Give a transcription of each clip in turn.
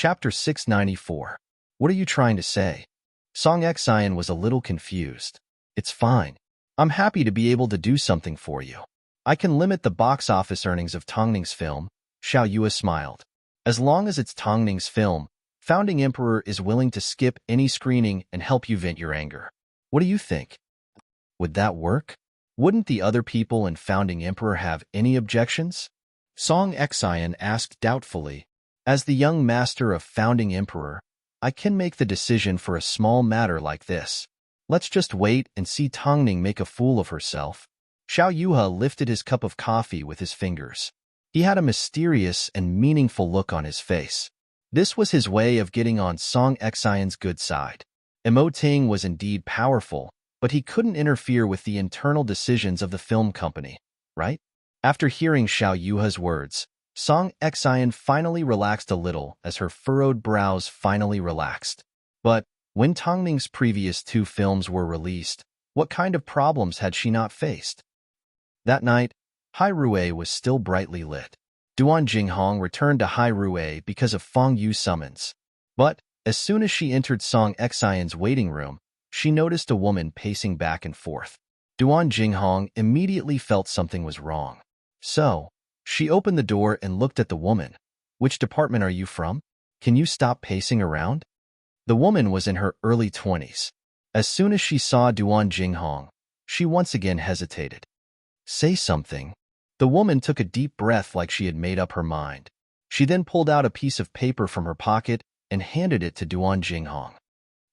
Chapter 694. What are you trying to say? Song Xian was a little confused. It's fine. I'm happy to be able to do something for you. I can limit the box office earnings of Tongning's film, Xiao Yue smiled. As long as it's Tongning's film, Founding Emperor is willing to skip any screening and help you vent your anger. What do you think? Would that work? Wouldn't the other people in Founding Emperor have any objections? Song Xian asked doubtfully. As the young master of Founding Emperor, I can make the decision for a small matter like this. Let's just wait and see Tongning make a fool of herself. Xiao Yue lifted his cup of coffee with his fingers. He had a mysterious and meaningful look on his face. This was his way of getting on Song Xian's good side. Emoting was indeed powerful, but he couldn't interfere with the internal decisions of the film company, right? After hearing Xiao Yue's words, Song Xian finally relaxed a little as her furrowed brows finally relaxed. But when Tongning's previous 2 films were released, what kind of problems had she not faced? That night, Hai Rue was still brightly lit. Duan Jinghong returned to Hai Rue because of Feng Yu's summons. But as soon as she entered Song Xian's waiting room, she noticed a woman pacing back and forth. Duan Jinghong immediately felt something was wrong. So, she opened the door and looked at the woman. Which department are you from? Can you stop pacing around? The woman was in her early 20s. As soon as she saw Duan Jinghong, she once again hesitated. Say something. The woman took a deep breath like she had made up her mind. She then pulled out a piece of paper from her pocket and handed it to Duan Jinghong.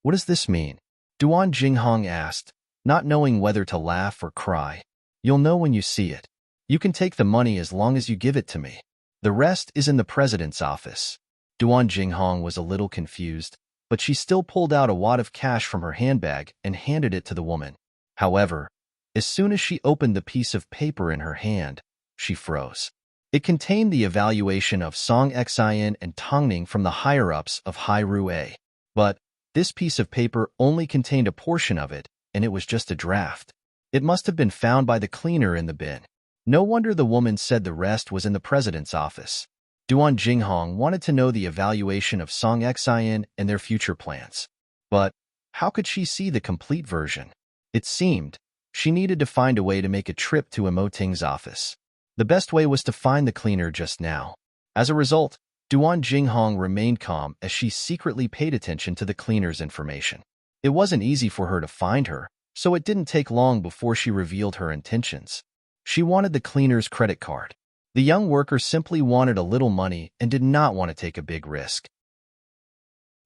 What does this mean? Duan Jinghong asked, not knowing whether to laugh or cry. You'll know when you see it. You can take the money as long as you give it to me. The rest is in the president's office. Duan Jinghong was a little confused, but she still pulled out a wad of cash from her handbag and handed it to the woman. However, as soon as she opened the piece of paper in her hand, she froze. It contained the evaluation of Song Xian and Tongning from the higher-ups of Hai Rue. But this piece of paper only contained a portion of it, and it was just a draft. It must have been found by the cleaner in the bin. No wonder the woman said the rest was in the president's office. Duan Jinghong wanted to know the evaluation of Song Xian and their future plans. But how could she see the complete version? It seemed she needed to find a way to make a trip to Emoting's office. The best way was to find the cleaner just now. As a result, Duan Jinghong remained calm as she secretly paid attention to the cleaner's information. It wasn't easy for her to find her, so it didn't take long before she revealed her intentions. She wanted the cleaner's credit card. The young worker simply wanted a little money and did not want to take a big risk.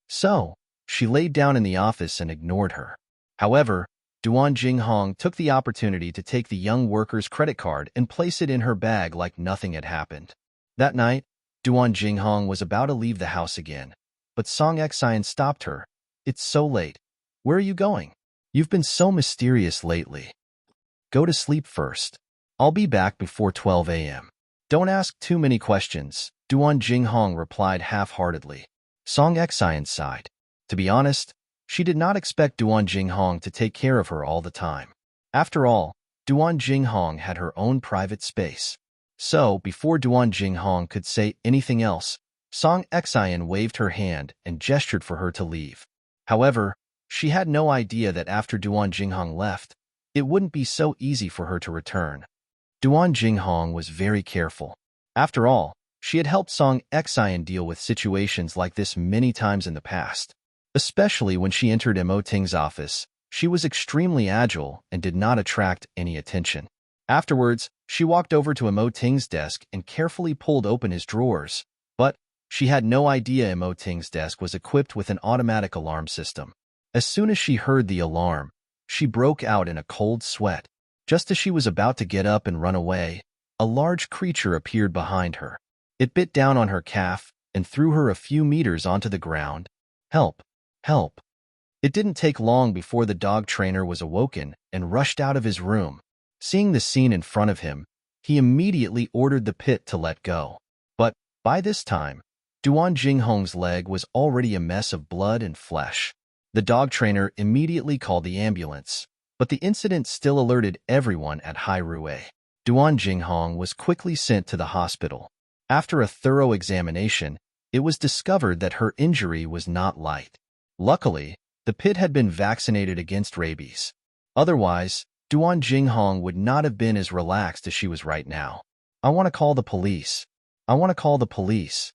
So, she laid down in the office and ignored her. However, Duan Jinghong took the opportunity to take the young worker's credit card and place it in her bag like nothing had happened. That night, Duan Jinghong was about to leave the house again, but Song Xian stopped her. It's so late. Where are you going? You've been so mysterious lately. Go to sleep first. I'll be back before 12 a.m. Don't ask too many questions, Duan Jinghong replied half-heartedly. Song Xian sighed. To be honest, she did not expect Duan Jinghong to take care of her all the time. After all, Duan Jinghong had her own private space. So, before Duan Jinghong could say anything else, Song Xian waved her hand and gestured for her to leave. However, she had no idea that after Duan Jinghong left, it wouldn't be so easy for her to return. Duan Jinghong was very careful. After all, she had helped Song Xian deal with situations like this many times in the past. Especially when she entered Emoting's office, she was extremely agile and did not attract any attention. Afterwards, she walked over to Emoting's desk and carefully pulled open his drawers. But she had no idea Emoting's desk was equipped with an automatic alarm system. As soon as she heard the alarm, she broke out in a cold sweat. Just as she was about to get up and run away, a large creature appeared behind her. It bit down on her calf and threw her a few meters onto the ground. Help! Help! It didn't take long before the dog trainer was awoken and rushed out of his room. Seeing the scene in front of him, he immediately ordered the pit to let go. But by this time, Duan Jinghong's leg was already a mess of blood and flesh. The dog trainer immediately called the ambulance, but the incident still alerted everyone at Hai Rue. Duan Jinghong was quickly sent to the hospital. After a thorough examination, it was discovered that her injury was not light. Luckily, the pit had been vaccinated against rabies. Otherwise, Duan Jinghong would not have been as relaxed as she was right now. I want to call the police. I want to call the police.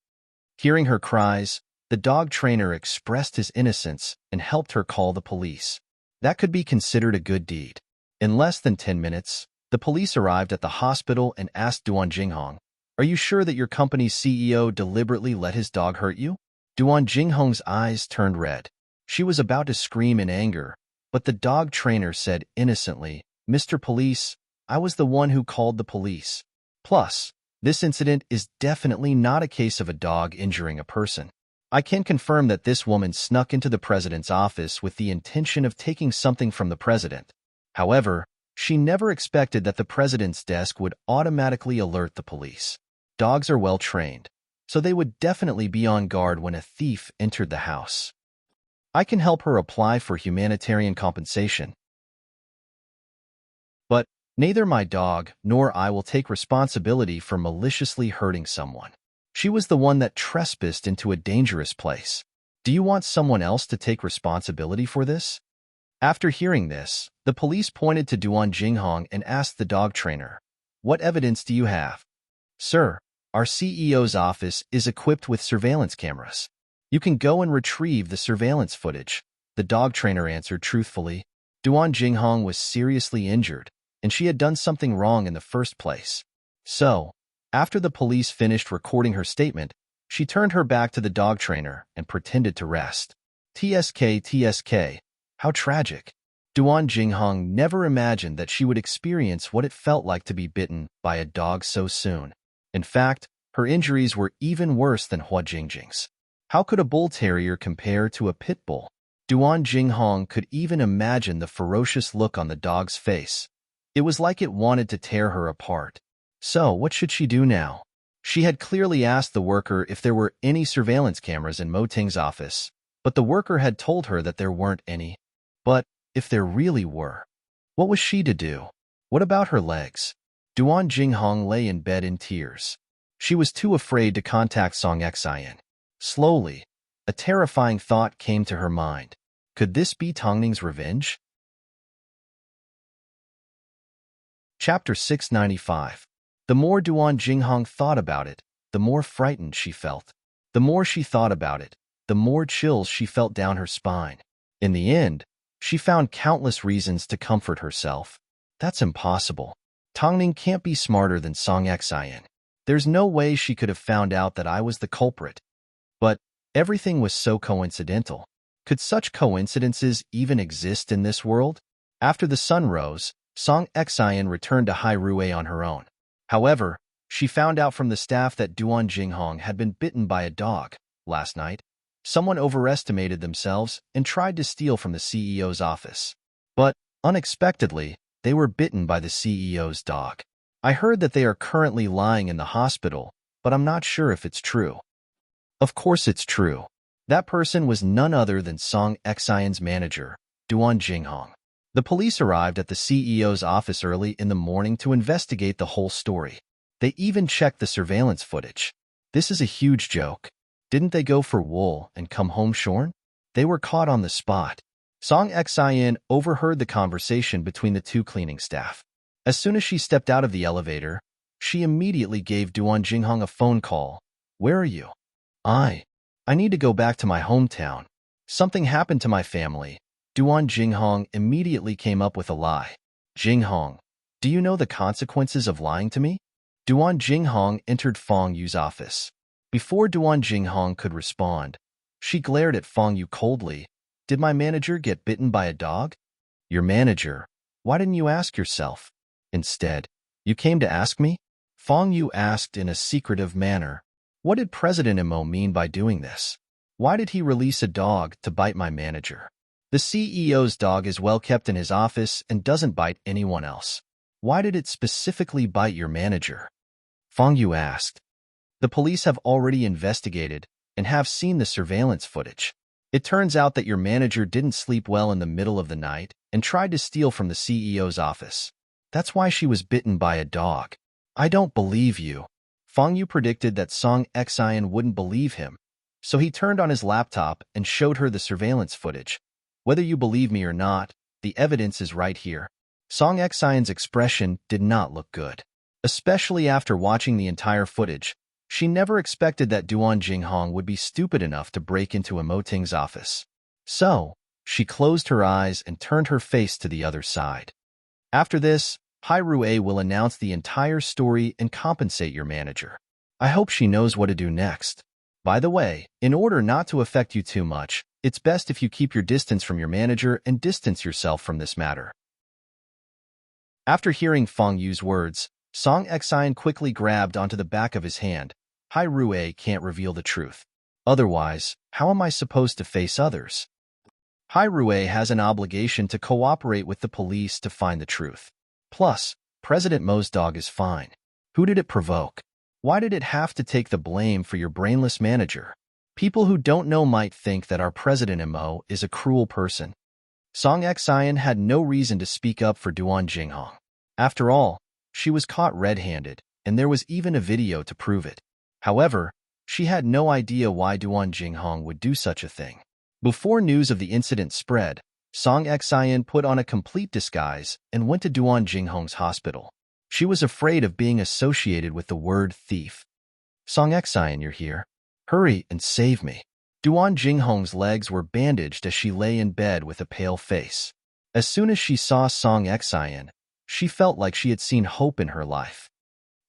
Hearing her cries, the dog trainer expressed his innocence and helped her call the police. That could be considered a good deed. In less than 10 minutes, the police arrived at the hospital and asked Duan Jinghong, "Are you sure that your company's CEO deliberately let his dog hurt you?" Duan Jinghong's eyes turned red. She was about to scream in anger, but the dog trainer said innocently, "Mr. Police, I was the one who called the police. Plus, this incident is definitely not a case of a dog injuring a person. I can confirm that this woman snuck into the president's office with the intention of taking something from the president. However, she never expected that the president's desk would automatically alert the police. Dogs are well trained, so they would definitely be on guard when a thief entered the house. I can help her apply for humanitarian compensation. But neither my dog nor I will take responsibility for maliciously hurting someone. She was the one that trespassed into a dangerous place. Do you want someone else to take responsibility for this?" After hearing this, the police pointed to Duan Jinghong and asked the dog trainer, "What evidence do you have?" "Sir, our CEO's office is equipped with surveillance cameras. You can go and retrieve the surveillance footage," the dog trainer answered truthfully. Duan Jinghong was seriously injured, and she had done something wrong in the first place. So, after the police finished recording her statement, she turned her back to the dog trainer and pretended to rest. TSK, how tragic. Duan Jinghong never imagined that she would experience what it felt like to be bitten by a dog so soon. In fact, her injuries were even worse than Hua Jingjing's. How could a bull terrier compare to a pit bull? Duan Jinghong could even imagine the ferocious look on the dog's face. It was like it wanted to tear her apart. So, what should she do now? She had clearly asked the worker if there were any surveillance cameras in Mo Ting's office, but the worker had told her that there weren't any. But if there really were, what was she to do? What about her legs? Duan Jinghong lay in bed in tears. She was too afraid to contact Song Xian. Slowly, a terrifying thought came to her mind. Could this be Tongning's revenge? Chapter 695. The more Duan Jinghong thought about it, the more frightened she felt. The more she thought about it, the more chills she felt down her spine. In the end, she found countless reasons to comfort herself. That's impossible. Tongning can't be smarter than Song Xian. There's no way she could have found out that I was the culprit. But everything was so coincidental. Could such coincidences even exist in this world? After the sun rose, Song Xian returned to Hairue on her own. However, she found out from the staff that Duan Jinghong had been bitten by a dog last night. Someone overestimated themselves and tried to steal from the CEO's office. But, unexpectedly, they were bitten by the CEO's dog. I heard that they are currently lying in the hospital, but I'm not sure if it's true. Of course it's true. That person was none other than Song Xian's manager, Duan Jinghong. The police arrived at the CEO's office early in the morning to investigate the whole story. They even checked the surveillance footage. This is a huge joke. Didn't they go for wool and come home shorn? They were caught on the spot. Song Xian overheard the conversation between the two cleaning staff. As soon as she stepped out of the elevator, she immediately gave Duan Jinghong a phone call. "Where are you?" I need to go back to my hometown. Something happened to my family." Duan Jinghong immediately came up with a lie. "Jinghong, do you know the consequences of lying to me?" Duan Jinghong entered Fong Yu's office. Before Duan Jinghong could respond, she glared at Fong Yu coldly. "Did my manager get bitten by a dog?" "Your manager? Why didn't you ask yourself? Instead, you came to ask me?" Fong Yu asked in a secretive manner. What did President Imo mean by doing this? Why did he release a dog to bite my manager? The CEO's dog is well kept in his office and doesn't bite anyone else. Why did it specifically bite your manager? Fong Yu asked. The police have already investigated and have seen the surveillance footage. It turns out that your manager didn't sleep well in the middle of the night and tried to steal from the CEO's office. That's why she was bitten by a dog. I don't believe you. Fong Yu predicted that Song Xian wouldn't believe him, So he turned on his laptop and showed her the surveillance footage. Whether you believe me or not, the evidence is right here. Song Xian's expression did not look good. Especially after watching the entire footage, she never expected that Duan Jinghong would be stupid enough to break into Emoting's office. So, she closed her eyes and turned her face to the other side. After this, Hai Rui will announce the entire story and compensate your manager. I hope she knows what to do next. By the way, in order not to affect you too much, it's best if you keep your distance from your manager and distance yourself from this matter. After hearing Feng Yu's words, Song Xian quickly grabbed onto the back of his hand. Hai Rui can't reveal the truth. Otherwise, how am I supposed to face others? Hai Rui has an obligation to cooperate with the police to find the truth. Plus, President Mo's dog is fine. Who did it provoke? Why did it have to take the blame for your brainless manager? People who don't know might think that our President Mo is a cruel person. Song Xian had no reason to speak up for Duan Jinghong. After all, she was caught red-handed, and there was even a video to prove it. However, she had no idea why Duan Jinghong would do such a thing. Before news of the incident spread, Song Xian put on a complete disguise and went to Duan Jinghong's hospital. She was afraid of being associated with the word thief. Song Xian, you're here. Hurry and save me. Duan Jinghong's legs were bandaged as she lay in bed with a pale face. As soon as she saw Song Xian, she felt like she had seen hope in her life.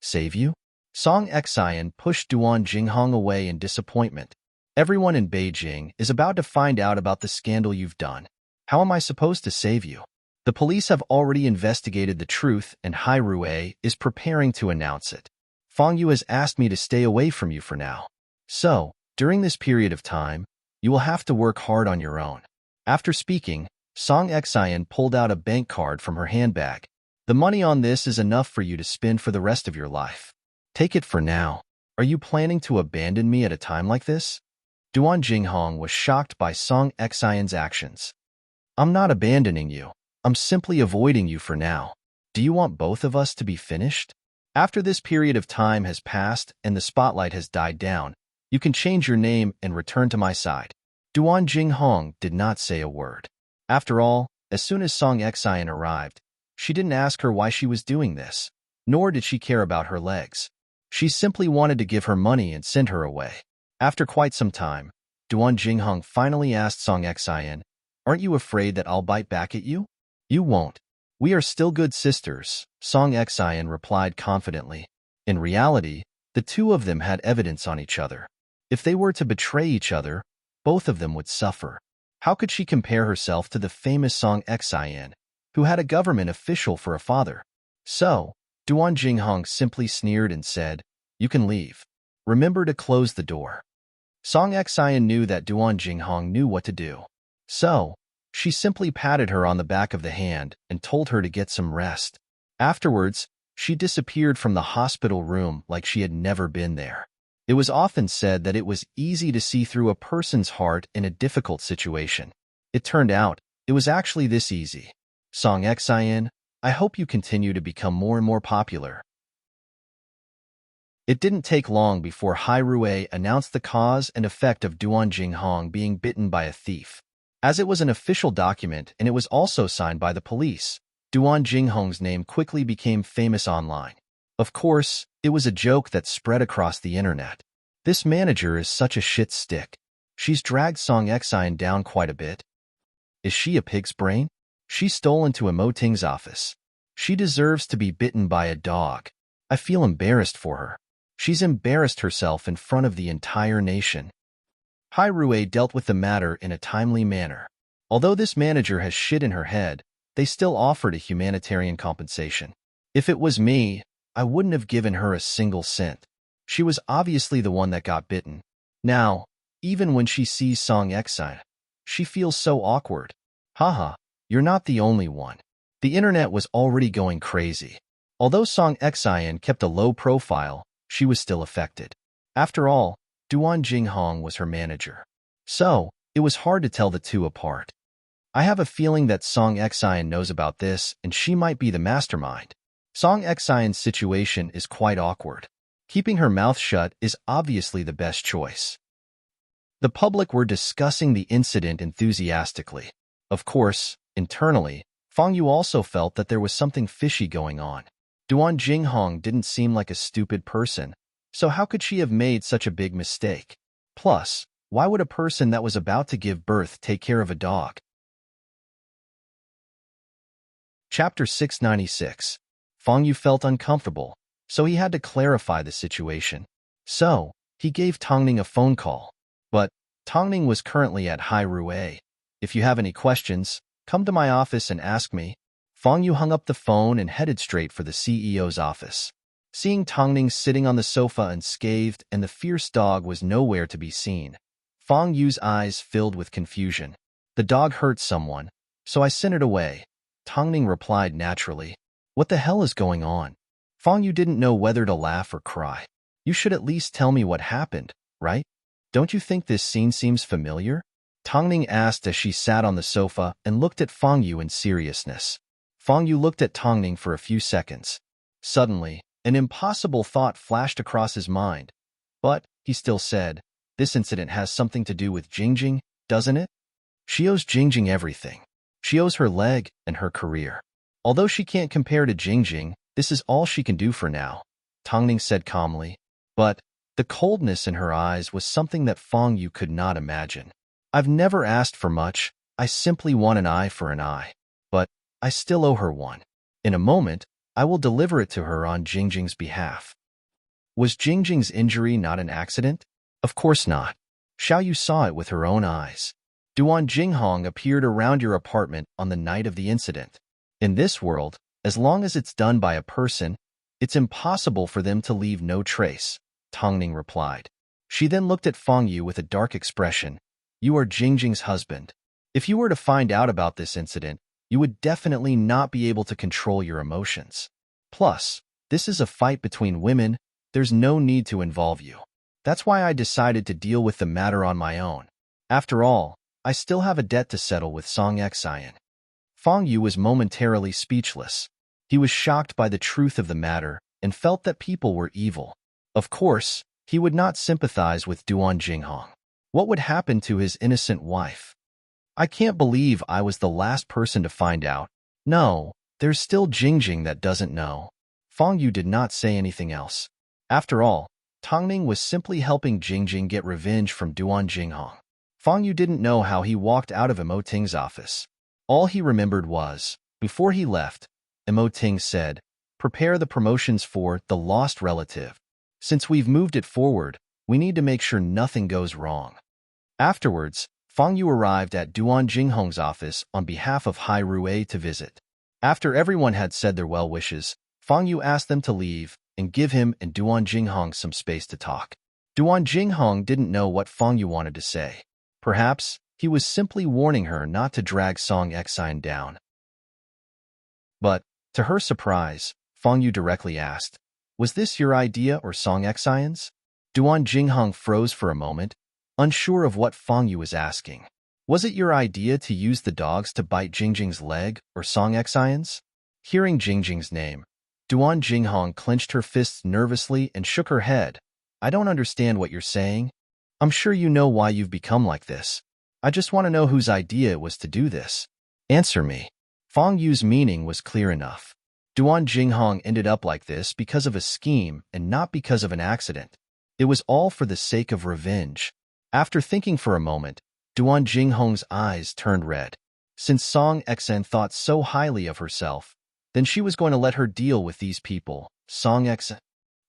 Save you? Song Xian pushed Duan Jinghong away in disappointment. Everyone in Beijing is about to find out about the scandal you've done. How am I supposed to save you? The police have already investigated the truth and Hai Rui is preparing to announce it. Feng Yu has asked me to stay away from you for now. So, during this period of time, you will have to work hard on your own. After speaking, Song Xian pulled out a bank card from her handbag. The money on this is enough for you to spend for the rest of your life. Take it for now. Are you planning to abandon me at a time like this? Duan Jinghong was shocked by Song Xian's actions. I'm not abandoning you. I'm simply avoiding you for now. Do you want both of us to be finished? After this period of time has passed and the spotlight has died down, you can change your name and return to my side. Duan Jinghong did not say a word. After all, as soon as Song Xian arrived, she didn't ask her why she was doing this, nor did she care about her legs. She simply wanted to give her money and send her away. After quite some time, Duan Jinghong finally asked Song Xian, "Aren't you afraid that I'll bite back at you?" "You won't. We are still good sisters," Song Xian replied confidently. In reality, the two of them had evidence on each other. If they were to betray each other, both of them would suffer. How could she compare herself to the famous Song Xian, who had a government official for a father? So, Duan Jinghong simply sneered and said, "You can leave. Remember to close the door." Song Xian knew that Duan Jinghong knew what to do. So, she simply patted her on the back of the hand and told her to get some rest. Afterwards, she disappeared from the hospital room like she had never been there. It was often said that it was easy to see through a person's heart in a difficult situation. It turned out, it was actually this easy. Song Xian, I hope you continue to become more and more popular. It didn't take long before Hai Rui announced the cause and effect of Duan Jinghong being bitten by a thief. As it was an official document and it was also signed by the police, Duan Jinghong's name quickly became famous online. Of course, it was a joke that spread across the internet. This manager is such a shit stick. She's dragged Song Xian down quite a bit. Is she a pig's brain? She stole into Emoting's office. She deserves to be bitten by a dog. I feel embarrassed for her. She's embarrassed herself in front of the entire nation. Hai Rui dealt with the matter in a timely manner. Although this manager has shit in her head, they still offered a humanitarian compensation. If it was me, I wouldn't have given her a single cent. She was obviously the one that got bitten. Now, even when she sees Song Xian, she feels so awkward. Haha, you're not the only one. The internet was already going crazy. Although Song Xian kept a low profile, she was still affected. After all, Duan Jinghong was her manager. So, it was hard to tell the two apart. I have a feeling that Song Xian knows about this and she might be the mastermind. Song Xian's situation is quite awkward. Keeping her mouth shut is obviously the best choice. The public were discussing the incident enthusiastically. Of course, internally, Fang Yu also felt that there was something fishy going on. Duan Jinghong didn't seem like a stupid person, so how could she have made such a big mistake? Plus, why would a person that was about to give birth take care of a dog? Chapter 696. Fang Yu felt uncomfortable, so he had to clarify the situation. So, he gave Tongning a phone call. But Tongning was currently at Hai Rue. If you have any questions, come to my office and ask me. Fang Yu hung up the phone and headed straight for the CEO's office. Seeing Tongning sitting on the sofa unscathed and the fierce dog was nowhere to be seen, Fang Yu's eyes filled with confusion. The dog hurt someone, so I sent it away. Tongning replied naturally. What the hell is going on? Fang Yu didn't know whether to laugh or cry. You should at least tell me what happened, right? Don't you think this scene seems familiar? Tongning asked as she sat on the sofa and looked at Fang Yu in seriousness. Fang Yu looked at Tongning for a few seconds. Suddenly, an impossible thought flashed across his mind. But, he still said, this incident has something to do with Jingjing, doesn't it? She owes Jingjing everything. She owes her leg and her career. Although she can't compare to Jingjing, this is all she can do for now, Tongning said calmly. But the coldness in her eyes was something that Fang Yu could not imagine. I've never asked for much, I simply want an eye for an eye. But I still owe her one. In a moment, I will deliver it to her on Jingjing's behalf. Was Jingjing's injury not an accident? Of course not. Xiao Yu saw it with her own eyes. Duan Jinghong appeared around your apartment on the night of the incident. In this world, as long as it's done by a person, it's impossible for them to leave no trace, Tongning replied. She then looked at Fang Yu with a dark expression. You are Jingjing's husband. If you were to find out about this incident, you would definitely not be able to control your emotions. Plus, this is a fight between women, there's no need to involve you. That's why I decided to deal with the matter on my own. After all, I still have a debt to settle with Song Xian. Fang Yu was momentarily speechless. He was shocked by the truth of the matter and felt that people were evil. Of course, he would not sympathize with Duan Jinghong. What would happen to his innocent wife? I can't believe I was the last person to find out. No, there's still Jingjing that doesn't know. Fang Yu did not say anything else. After all, Tongning was simply helping Jingjing get revenge from Duan Jinghong. Fang Yu didn't know how he walked out of Imo Ting's office. All he remembered was, before he left, Imo Ting said, prepare the promotions for The Lost Relative. Since we've moved it forward, we need to make sure nothing goes wrong. Afterwards, Fang Yu arrived at Duan Jinghong's office on behalf of Hai Rue to visit. After everyone had said their well wishes, Fang Yu asked them to leave and give him and Duan Jinghong some space to talk. Duan Jinghong didn't know what Fang Yu wanted to say. Perhaps he was simply warning her not to drag Song Xian down. But, to her surprise, Fang Yu directly asked, was this your idea or Song Xian's? Duan Jinghong froze for a moment, unsure of what Fang Yu was asking. Was it your idea to use the dogs to bite Jingjing's leg or Song Xian's? Hearing Jingjing's name, Duan Jinghong clenched her fists nervously and shook her head. I don't understand what you're saying. I'm sure you know why you've become like this. I just want to know whose idea it was to do this. Answer me. Fang Yu's meaning was clear enough. Duan Jinghong ended up like this because of a scheme and not because of an accident. It was all for the sake of revenge. After thinking for a moment, Duan Jinghong's eyes turned red. Since Song Xian thought so highly of herself, then she was going to let her deal with these people. Song Xian,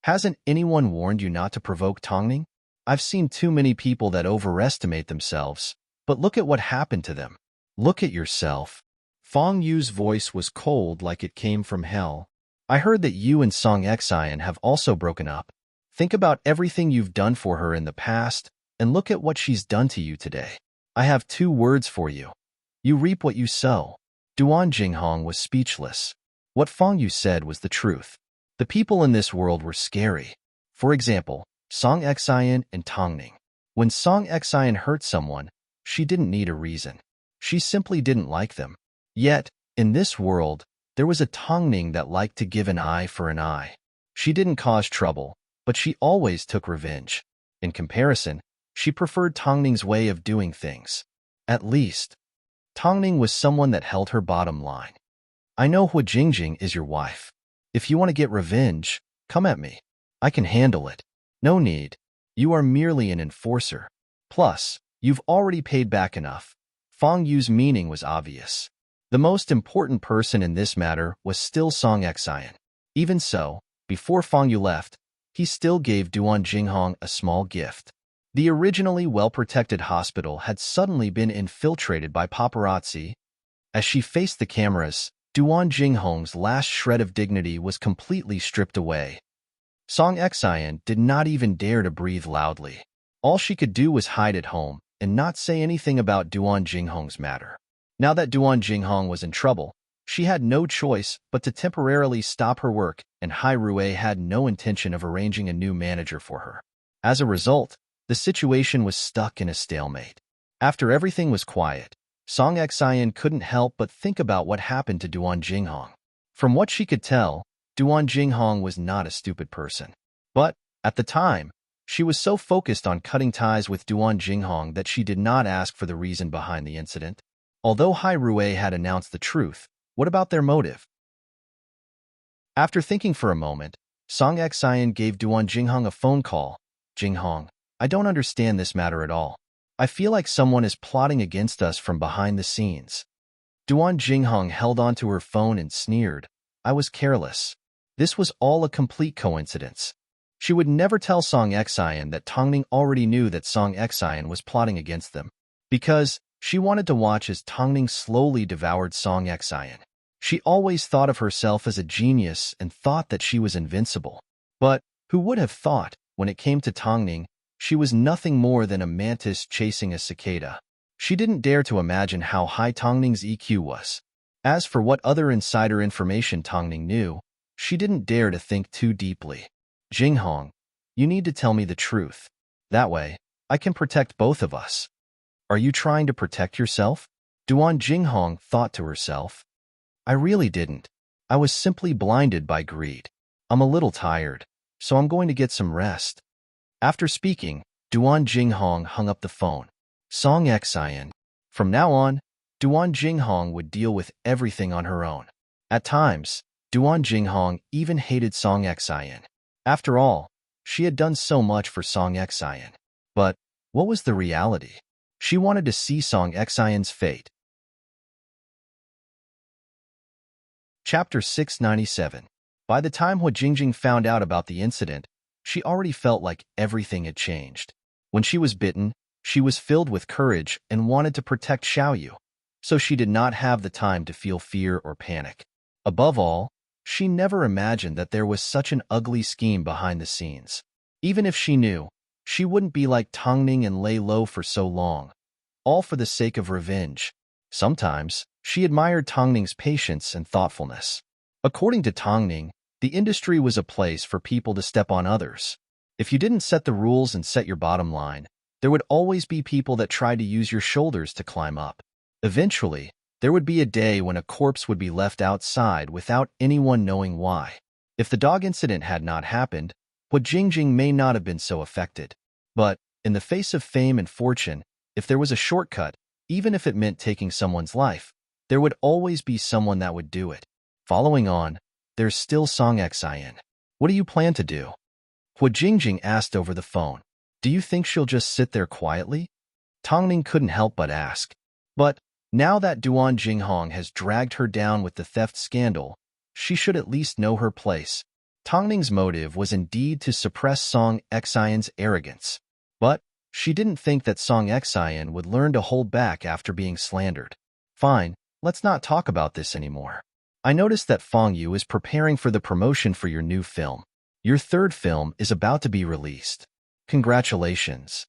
hasn't anyone warned you not to provoke Tongning? I've seen too many people that overestimate themselves, but look at what happened to them. Look at yourself. Fang Yu's voice was cold like it came from hell. I heard that you and Song Xian have also broken up. Think about everything you've done for her in the past, and look at what she's done to you today. I have 2 words for you. You reap what you sow. Duan Jinghong was speechless. What Fang Yu said was the truth. The people in this world were scary. For example, Song Xian and Tongning. When Song Xian hurt someone, she didn't need a reason. She simply didn't like them. Yet, in this world, there was a Tongning that liked to give an eye for an eye. She didn't cause trouble, but she always took revenge. In comparison, She preferred Tongning's way of doing things. At least, Tongning was someone that held her bottom line. I know Hu Jingjing is your wife. If you want to get revenge, come at me. I can handle it. No need. You are merely an enforcer. Plus, you've already paid back enough. Fang Yu's meaning was obvious. The most important person in this matter was still Song Xian. Even so, before Fang Yu left, he still gave Duan Jinghong a small gift. The originally well-protected hospital had suddenly been infiltrated by paparazzi. As she faced the cameras, Duan Jinghong's last shred of dignity was completely stripped away. Song Xian did not even dare to breathe loudly. All she could do was hide at home and not say anything about Duan Jinghong's matter. Now that Duan Jinghong was in trouble, she had no choice but to temporarily stop her work, and Hai Rui had no intention of arranging a new manager for her. As a result, the situation was stuck in a stalemate. After everything was quiet, Song Xian couldn't help but think about what happened to Duan Jinghong. From what she could tell, Duan Jinghong was not a stupid person. But, at the time, she was so focused on cutting ties with Duan Jinghong that she did not ask for the reason behind the incident. Although Hai Rui had announced the truth, what about their motive? After thinking for a moment, Song Xian gave Duan Jinghong a phone call. Jinghong, I don't understand this matter at all. I feel like someone is plotting against us from behind the scenes. Duan Jinghong held onto her phone and sneered. I was careless. This was all a complete coincidence. She would never tell Song Xian that Tongning already knew that Song Xian was plotting against them, because she wanted to watch as Tongning slowly devoured Song Xian. She always thought of herself as a genius and thought that she was invincible. But who would have thought, when it came to Tongning, she was nothing more than a mantis chasing a cicada. She didn't dare to imagine how high Tongning's EQ was. As for what other insider information Tongning knew, she didn't dare to think too deeply. Jinghong, you need to tell me the truth. That way, I can protect both of us. Are you trying to protect yourself? Duan Jinghong thought to herself. I really didn't. I was simply blinded by greed. I'm a little tired, so I'm going to get some rest. After speaking, Duan Jinghong hung up the phone. Song Xian. From now on, Duan Jinghong would deal with everything on her own. At times, Duan Jinghong even hated Song Xian. After all, she had done so much for Song Xian. But what was the reality? She wanted to see Song Xian's fate. Chapter 697. By the time Hu Jingjing found out about the incident, she already felt like everything had changed. When she was bitten, she was filled with courage and wanted to protect Xiaoyu, so she did not have the time to feel fear or panic. Above all, she never imagined that there was such an ugly scheme behind the scenes. Even if she knew, she wouldn't be like Tongning and lay low for so long, all for the sake of revenge. Sometimes, she admired Tongning's patience and thoughtfulness. According to Tongning, the industry was a place for people to step on others. If you didn't set the rules and set your bottom line, there would always be people that tried to use your shoulders to climb up. Eventually, there would be a day when a corpse would be left outside without anyone knowing why. If the dog incident had not happened, Hu Jingjing may not have been so affected. But, in the face of fame and fortune, if there was a shortcut, even if it meant taking someone's life, there would always be someone that would do it. Following on, there's still Song Xian. What do you plan to do? Hu Jingjing asked over the phone. Do you think she'll just sit there quietly? Tongning couldn't help but ask. But, now that Duan Jinghong has dragged her down with the theft scandal, she should at least know her place. Tongning's motive was indeed to suppress Song Xian's arrogance. But, she didn't think that Song Xian would learn to hold back after being slandered. Fine, let's not talk about this anymore. I noticed that Fang Yu is preparing for the promotion for your new film. Your third film is about to be released. Congratulations.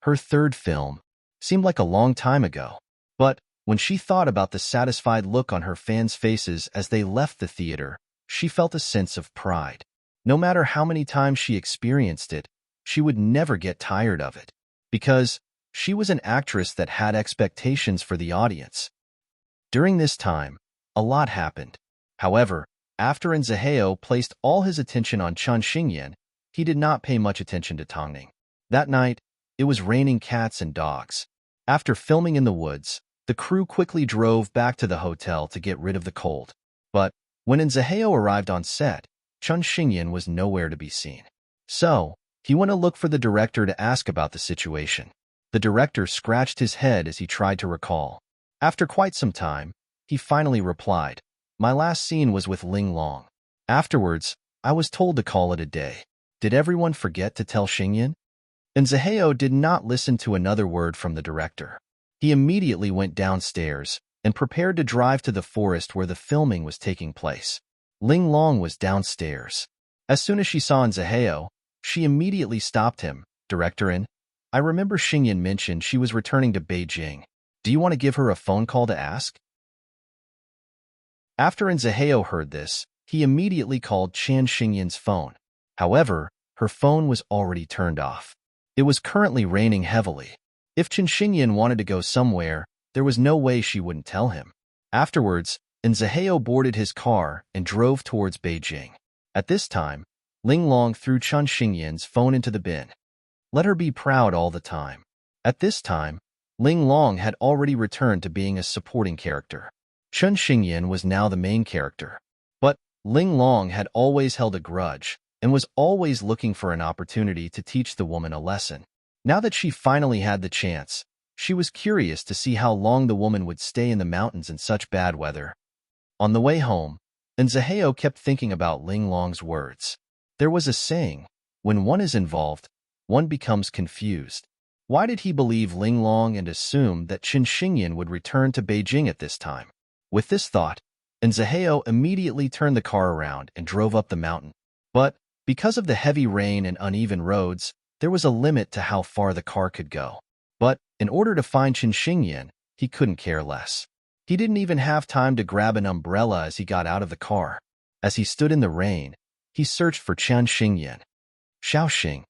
Her third film seemed like a long time ago. But, when she thought about the satisfied look on her fans' faces as they left the theater, she felt a sense of pride. No matter how many times she experienced it, she would never get tired of it. Because she was an actress that had expectations for the audience. During this time, a lot happened. However, after Zaheo placed all his attention on Chen Xingyan, he did not pay much attention to Tongning. That night, It was raining cats and dogs. After filming in the woods, the crew quickly drove back to the hotel to get rid of the cold. But when Nzaheo arrived on set, Chun Xingyan was nowhere to be seen. So, he went to look for the director to ask about the situation. The director scratched his head as he tried to recall. After quite some time, he finally replied, "My last scene was with Ling Long. Afterwards, I was told to call it a day. Did everyone forget to tell Xingyan?" And Nzaheo did not listen to another word from the director. He immediately went downstairs and prepared to drive to the forest where the filming was taking place. Ling Long was downstairs. As soon as she saw Nzaheo, she immediately stopped him. "Director, I remember Xingyan mentioned she was returning to Beijing. Do you want to give her a phone call to ask?" After Nzaheo heard this, he immediately called Chan Xingyan's phone. However, her phone was already turned off. It was currently raining heavily. If Chen Xingyan wanted to go somewhere, there was no way she wouldn't tell him. Afterwards, Nzaheo boarded his car and drove towards Beijing. At this time, Ling Long threw Chen Xingyan's phone into the bin. Let her be proud all the time. At this time, Ling Long had already returned to being a supporting character. Chen Xingyan was now the main character. But Ling Long had always held a grudge and was always looking for an opportunity to teach the woman a lesson. Now that she finally had the chance, she was curious to see how long the woman would stay in the mountains in such bad weather. On the way home, Nzaheo kept thinking about Ling Long's words. There was a saying, when one is involved, one becomes confused. Why did he believe Ling Long and assume that Chen Xingyan would return to Beijing at this time? With this thought, Nzaheo immediately turned the car around and drove up the mountain. But because of the heavy rain and uneven roads, there was a limit to how far the car could go. But in order to find Chen Xingyan, he couldn't care less. He didn't even have time to grab an umbrella as he got out of the car. As he stood in the rain, he searched for Chen Xingyan. "Xiaoxing.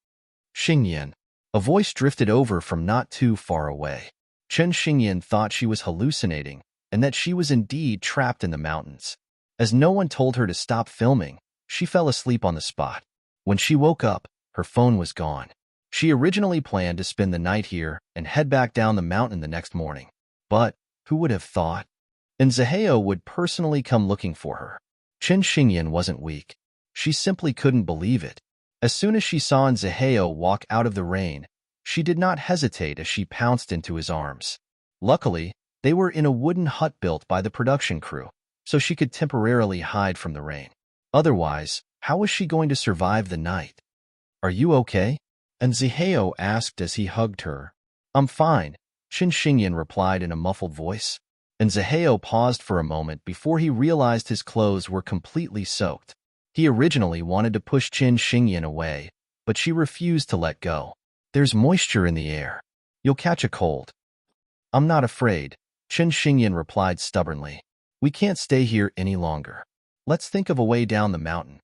Xingyan." A voice drifted over from not too far away. Chen Xingyan thought she was hallucinating and that she was indeed trapped in the mountains. As no one told her to stop filming, she fell asleep on the spot. When she woke up, her phone was gone. She originally planned to spend the night here and head back down the mountain the next morning. But who would have thought? Nzaheo would personally come looking for her. Chen Xingyan wasn't weak. She simply couldn't believe it. As soon as she saw Nzaheo walk out of the rain, she did not hesitate as she pounced into his arms. Luckily, they were in a wooden hut built by the production crew, so she could temporarily hide from the rain. Otherwise, how was she going to survive the night? "Are you okay?" Nzaheo asked as he hugged her. "I'm fine," Chen Xingyan replied in a muffled voice. Nzaheo paused for a moment before he realized his clothes were completely soaked. He originally wanted to push Chen Xingyan away, but she refused to let go. "There's moisture in the air. You'll catch a cold." "I'm not afraid," Chen Xingyan replied stubbornly. "We can't stay here any longer. Let's think of a way down the mountain."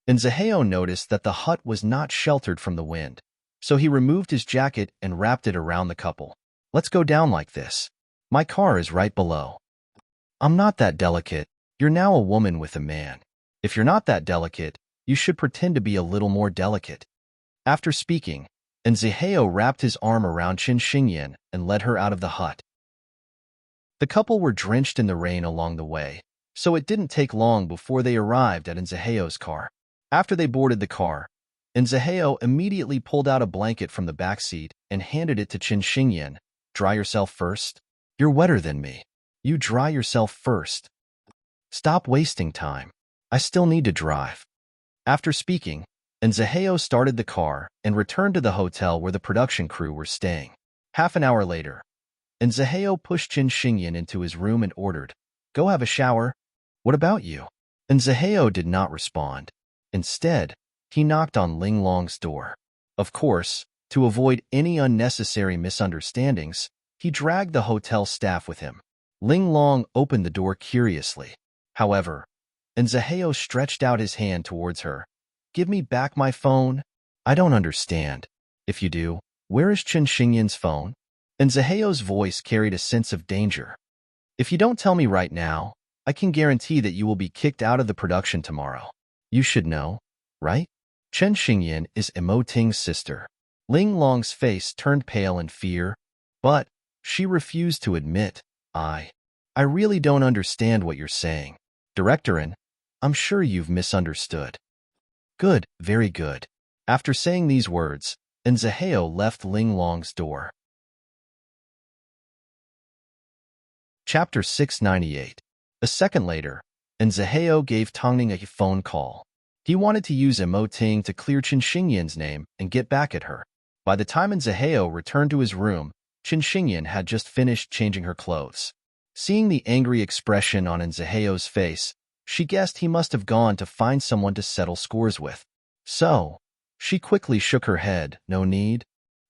Nzaheo noticed that the hut was not sheltered from the wind, so he removed his jacket and wrapped it around the couple. "Let's go down like this. My car is right below." "I'm not that delicate. You're now a woman with a man. If you're not that delicate, you should pretend to be a little more delicate." After speaking, Nzaheo wrapped his arm around Chen Xingyan and led her out of the hut. The couple were drenched in the rain along the way, so it didn't take long before they arrived at Nzaheo's car. After they boarded the car, Nzaheo immediately pulled out a blanket from the back seat and handed it to Chen Xingyan. "Dry yourself first. You're wetter than me. You dry yourself first. Stop wasting time. I still need to drive." After speaking, Nzaheo started the car and returned to the hotel where the production crew were staying. Half an hour later, Nzaheo pushed Chen Xingyan into his room and ordered, "Go have a shower. What about you?" Nzaheo did not respond. Instead, he knocked on Ling Long's door. Of course, to avoid any unnecessary misunderstandings, he dragged the hotel staff with him. Ling Long opened the door curiously. However, Nzaheo stretched out his hand towards her. "Give me back my phone." "I don't understand. If you do, where is Chen Xingyan's phone?" Nzaheo's voice carried a sense of danger. "If you don't tell me right now, I can guarantee that you will be kicked out of the production tomorrow. You should know, right? Chen Xingyan is Imo Ting's sister." Ling Long's face turned pale in fear, but she refused to admit, I really don't understand what you're saying. Directorin, I'm sure you've misunderstood. Good, very good. After saying these words, Nzaheo left Ling Long's door. Chapter 698. A second later, Nzaheo gave Tongning a phone call. He wanted to use Emoting to clear Qin Xingyan's name and get back at her. By the time Nzaheo returned to his room, Qin Xingyan had just finished changing her clothes. Seeing the angry expression on Nzaheo's face, she guessed he must have gone to find someone to settle scores with. So, she quickly shook her head. No need.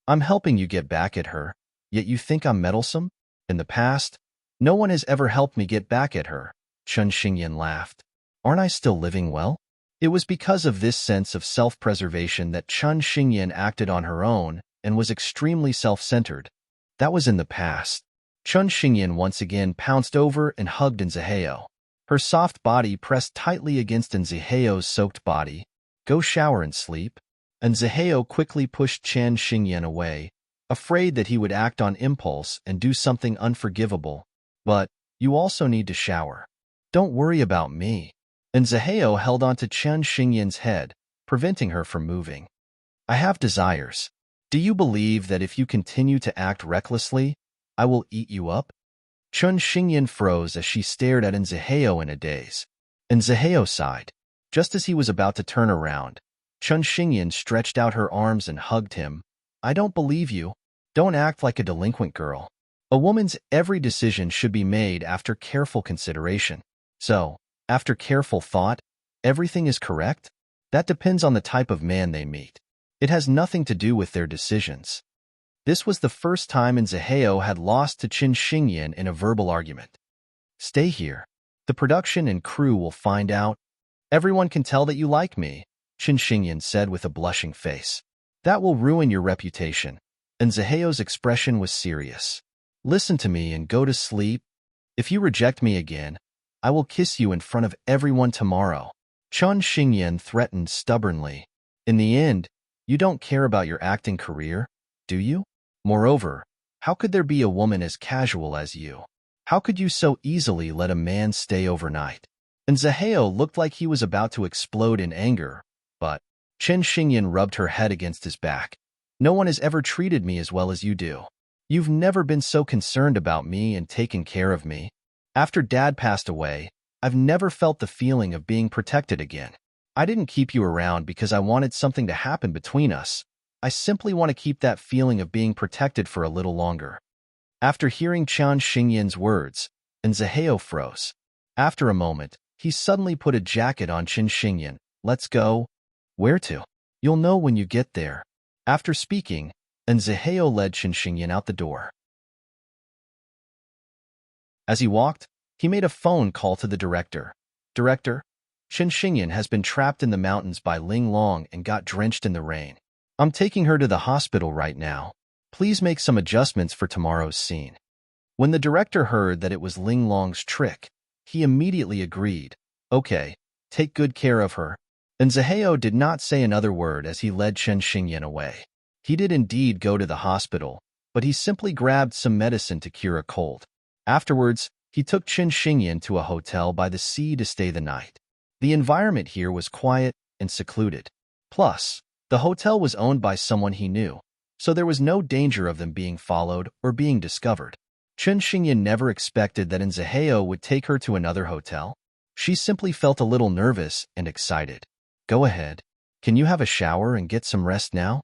I'm helping you get back at her, yet you think I'm meddlesome? In the past, no one has ever helped me get back at her. Qin Xingyan laughed. Aren't I still living well? It was because of this sense of self-preservation that Qin Xingyan acted on her own and was extremely self-centered. That was in the past. Qin Xingyan once again pounced over and hugged Nzaheo. Her soft body pressed tightly against Nzaheo's soaked body. Go shower and sleep. Nzaheo quickly pushed Qin Xingyan away, afraid that he would act on impulse and do something unforgivable. But you also need to shower. Don't worry about me. Nzaheo held onto Qin Xingyan's head, preventing her from moving. I have desires. Do you believe that if you continue to act recklessly, I will eat you up? Qin Xingyan froze as she stared at Nzaheo in a daze. Nzaheo sighed. Just as he was about to turn around, Qin Xingyan stretched out her arms and hugged him. I don't believe you. Don't act like a delinquent girl. A woman's every decision should be made after careful consideration. So, after careful thought, everything is correct? That depends on the type of man they meet. It has nothing to do with their decisions. This was the first time Nzaheo had lost to Qin Xingyan in a verbal argument. Stay here. The production and crew will find out. Everyone can tell that you like me, Qin Xingyan said with a blushing face. That will ruin your reputation. Nzaheo's expression was serious. Listen to me and go to sleep. If you reject me again, I will kiss you in front of everyone tomorrow. Qin Xingyan threatened stubbornly. In the end, you don't care about your acting career, do you? Moreover, how could there be a woman as casual as you? How could you so easily let a man stay overnight? Nzaheo looked like he was about to explode in anger, but Qin Xingyan rubbed her head against his back. No one has ever treated me as well as you do. You've never been so concerned about me and taken care of me. After Dad passed away, I've never felt the feeling of being protected again. I didn't keep you around because I wanted something to happen between us. I simply want to keep that feeling of being protected for a little longer. After hearing Qin Xingyan's words, Nzaheo froze. After a moment, he suddenly put a jacket on Qin Xingyan. Let's go. Where to? You'll know when you get there. After speaking, Nzaheo led Qin Xingyan out the door. As he walked, he made a phone call to the director. Director, Qin Xingyan has been trapped in the mountains by Ling Long and got drenched in the rain. I'm taking her to the hospital right now. Please make some adjustments for tomorrow's scene. When the director heard that it was Ling Long's trick, he immediately agreed. Okay, take good care of her. Nzaheo did not say another word as he led Qin Xingyan away. He did indeed go to the hospital, but he simply grabbed some medicine to cure a cold. Afterwards, he took Qin Xingyan to a hotel by the sea to stay the night. The environment here was quiet and secluded. Plus, the hotel was owned by someone he knew, so there was no danger of them being followed or being discovered. Qin Xingyan never expected that Nzaheo would take her to another hotel. She simply felt a little nervous and excited. Go ahead. Can you have a shower and get some rest now?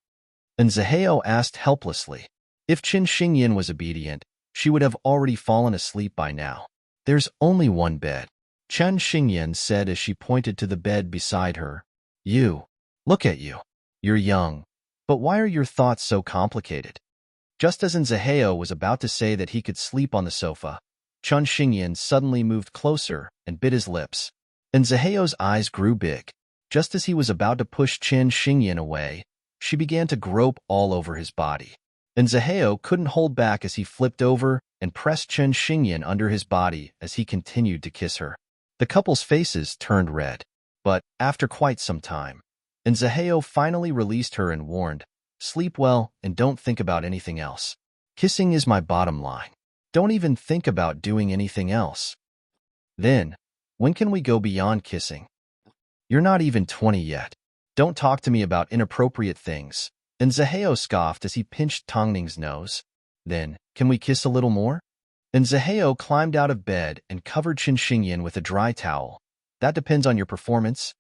Nzaheo asked helplessly. If Qin Xingyan was obedient, she would have already fallen asleep by now. There's only one bed, Qin Xingyan said as she pointed to the bed beside her. Look at you. You're young, but why are your thoughts so complicated? Just as Nzaheo was about to say that he could sleep on the sofa, Qin Xingyan suddenly moved closer and bit his lips. Nzaheo's eyes grew big. Just as he was about to push Qin Xingyan away, she began to grope all over his body. Nzaheo couldn't hold back as he flipped over and pressed Qin Xingyan under his body as he continued to kiss her. The couple's faces turned red, but after quite some time, Nzaheo finally released her and warned, Sleep well and don't think about anything else. Kissing is my bottom line. Don't even think about doing anything else. Then, when can we go beyond kissing? You're not even 20 yet. Don't talk to me about inappropriate things. And Zaheo scoffed as he pinched Tongning's nose. Then, can we kiss a little more? And Zaheo climbed out of bed and covered Qinxingyan with a dry towel. That depends on your performance.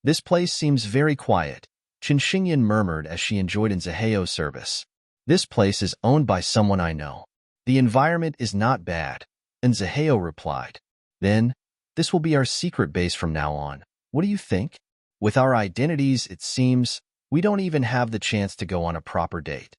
This place seems very quiet, Qinxingyan murmured as she enjoyed Zaheo's service. This place is owned by someone I know. The environment is not bad, and Zaheo replied. Then, this will be our secret base from now on. What do you think? With our identities, it seems, we don't even have the chance to go on a proper date.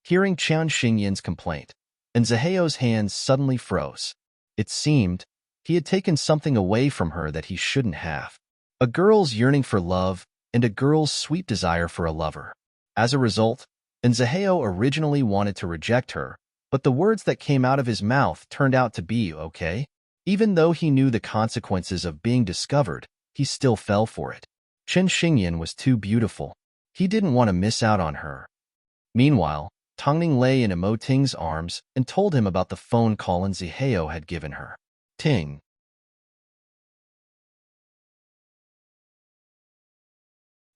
Hearing Qinxingyan's complaint, and Zaheo's hands suddenly froze. It seemed he had taken something away from her that he shouldn't have. A girl's yearning for love and a girl's sweet desire for a lover. As a result, Zaheo originally wanted to reject her, but the words that came out of his mouth turned out to be okay. Even though he knew the consequences of being discovered, he still fell for it. Qinxingyan was too beautiful. He didn't want to miss out on her. Meanwhile, Tongning lay in Ting's arms and told him about the phone call Zaheo had given her. Ting.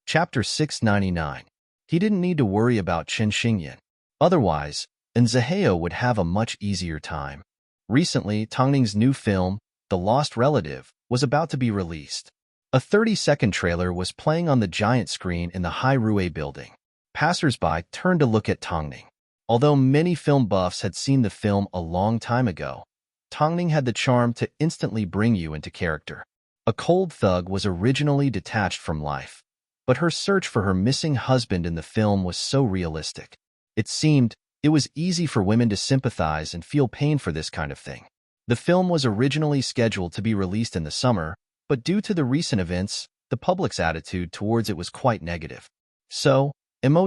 Chapter 699. He didn't need to worry about Qinxingyan. Otherwise, Zaheo would have a much easier time. Recently, Tongning's new film, The Lost Relative, was about to be released. A 30-second trailer was playing on the giant screen in the Hai Rui building. Passers-by turned to look at Tongning. Although many film buffs had seen the film a long time ago, Tongning had the charm to instantly bring you into character. A cold thug was originally detached from life, but her search for her missing husband in the film was so realistic. It seemed it was easy for women to sympathize and feel pain for this kind of thing. The film was originally scheduled to be released in the summer, but due to the recent events, the public's attitude towards it was quite negative. So,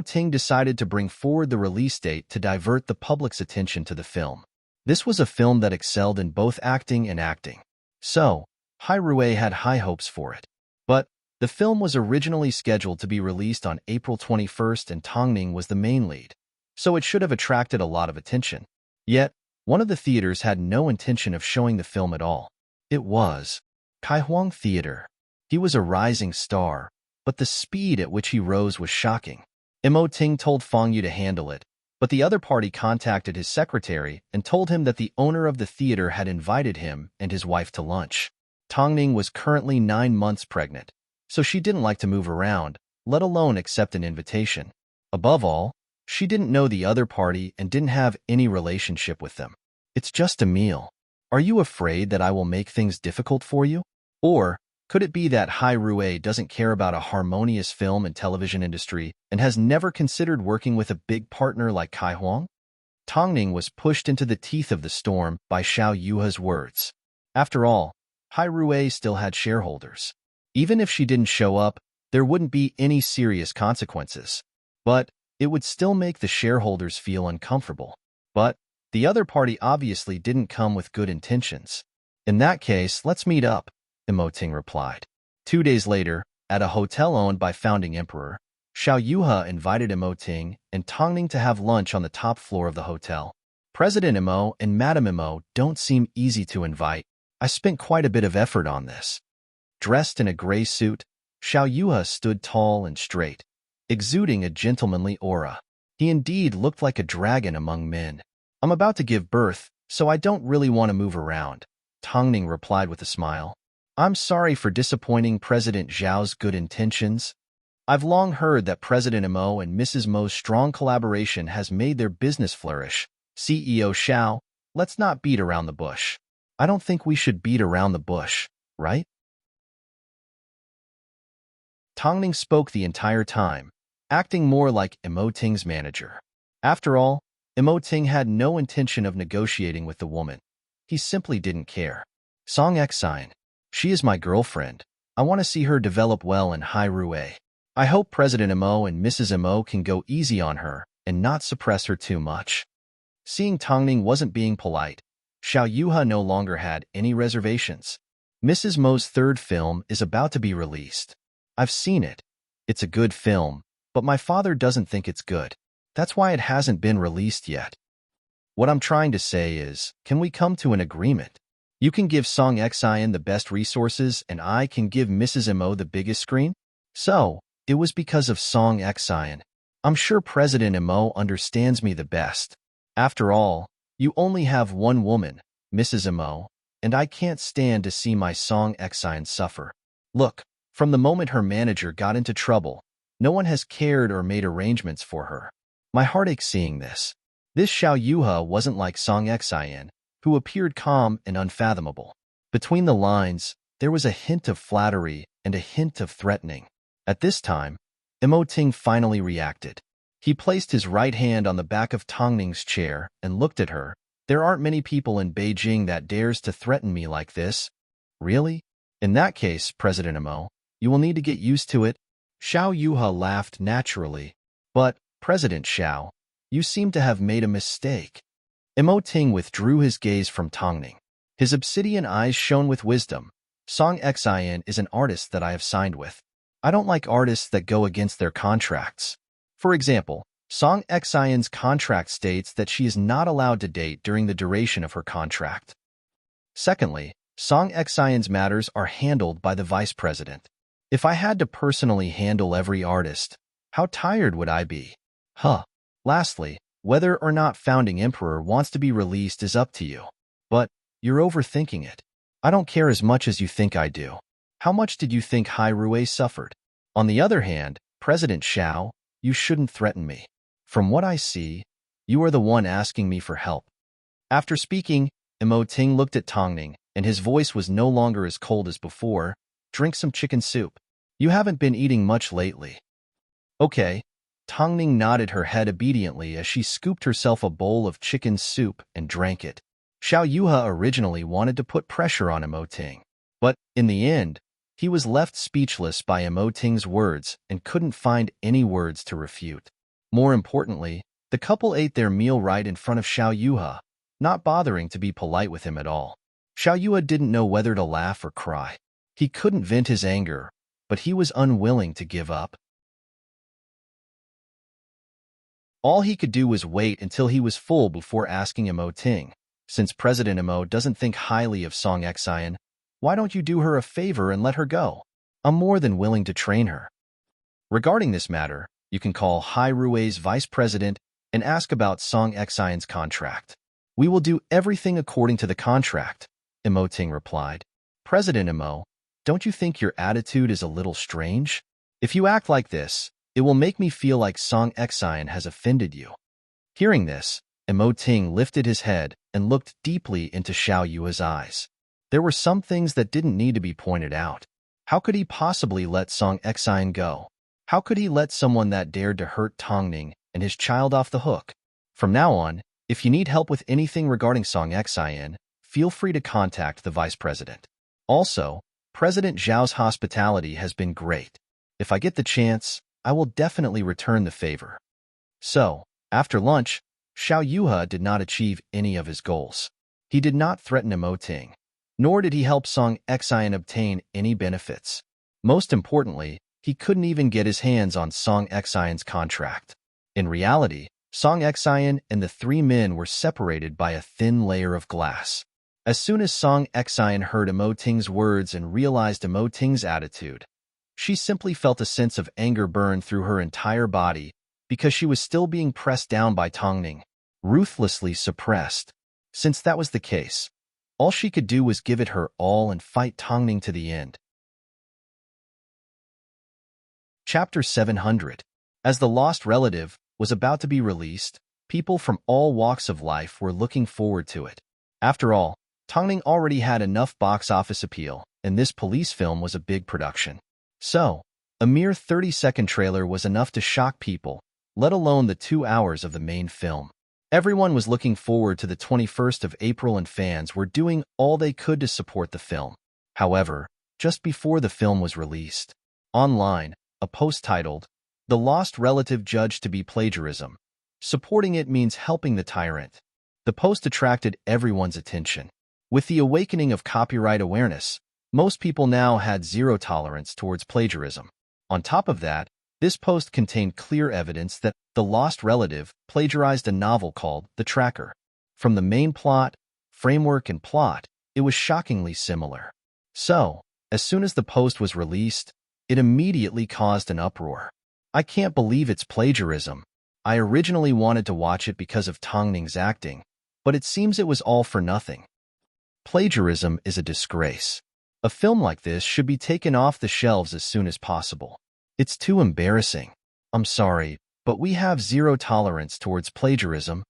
Ting decided to bring forward the release date to divert the public's attention to the film. This was a film that excelled in both acting and acting. So, Hai Rui had high hopes for it. But the film was originally scheduled to be released on April 21st and Tongning was the main lead, so it should have attracted a lot of attention. Yet, one of the theaters had no intention of showing the film at all. It was Kaihuang Theater. He was a rising star, but the speed at which he rose was shocking. Ting told Fang Yu to handle it, but the other party contacted his secretary and told him that the owner of the theater had invited him and his wife to lunch. Tongning was currently 9 months pregnant, so she didn't like to move around, let alone accept an invitation. Above all, she didn't know the other party and didn't have any relationship with them. It's just a meal. Are you afraid that I will make things difficult for you? Or could it be that Hai Rui doesn't care about a harmonious film and television industry and has never considered working with a big partner like Kaihuang? Tongning was pushed into the teeth of the storm by Xiao Yuha's words. After all, Hai Rui still had shareholders. Even if she didn't show up, there wouldn't be any serious consequences. But it would still make the shareholders feel uncomfortable. But the other party obviously didn't come with good intentions. In that case, let's meet up, Ting replied. 2 days later, at a hotel owned by founding emperor, Xiao Yuha invited Ting and Tongning to have lunch on the top floor of the hotel. President Imo and Madam Imo don't seem easy to invite. I spent quite a bit of effort on this. Dressed in a gray suit, Xiao Yuha stood tall and straight, exuding a gentlemanly aura. He indeed looked like a dragon among men. I'm about to give birth, so I don't really want to move around, Tongning replied with a smile. I'm sorry for disappointing President Zhao's good intentions. I've long heard that President Mo and Mrs. Mo's strong collaboration has made their business flourish. CEO Xiao, let's not beat around the bush. I don't think we should beat around the bush, right? Tongning spoke the entire time, acting more like Ting's manager. After all, Ting had no intention of negotiating with the woman. He simply didn't care. Song Xian. She is my girlfriend. I want to see her develop well in Hai Rui. I hope President Mo and Mrs. Mo can go easy on her and not suppress her too much. Seeing Tongning wasn't being polite, Xiao Yuha no longer had any reservations. Mrs. Mo's third film is about to be released. I've seen it. It's a good film, but my father doesn't think it's good. That's why it hasn't been released yet. What I'm trying to say is, can we come to an agreement? You can give Song Xian the best resources, and I can give Mrs. Mo the biggest screen? So, it was because of Song Xian. I'm sure President Mo understands me the best. After all, you only have one woman, Mrs. Mo, and I can't stand to see my Song Xian suffer. Look, from the moment her manager got into trouble, no one has cared or made arrangements for her. My heart aches seeing this. This Xiao Yuha wasn't like Song Xian, who appeared calm and unfathomable. Between the lines, there was a hint of flattery and a hint of threatening. At this time, Mo Ting finally reacted. He placed his right hand on the back of Tang Ning's chair and looked at her. There aren't many people in Beijing that dares to threaten me like this. Really? In that case, President Mo, you will need to get used to it. Xiao Yuha laughed naturally. But, President Xiao, you seem to have made a mistake. Mo Ting withdrew his gaze from Tang Ning. His obsidian eyes shone with wisdom. Song Xian is an artist that I have signed with. I don't like artists that go against their contracts. For example, Song Xian's contract states that she is not allowed to date during the duration of her contract. Secondly, Song Xian's matters are handled by the vice president. If I had to personally handle every artist, how tired would I be? Lastly, whether or not Founding Emperor wants to be released is up to you. But, you're overthinking it. I don't care as much as you think I do. How much did you think Hai Rui suffered? On the other hand, President Xiao, you shouldn't threaten me. From what I see, you are the one asking me for help. After speaking, Mo Ting looked at Tang Ning, and his voice was no longer as cold as before. Drink some chicken soup. You haven't been eating much lately. Okay. Tang Ning nodded her head obediently as she scooped herself a bowl of chicken soup and drank it. Xiao Yuha originally wanted to put pressure on Mo Ting, but, in the end, he was left speechless by Mo Ting's words and couldn't find any words to refute. More importantly, the couple ate their meal right in front of Xiao Yuha, not bothering to be polite with him at all. Xiao Yuha didn't know whether to laugh or cry. He couldn't vent his anger, but he was unwilling to give up. All he could do was wait until he was full before asking Mo Ting. Since President Mo doesn't think highly of Song Xian, why don't you do her a favor and let her go? I'm more than willing to train her. Regarding this matter, you can call Hai Rui's vice president and ask about Song Xian's contract. We will do everything according to the contract, Mo Ting replied. President Mo, don't you think your attitude is a little strange? If you act like this, it will make me feel like Song Xian has offended you. Hearing this, Mo Ting lifted his head and looked deeply into Xiao Yua's eyes. There were some things that didn't need to be pointed out. How could he possibly let Song Xian go? How could he let someone that dared to hurt Tang Ning and his child off the hook? From now on, if you need help with anything regarding Song Xian, feel free to contact the vice president. Also, President Zhao's hospitality has been great. If I get the chance, I will definitely return the favor. So, after lunch, Xiao Yuha did not achieve any of his goals. He did not threaten Mo Ting, nor did he help Song Xian obtain any benefits. Most importantly, he couldn't even get his hands on Song Xian's contract. In reality, Song Xian and the three men were separated by a thin layer of glass. As soon as Song Xian heard Mo Ting's words and realized Mo Ting's attitude, she simply felt a sense of anger burn through her entire body because she was still being pressed down by Tang Ning, ruthlessly suppressed. Since that was the case, all she could do was give it her all and fight Tang Ning to the end. Chapter 700. As The Lost Relative was about to be released, people from all walks of life were looking forward to it. After all, Tang Ning already had enough box office appeal, and this police film was a big production. So, a mere 30-second trailer was enough to shock people, let alone the 2 hours of the main film. Everyone was looking forward to the 21st of April and fans were doing all they could to support the film. However, just before the film was released, online, a post titled, "The Lost Relative Judged to be Plagiarism. Supporting it means helping the tyrant." The post attracted everyone's attention. With the awakening of copyright awareness, most people now had zero tolerance towards plagiarism. On top of that, This post contained clear evidence that the lost relative plagiarized a novel called The Tracker. From the main plot, framework, and plot, it was shockingly similar. So, as soon as the post was released, it immediately caused an uproar. I can't believe it's plagiarism. I originally wanted to watch it because of Tang Ning's acting, but it seems it was all for nothing. Plagiarism is a disgrace. A film like this should be taken off the shelves as soon as possible. It's too embarrassing. I'm sorry, but we have zero tolerance towards plagiarism.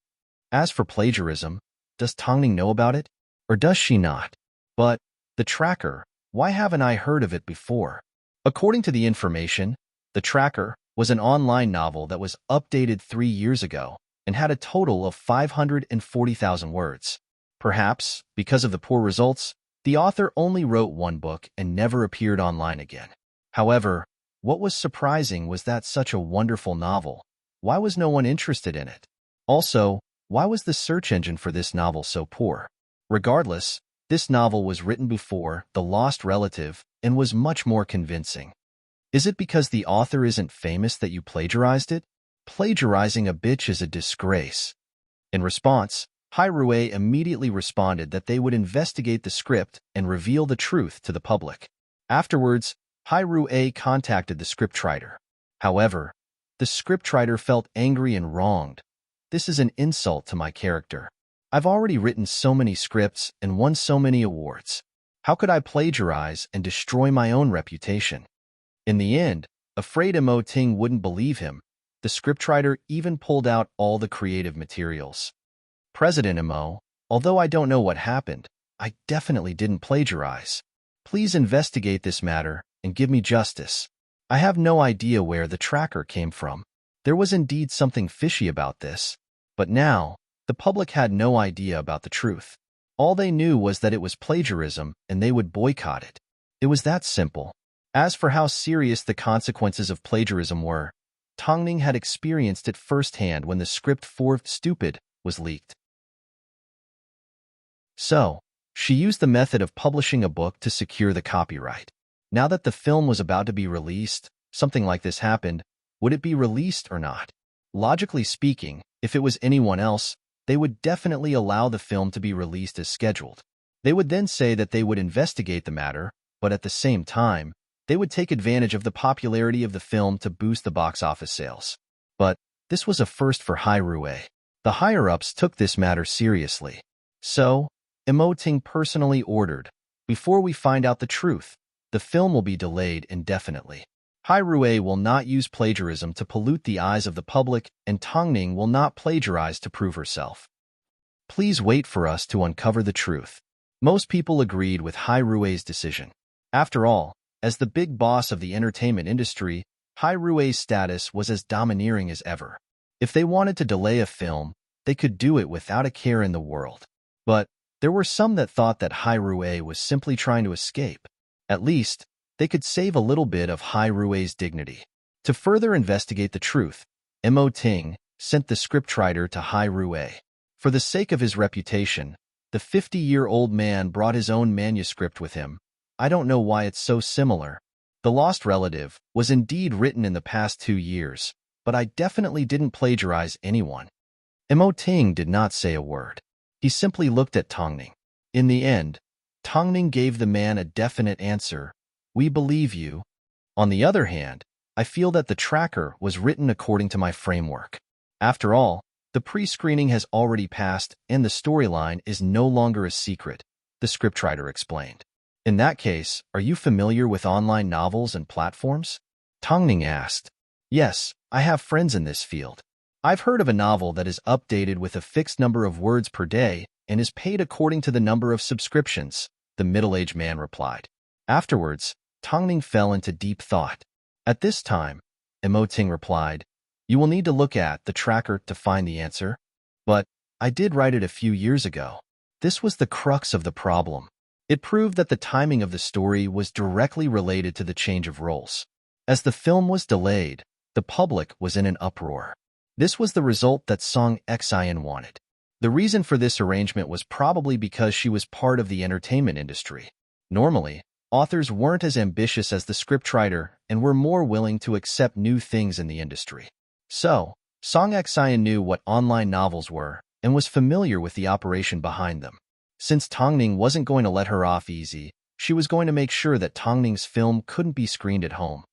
As for plagiarism, does Tang Ning know about it? Or does she not? But, The Tracker, why haven't I heard of it before? According to the information, The Tracker was an online novel that was updated 3 years ago and had a total of 540,000 words. Perhaps, because of the poor results, the author only wrote one book and never appeared online again. However, what was surprising was that such a wonderful novel, why was no one interested in it? Also, why was the search engine for this novel so poor? Regardless, this novel was written before The Lost Relative and was much more convincing. Is it because the author isn't famous that you plagiarized it? Plagiarizing a bitch is a disgrace. In response, Rue immediately responded that they would investigate the script and reveal the truth to the public. Afterwards, Rue contacted the scriptwriter. However, the scriptwriter felt angry and wronged. This is an insult to my character. I've already written so many scripts and won so many awards. How could I plagiarize and destroy my own reputation? In the end, afraid Ting wouldn't believe him, the scriptwriter even pulled out all the creative materials. President Mo, although I don't know what happened, I definitely didn't plagiarize. Please investigate this matter and give me justice. I have no idea where the tracker came from. There was indeed something fishy about this, but now, the public had no idea about the truth. All they knew was that it was plagiarism and they would boycott it. It was that simple. As for how serious the consequences of plagiarism were, Tang Ning had experienced it firsthand when the script for Stupid was leaked. So, she used the method of publishing a book to secure the copyright. Now that the film was about to be released, something like this happened, would it be released or not? Logically speaking, if it was anyone else, they would definitely allow the film to be released as scheduled. They would then say that they would investigate the matter, but at the same time, they would take advantage of the popularity of the film to boost the box office sales. But this was a first for Rue. The higher-ups took this matter seriously. So, Ting personally ordered, before we find out the truth, the film will be delayed indefinitely. Rue will not use plagiarism to pollute the eyes of the public, and Tang Ning will not plagiarize to prove herself. Please wait for us to uncover the truth. Most people agreed with Rue's decision. After all, as the big boss of the entertainment industry, Rue's status was as domineering as ever. If they wanted to delay a film, they could do it without a care in the world. But there were some that thought that Rue was simply trying to escape. At least, they could save a little bit of Rue's dignity. To further investigate the truth, Ting sent the scriptwriter to Rue. For the sake of his reputation, the 50-year-old man brought his own manuscript with him. I don't know why it's so similar. The Lost Relative was indeed written in the past 2 years, but I definitely didn't plagiarize anyone. Ting did not say a word. He simply looked at Tang Ning. In the end, Tang Ning gave the man a definite answer. We believe you. On the other hand, I feel that the tracker was written according to my framework. After all, the pre-screening has already passed and the storyline is no longer a secret, the scriptwriter explained. In that case, are you familiar with online novels and platforms? Tang Ning asked. Yes, I have friends in this field. I've heard of a novel that is updated with a fixed number of words per day and is paid according to the number of subscriptions, the middle-aged man replied. Afterwards, Tang Ning fell into deep thought. At this time, Ting replied, you will need to look at the tracker to find the answer. But I did write it a few years ago. This was the crux of the problem. It proved that the timing of the story was directly related to the change of roles. As the film was delayed, the public was in an uproar. This was the result that Song Xian wanted. The reason for this arrangement was probably because she was part of the entertainment industry. Normally, Authors weren't as ambitious as the scriptwriter and were more willing to accept new things in the industry. So, Song Xian knew what online novels were and was familiar with the operation behind them. Since Tongning wasn't going to let her off easy, she was going to make sure that Tongning's film couldn't be screened at home.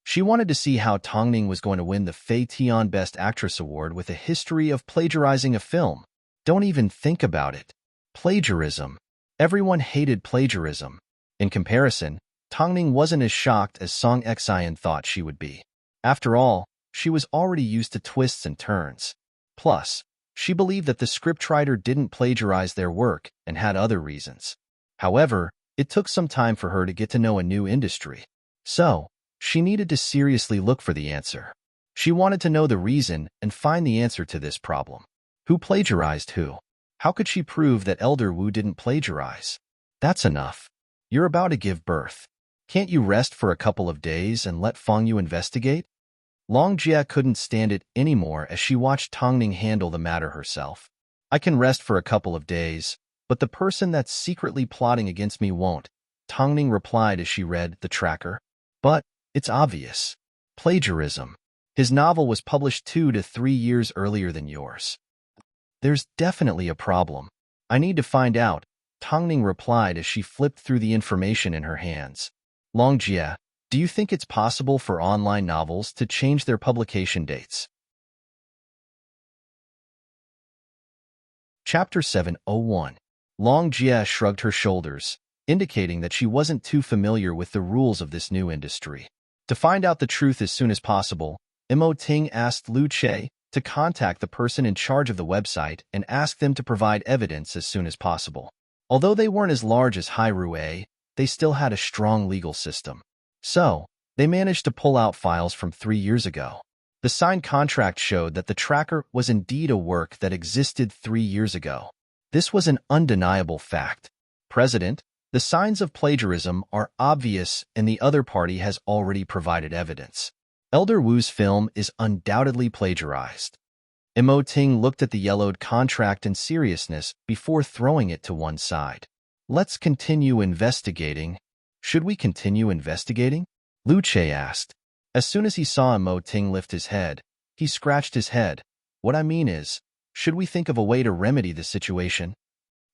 She wanted to see how Tongning was going to win the Fei Tian Best Actress Award with a history of plagiarizing a film. Don't even think about it. Plagiarism. Everyone hated plagiarism. In comparison, Tongning wasn't as shocked as Song Xian thought she would be. After all, she was already used to twists and turns. Plus, she believed that the scriptwriter didn't plagiarize their work and had other reasons. However, it took some time for her to get to know a new industry. So, she needed to seriously look for the answer. She wanted to know the reason and find the answer to this problem. Who plagiarized who? How could she prove that Elder Wu didn't plagiarize? That's enough. You're about to give birth. Can't you rest for a couple of days and let Feng Yu investigate? Long Jie couldn't stand it anymore as she watched Tongning handle the matter herself. I can rest for a couple of days, but the person that's secretly plotting against me won't, Tongning replied as she read the tracker. But it's obvious. Plagiarism. His novel was published 2 to 3 years earlier than yours. There's definitely a problem. I need to find out, Tongning replied as she flipped through the information in her hands. Long Jie, do you think it's possible for online novels to change their publication dates? Chapter 701. Long Jie shrugged her shoulders, indicating that she wasn't too familiar with the rules of this new industry. To find out the truth as soon as possible, Mo Ting asked Lu Che to contact the person in charge of the website and ask them to provide evidence as soon as possible. Although they weren't as large as Hai Rui, they still had a strong legal system. So, they managed to pull out files from 3 years ago. The signed contract showed that the tracker was indeed a work that existed 3 years ago. This was an undeniable fact. President, the signs of plagiarism are obvious and the other party has already provided evidence. Elder Wu's film is undoubtedly plagiarized. Mo Ting looked at the yellowed contract in seriousness before throwing it to one side. Let's continue investigating. Should we continue investigating? Lu Che asked. As soon as he saw Mo Ting lift his head, he scratched his head. What I mean is, should we think of a way to remedy the situation?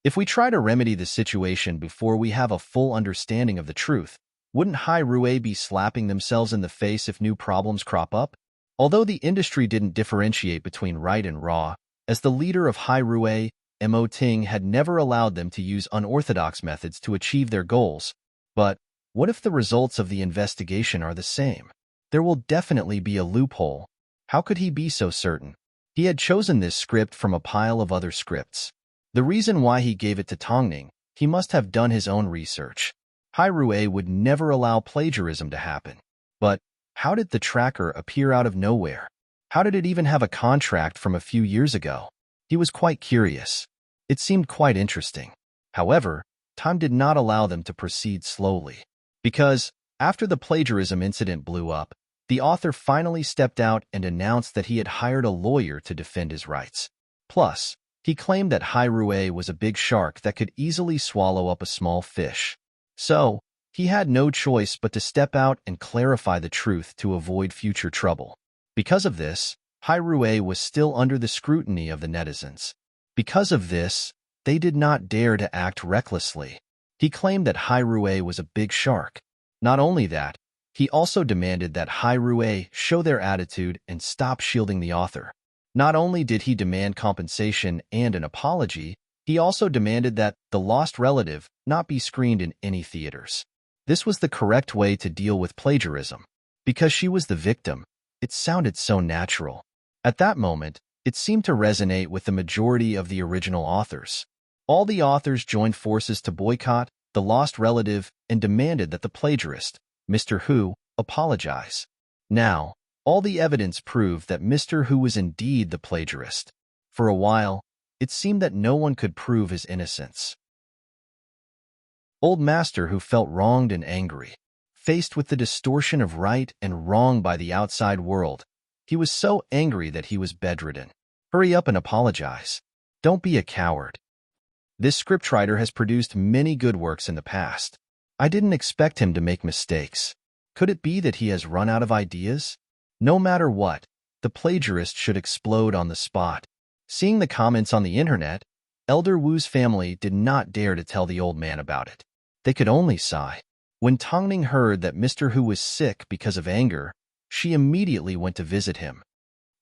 If we try to remedy the situation before we have a full understanding of the truth, wouldn't Hai Rui be slapping themselves in the face if new problems crop up? Although the industry didn't differentiate between right and wrong, as the leader of Hai Rui, Mo Ting had never allowed them to use unorthodox methods to achieve their goals. But what if the results of the investigation are the same? There will definitely be a loophole. How could he be so certain? He had chosen this script from a pile of other scripts. The reason why he gave it to Tongning, he must have done his own research. Hai Rui would never allow plagiarism to happen. But how did the tracker appear out of nowhere? How did it even have a contract from a few years ago? He was quite curious. It seemed quite interesting. However, time did not allow them to proceed slowly. Because, after the plagiarism incident blew up, the author finally stepped out and announced that he had hired a lawyer to defend his rights. Plus, he claimed that Hai Rui was a big shark that could easily swallow up a small fish. So, he had no choice but to step out and clarify the truth to avoid future trouble. Because of this, Hai Rui was still under the scrutiny of the netizens. Because of this, they did not dare to act recklessly. He claimed that Hai Rui was a big shark. Not only that, he also demanded that Hai Rui show their attitude and stop shielding the author. Not only did he demand compensation and an apology, he also demanded that The Lost Relative not be screened in any theaters. This was the correct way to deal with plagiarism. Because she was the victim, it sounded so natural. At that moment, it seemed to resonate with the majority of the original authors. All the authors joined forces to boycott The Lost Relative and demanded that the plagiarist, Mr. Hu, apologize. Now, all the evidence proved that Mr. Hu was indeed the plagiarist. For a while, it seemed that no one could prove his innocence. Old Master Hu felt wronged and angry. Faced with the distortion of right and wrong by the outside world, he was so angry that he was bedridden. Hurry up and apologize. Don't be a coward. This scriptwriter has produced many good works in the past. I didn't expect him to make mistakes. Could it be that he has run out of ideas? No matter what, the plagiarist should explode on the spot. Seeing the comments on the internet, Elder Wu's family did not dare to tell the old man about it. They could only sigh. When Tongning heard that Mr. Hu was sick because of anger, she immediately went to visit him.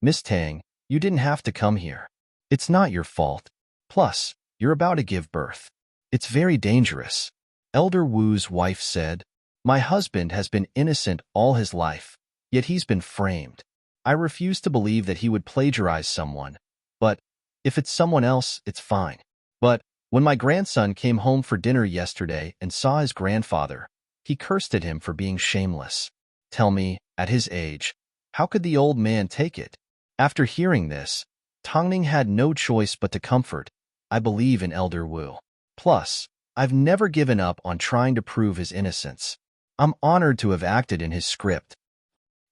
Miss Tang, you didn't have to come here. It's not your fault. Plus, you're about to give birth. It's very dangerous. Elder Wu's wife said, My husband has been innocent all his life, yet he's been framed. I refuse to believe that he would plagiarize someone, but if it's someone else, it's fine. But when my grandson came home for dinner yesterday and saw his grandfather, he cursed at him for being shameless. Tell me, at his age, how could the old man take it? After hearing this, Tongning had no choice but to comfort. I believe in Elder Wu. Plus, I've never given up on trying to prove his innocence. I'm honored to have acted in his script.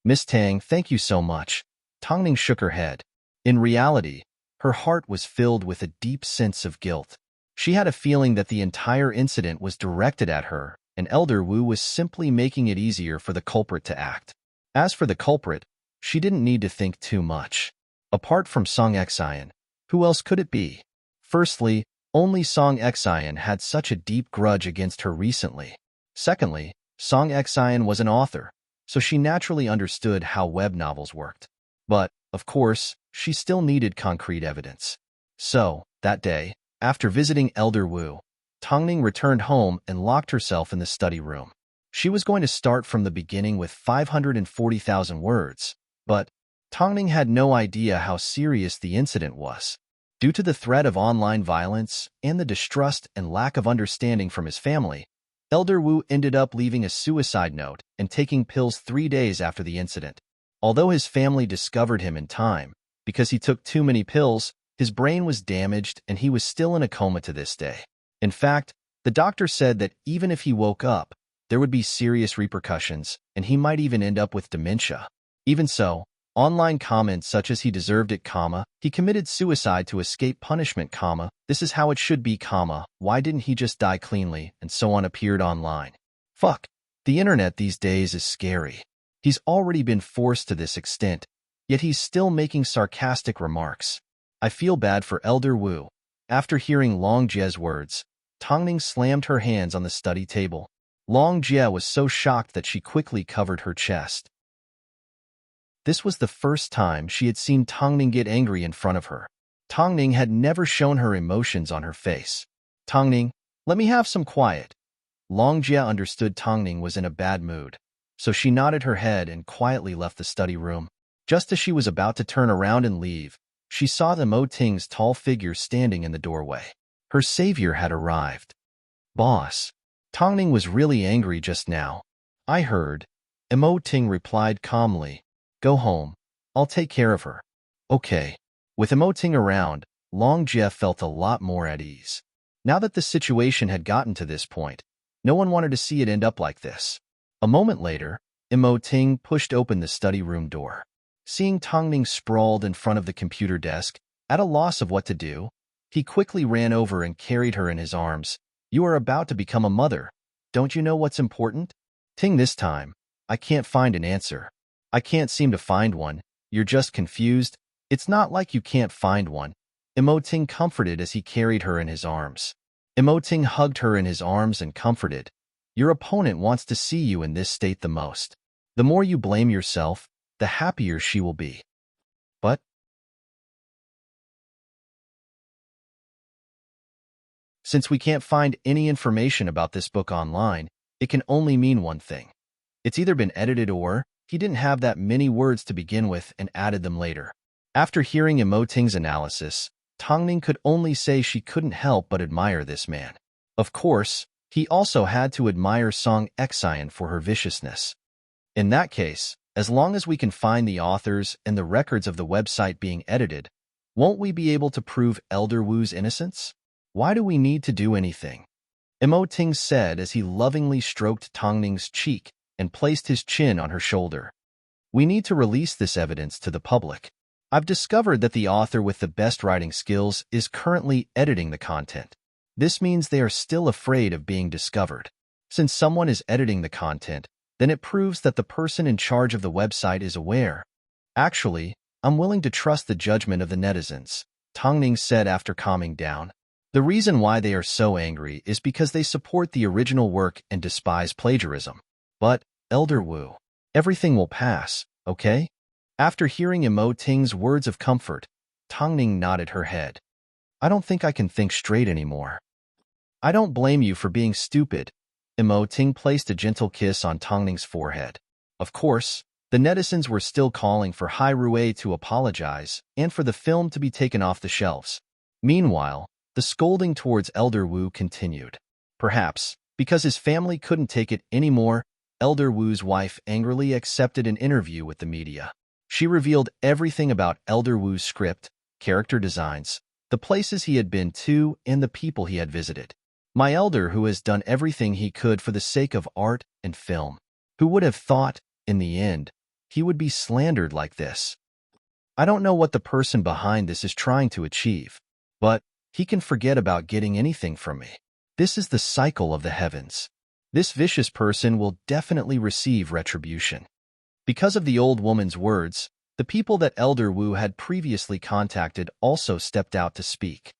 Miss Tang, thank you so much. Tongning shook her head. In reality, her heart was filled with a deep sense of guilt. She had a feeling that the entire incident was directed at her, and Elder Wu was simply making it easier for the culprit to act. As for the culprit, she didn't need to think too much. Apart from Song Xian, who else could it be? Firstly, only Song Xian had such a deep grudge against her recently. Secondly, Song Xian was an author, so she naturally understood how web novels worked. But, of course, she still needed concrete evidence. So, that day, after visiting Elder Wu, Tongning returned home and locked herself in the study room. She was going to start from the beginning with 540,000 words, but Tongning had no idea how serious the incident was. Due to the threat of online violence and the distrust and lack of understanding from his family, Elder Wu ended up leaving a suicide note and taking pills 3 days after the incident. Although his family discovered him in time, because he took too many pills, his brain was damaged and he was still in a coma to this day. In fact, the doctor said that even if he woke up, there would be serious repercussions and he might even end up with dementia. Even so, online comments such as he deserved it, he committed suicide to escape punishment, this is how it should be, why didn't he just die cleanly, and so on appeared online. Fuck, the internet these days is scary. He's already been forced to this extent, yet he's still making sarcastic remarks. I feel bad for Elder Wu. After hearing Long Jie's words, Tongning slammed her hands on the study table. Long Jie was so shocked that she quickly covered her chest. This was the first time she had seen Tongning get angry in front of her. Tongning had never shown her emotions on her face. Tongning, let me have some quiet. Long Jie understood Tongning was in a bad mood, so she nodded her head and quietly left the study room. Just as she was about to turn around and leave, she saw the Mo Ting's tall figure standing in the doorway. Her savior had arrived. Boss. Tongning was really angry just now. I heard. Mo Ting replied calmly. Go home. I'll take care of her. Okay. With Mo Ting around, Long Jie felt a lot more at ease. Now that the situation had gotten to this point, no one wanted to see it end up like this. A moment later, Mo Ting pushed open the study room door. Seeing Tongning sprawled in front of the computer desk, at a loss of what to do, he quickly ran over and carried her in his arms. You are about to become a mother. Don't you know what's important? Ting, this time, I can't find an answer. I can't seem to find one. You're just confused. It's not like you can't find one. Mo Ting comforted as he carried her in his arms. Mo Ting hugged her in his arms and comforted. Your opponent wants to see you in this state the most. The more you blame yourself, the happier she will be. But since we can't find any information about this book online, it can only mean one thing. It's either been edited or he didn't have that many words to begin with and added them later. After hearing Mo Ting's analysis, Tongning could only say she couldn't help but admire this man. Of course, he also had to admire Song Xian for her viciousness. In that case, as long as we can find the authors and the records of the website being edited, won't we be able to prove Elder Wu's innocence? Why do we need to do anything? Mo Ting said as he lovingly stroked Tongning's cheek and placed his chin on her shoulder. We need to release this evidence to the public. I've discovered that the author with the best writing skills is currently editing the content. This means they are still afraid of being discovered. Since someone is editing the content, then it proves that the person in charge of the website is aware. Actually, I'm willing to trust the judgment of the netizens, Tongning said after calming down. The reason why they are so angry is because they support the original work and despise plagiarism. But, Elder Wu, everything will pass, okay? After hearing Imo Ting's words of comfort, Tongning nodded her head. I don't think I can think straight anymore. I don't blame you for being stupid. Imo Ting placed a gentle kiss on Tongning's forehead. Of course, the netizens were still calling for Hai Rui to apologize and for the film to be taken off the shelves. Meanwhile, the scolding towards Elder Wu continued. Perhaps, because his family couldn't take it anymore, Elder Wu's wife angrily accepted an interview with the media. She revealed everything about Elder Wu's script, character designs, the places he had been to, and the people he had visited. My elder who has done everything he could for the sake of art and film. Who would have thought, in the end, he would be slandered like this? I don't know what the person behind this is trying to achieve, but he can forget about getting anything from me. This is the cycle of the heavens. This vicious person will definitely receive retribution. Because of the old woman's words, the people that Elder Wu had previously contacted also stepped out to speak.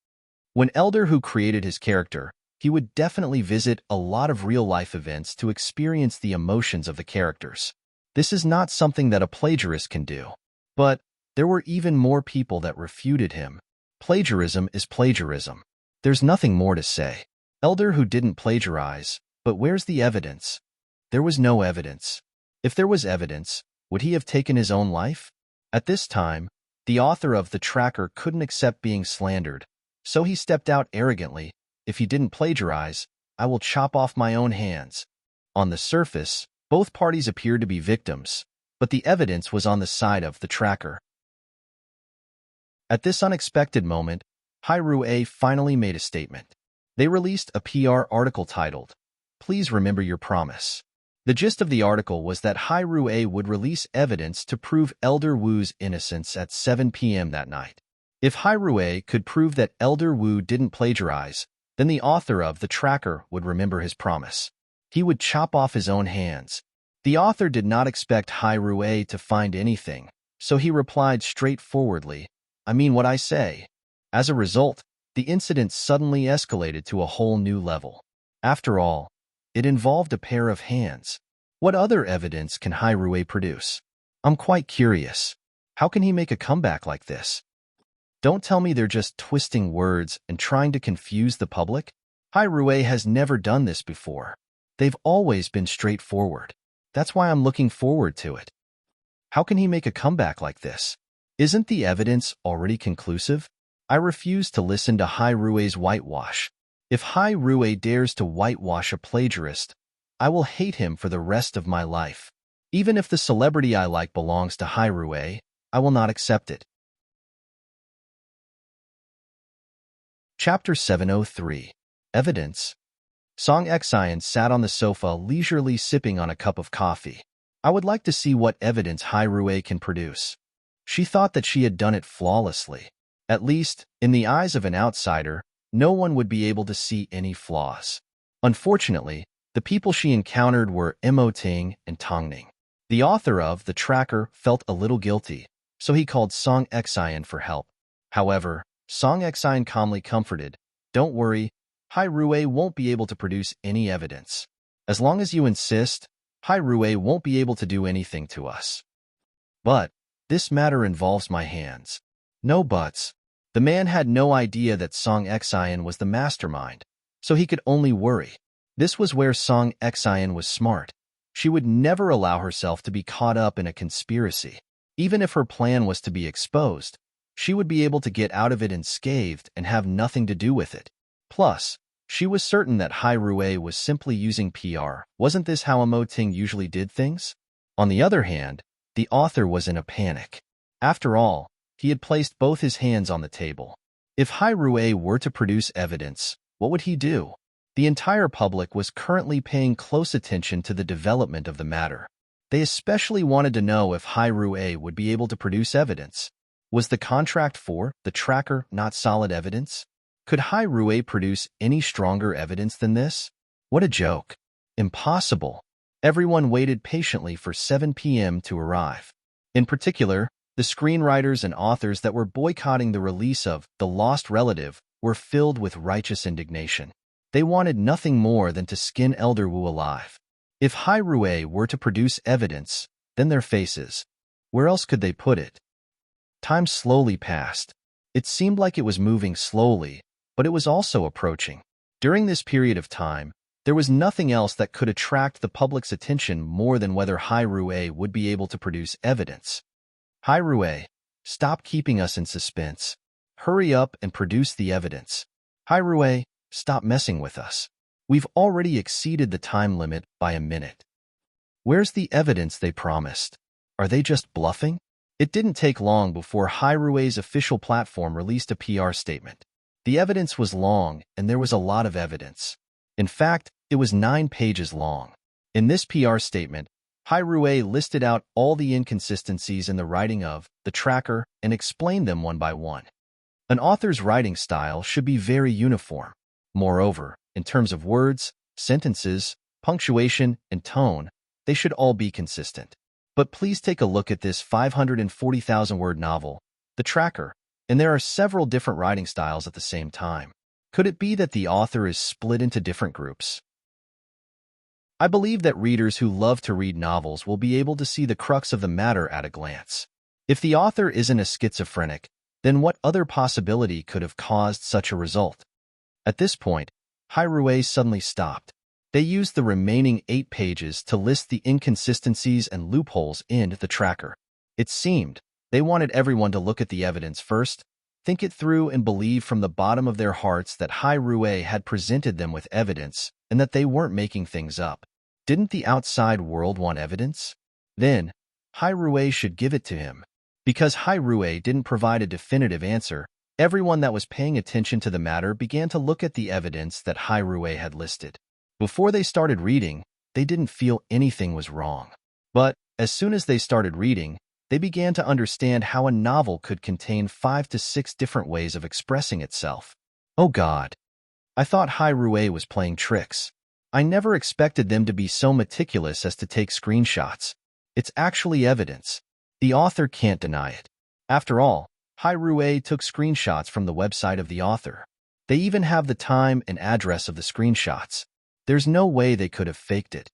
When Elder Wu created his character, he would definitely visit a lot of real-life events to experience the emotions of the characters. This is not something that a plagiarist can do. But there were even more people that refuted him. Plagiarism is plagiarism. There's nothing more to say. Elder Wu didn't plagiarize, but where's the evidence? There was no evidence. If there was evidence, would he have taken his own life? At this time, the author of the tracker couldn't accept being slandered, so he stepped out arrogantly. If he didn't plagiarize, I will chop off my own hands. On the surface, both parties appeared to be victims, but the evidence was on the side of the tracker. At this unexpected moment, Hai Rui finally made a statement. They released a PR article titled, "Please remember your promise." The gist of the article was that Hai Rui would release evidence to prove Elder Wu's innocence at 7 p.m. that night. If Hai Rui could prove that Elder Wu didn't plagiarize, then the author of the tracker would remember his promise. He would chop off his own hands. The author did not expect Hai Rui to find anything, so he replied straightforwardly, "I mean what I say." As a result, the incident suddenly escalated to a whole new level. After all, it involved a pair of hands. What other evidence can Hai Rui produce? I'm quite curious. How can he make a comeback like this? Don't tell me they're just twisting words and trying to confuse the public? Hai Rui has never done this before. They've always been straightforward. That's why I'm looking forward to it. How can he make a comeback like this? Isn't the evidence already conclusive? I refuse to listen to Hai Rui's whitewash. If Hai Rui dares to whitewash a plagiarist, I will hate him for the rest of my life. Even if the celebrity I like belongs to Hai Rui, I will not accept it. Chapter 703. Evidence. Song Xian sat on the sofa leisurely sipping on a cup of coffee. I would like to see what evidence Hai Rui can produce. She thought that she had done it flawlessly. At least, in the eyes of an outsider, no one would be able to see any flaws. Unfortunately, the people she encountered were Imo Ting and Tongning. The author of the tracker felt a little guilty, so he called Song Xian for help. However, Song Xian calmly comforted, "Don't worry, Hai Rui won't be able to produce any evidence. As long as you insist, Hai Rui won't be able to do anything to us. But this matter involves my hands." No buts. The man had no idea that Song Xian was the mastermind, so he could only worry. This was where Song Xian was smart. She would never allow herself to be caught up in a conspiracy. Even if her plan was to be exposed, she would be able to get out of it unscathed and have nothing to do with it. Plus, she was certain that Hai Rui was simply using PR. Wasn't this how Imo Ting usually did things? On the other hand, the author was in a panic. After all, he had placed both his hands on the table. If Hai Rui were to produce evidence, what would he do? The entire public was currently paying close attention to the development of the matter. They especially wanted to know if Hai Rui would be able to produce evidence. Was the contract for the tracker not solid evidence? Could Hai Rui produce any stronger evidence than this? What a joke. Impossible. Everyone waited patiently for 7 p.m. to arrive. In particular, the screenwriters and authors that were boycotting the release of The Lost Relative were filled with righteous indignation. They wanted nothing more than to skin Elder Wu alive. If Hai Rui were to produce evidence, then their faces. Where else could they put it? Time slowly passed. It seemed like it was moving slowly, but it was also approaching. During this period of time, there was nothing else that could attract the public's attention more than whether Hai Rui would be able to produce evidence. Hai Rui, stop keeping us in suspense. Hurry up and produce the evidence. Hai Rui, stop messing with us. We've already exceeded the time limit by a minute. Where's the evidence they promised? Are they just bluffing? It didn't take long before Hai Rui's official platform released a PR statement. The evidence was long, and there was a lot of evidence. In fact, it was 9 pages long. In this PR statement, Hai Rui listed out all the inconsistencies in the writing of the tracker and explained them one by one. An author's writing style should be very uniform. Moreover, in terms of words, sentences, punctuation, and tone, they should all be consistent. But please take a look at this 540,000-word novel, The Tracker, and there are several different writing styles at the same time. Could it be that the author is split into different groups? I believe that readers who love to read novels will be able to see the crux of the matter at a glance. If the author isn't a schizophrenic, then what other possibility could have caused such a result? At this point, Hai Rui suddenly stopped. They used the remaining 8 pages to list the inconsistencies and loopholes in the tracker. It seemed they wanted everyone to look at the evidence first, think it through, and believe from the bottom of their hearts that Hai Rui had presented them with evidence and that they weren't making things up. Didn't the outside world want evidence? Then, Hai Rui should give it to him. Because Hai Rui didn't provide a definitive answer, everyone that was paying attention to the matter began to look at the evidence that Hai Rui had listed. Before they started reading, they didn't feel anything was wrong. But as soon as they started reading, they began to understand how a novel could contain 5 to 6 different ways of expressing itself. Oh God! I thought Hai Rui was playing tricks. I never expected them to be so meticulous as to take screenshots. It's actually evidence. The author can't deny it. After all, Hai Rui took screenshots from the website of the author. They even have the time and address of the screenshots. There's no way they could have faked it.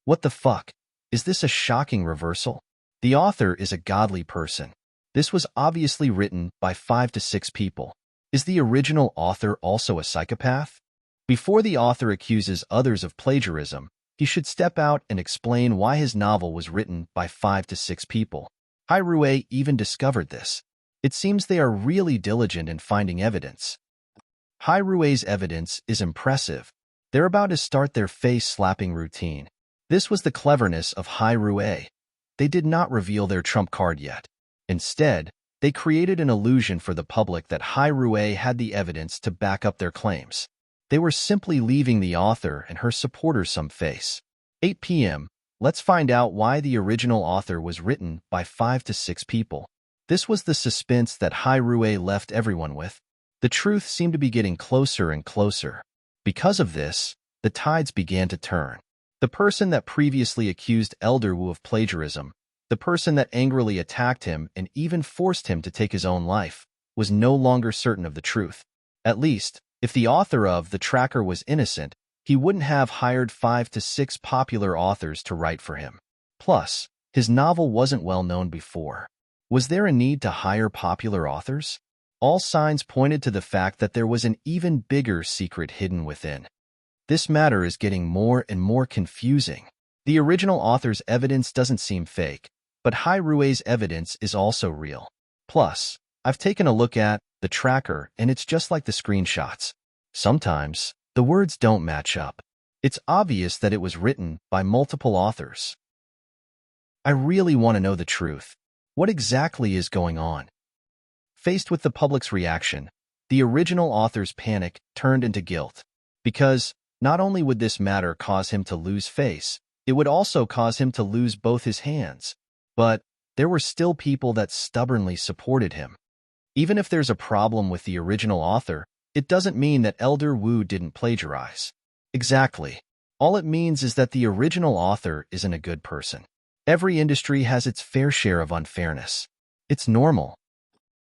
What the fuck? Is this a shocking reversal? The author is a godly person. This was obviously written by 5 to 6 people. Is the original author also a psychopath? Before the author accuses others of plagiarism, he should step out and explain why his novel was written by 5 to 6 people. Hai Rui even discovered this. It seems they are really diligent in finding evidence. Hai Rui's evidence is impressive. They're about to start their face-slapping routine. This was the cleverness of Hai Rui. They did not reveal their trump card yet. Instead, they created an illusion for the public that Hai Rui had the evidence to back up their claims. They were simply leaving the author and her supporters some face. 8 p.m. Let's find out why the original author was written by 5 to 6 people. This was the suspense that Hai Rui left everyone with. The truth seemed to be getting closer and closer. Because of this, the tides began to turn. The person that previously accused Elder Wu of plagiarism, the person that angrily attacked him and even forced him to take his own life, was no longer certain of the truth. At least, if the author of The Tracker was innocent, he wouldn't have hired 5 to 6 popular authors to write for him. Plus, his novel wasn't well known before. Was there a need to hire popular authors? All signs pointed to the fact that there was an even bigger secret hidden within. This matter is getting more and more confusing. The original author's evidence doesn't seem fake, but Hai Rui's evidence is also real. Plus, I've taken a look at The Tracker, and it's just like the screenshots. Sometimes, the words don't match up. It's obvious that it was written by multiple authors. I really want to know the truth. What exactly is going on? Faced with the public's reaction, the original author's panic turned into guilt. Because not only would this matter cause him to lose face, it would also cause him to lose both his hands. But there were still people that stubbornly supported him. Even if there's a problem with the original author, it doesn't mean that Elder Wu didn't plagiarize. Exactly. All it means is that the original author isn't a good person. Every industry has its fair share of unfairness. It's normal.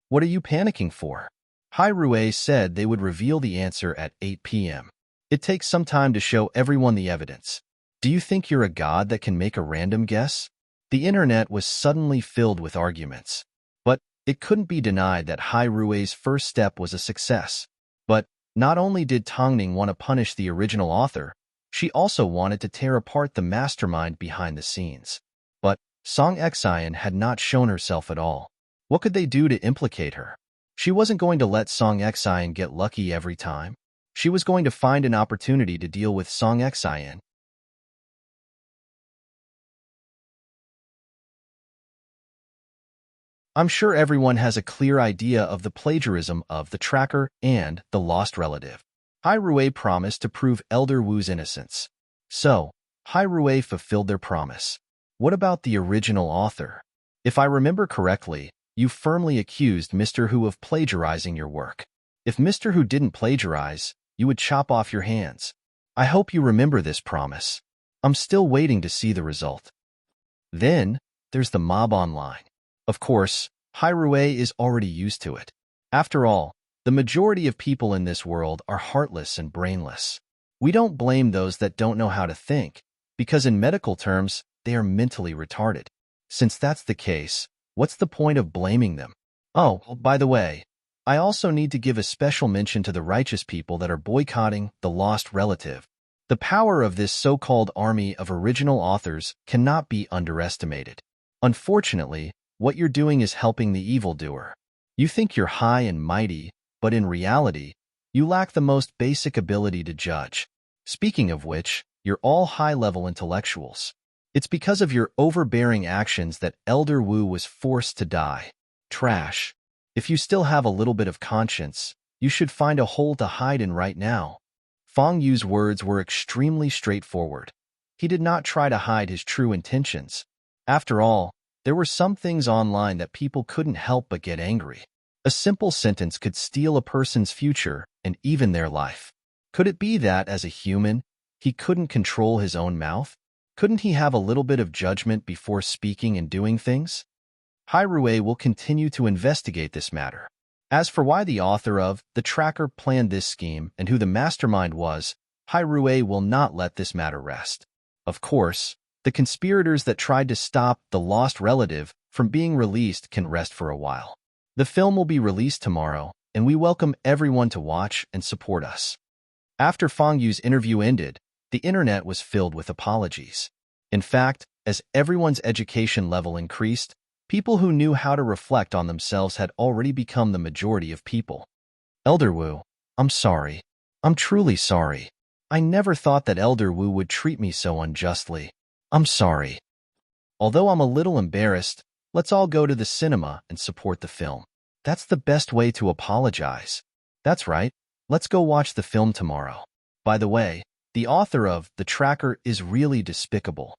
What are you panicking for? Hai Rui said they would reveal the answer at 8 p.m. It takes some time to show everyone the evidence. Do you think you're a god that can make a random guess? The internet was suddenly filled with arguments. But it couldn't be denied that Hai Rui's first step was a success. But not only did Tongning want to punish the original author, she also wanted to tear apart the mastermind behind the scenes. But Song Xian had not shown herself at all. What could they do to implicate her? She wasn't going to let Song Xian get lucky every time. She was going to find an opportunity to deal with Song Xian. I'm sure everyone has a clear idea of the plagiarism of the tracker and the lost relative. Hai Rui promised to prove Elder Wu's innocence. So, Hai Rui fulfilled their promise. What about the original author? If I remember correctly, you firmly accused Mr. Hu of plagiarizing your work. If Mr. Hu didn't plagiarize, you would chop off your hands. I hope you remember this promise. I'm still waiting to see the result. Then, there's the mob online. Of course, Hai Rui is already used to it. After all, the majority of people in this world are heartless and brainless. We don't blame those that don't know how to think, because in medical terms, they are mentally retarded. Since that's the case, what's the point of blaming them? Oh, by the way, I also need to give a special mention to the righteous people that are boycotting the lost relative. The power of this so-called army of original authors cannot be underestimated. Unfortunately, what you're doing is helping the evildoer. You think you're high and mighty, but in reality, you lack the most basic ability to judge. Speaking of which, you're all high-level intellectuals. It's because of your overbearing actions that Elder Wu was forced to die. Trash. If you still have a little bit of conscience, you should find a hole to hide in right now. Fang Yu's words were extremely straightforward. He did not try to hide his true intentions. After all, there were some things online that people couldn't help but get angry. A simple sentence could steal a person's future and even their life. Could it be that, as a human, he couldn't control his own mouth? Couldn't he have a little bit of judgment before speaking and doing things? Hai Rui will continue to investigate this matter. As for why the author of The Tracker planned this scheme and who the mastermind was, Hai Rui will not let this matter rest. Of course, the conspirators that tried to stop the lost relative from being released can rest for a while. The film will be released tomorrow, and we welcome everyone to watch and support us. After Fang Yu's interview ended, the internet was filled with apologies. In fact, as everyone's education level increased, people who knew how to reflect on themselves had already become the majority of people. Elder Wu, I'm sorry. I'm truly sorry. I never thought that Elder Wu would treat me so unjustly. I'm sorry. Although I'm a little embarrassed, let's all go to the cinema and support the film. That's the best way to apologize. That's right. Let's go watch the film tomorrow. By the way, the author of The Tracker is really despicable.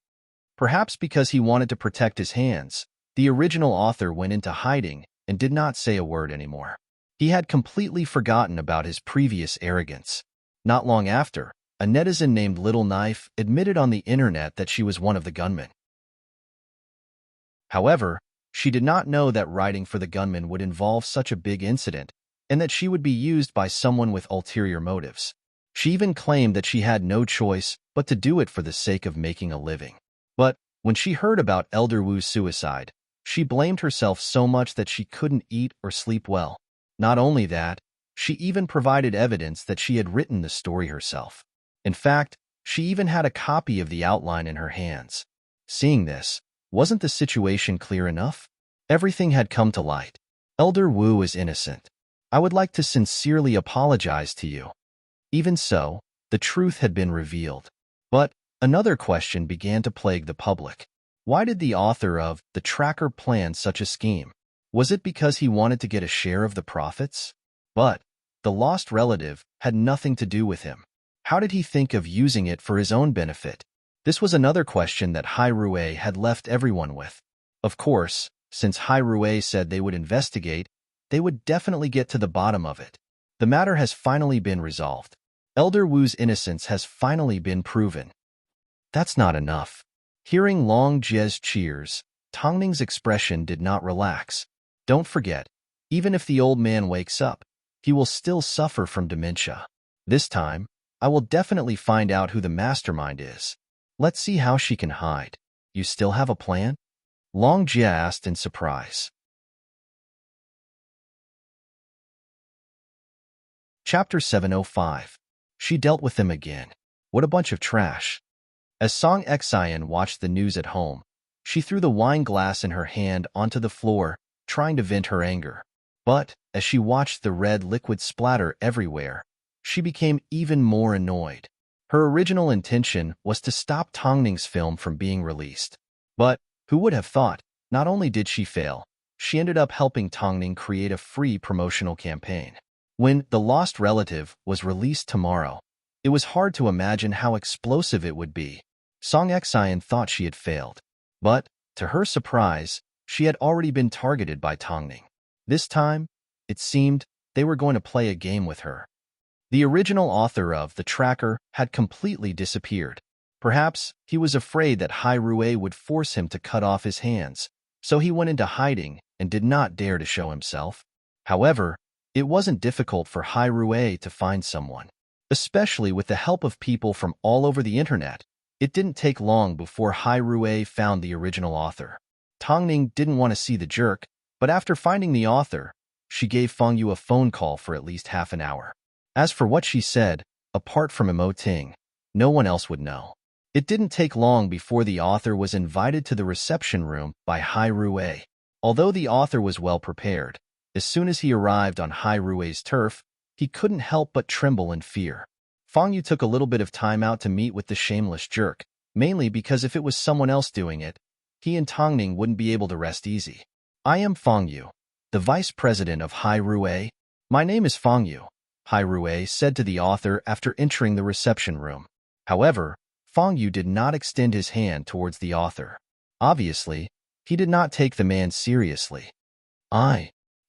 Perhaps because he wanted to protect his hands, the original author went into hiding and did not say a word anymore. He had completely forgotten about his previous arrogance. Not long after, a netizen named Little Knife admitted on the internet that she was one of the gunmen. However, she did not know that writing for the gunman would involve such a big incident, and that she would be used by someone with ulterior motives. She even claimed that she had no choice but to do it for the sake of making a living. But when she heard about Elder Wu's suicide, she blamed herself so much that she couldn't eat or sleep well. Not only that, she even provided evidence that she had written the story herself. In fact, she even had a copy of the outline in her hands. Seeing this, wasn't the situation clear enough? Everything had come to light. Elder Wu is innocent. I would like to sincerely apologize to you. Even so, the truth had been revealed. But another question began to plague the public. Why did the author of The Tracker plan such a scheme? Was it because he wanted to get a share of the profits? But the lost relative had nothing to do with him. How did he think of using it for his own benefit? This was another question that Hai Rui had left everyone with. Of course, since Hai Rui said they would investigate, they would definitely get to the bottom of it. The matter has finally been resolved. Elder Wu's innocence has finally been proven. That's not enough. Hearing Long Jie's cheers, Tongning's expression did not relax. Don't forget, even if the old man wakes up, he will still suffer from dementia. This time, I will definitely find out who the mastermind is. Let's see how she can hide. You still have a plan? Long Jie asked in surprise. Chapter 705. She dealt with them again. What a bunch of trash. As Song Xian watched the news at home, she threw the wine glass in her hand onto the floor, trying to vent her anger. But, as she watched the red liquid splatter everywhere, she became even more annoyed. Her original intention was to stop Tongning's film from being released. But, who would have thought, not only did she fail, she ended up helping Tongning create a free promotional campaign. When The Lost Relative was released tomorrow, it was hard to imagine how explosive it would be. Song Xian thought she had failed. But, to her surprise, she had already been targeted by Tongning. This time, it seemed, they were going to play a game with her. The original author of The Tracker had completely disappeared. Perhaps he was afraid that Hai Rui would force him to cut off his hands, so he went into hiding and did not dare to show himself. However, it wasn't difficult for Hai Rui to find someone. Especially with the help of people from all over the internet, it didn't take long before Hai Rui found the original author. Tongning didn't want to see the jerk, but after finding the author, she gave Fangyu a phone call for at least half an hour. As for what she said, apart from Mo Ting, no one else would know. It didn't take long before the author was invited to the reception room by Hai Rui. Although the author was well prepared, as soon as he arrived on Hai Rui's turf, he couldn't help but tremble in fear. Fangyu took a little bit of time out to meet with the shameless jerk, mainly because if it was someone else doing it, he and Tongning wouldn't be able to rest easy. I am Fangyu, the vice president of Hai Rui. My name is Fangyu, Hai Rui said to the author after entering the reception room. However, Fangyu did not extend his hand towards the author. Obviously, he did not take the man seriously.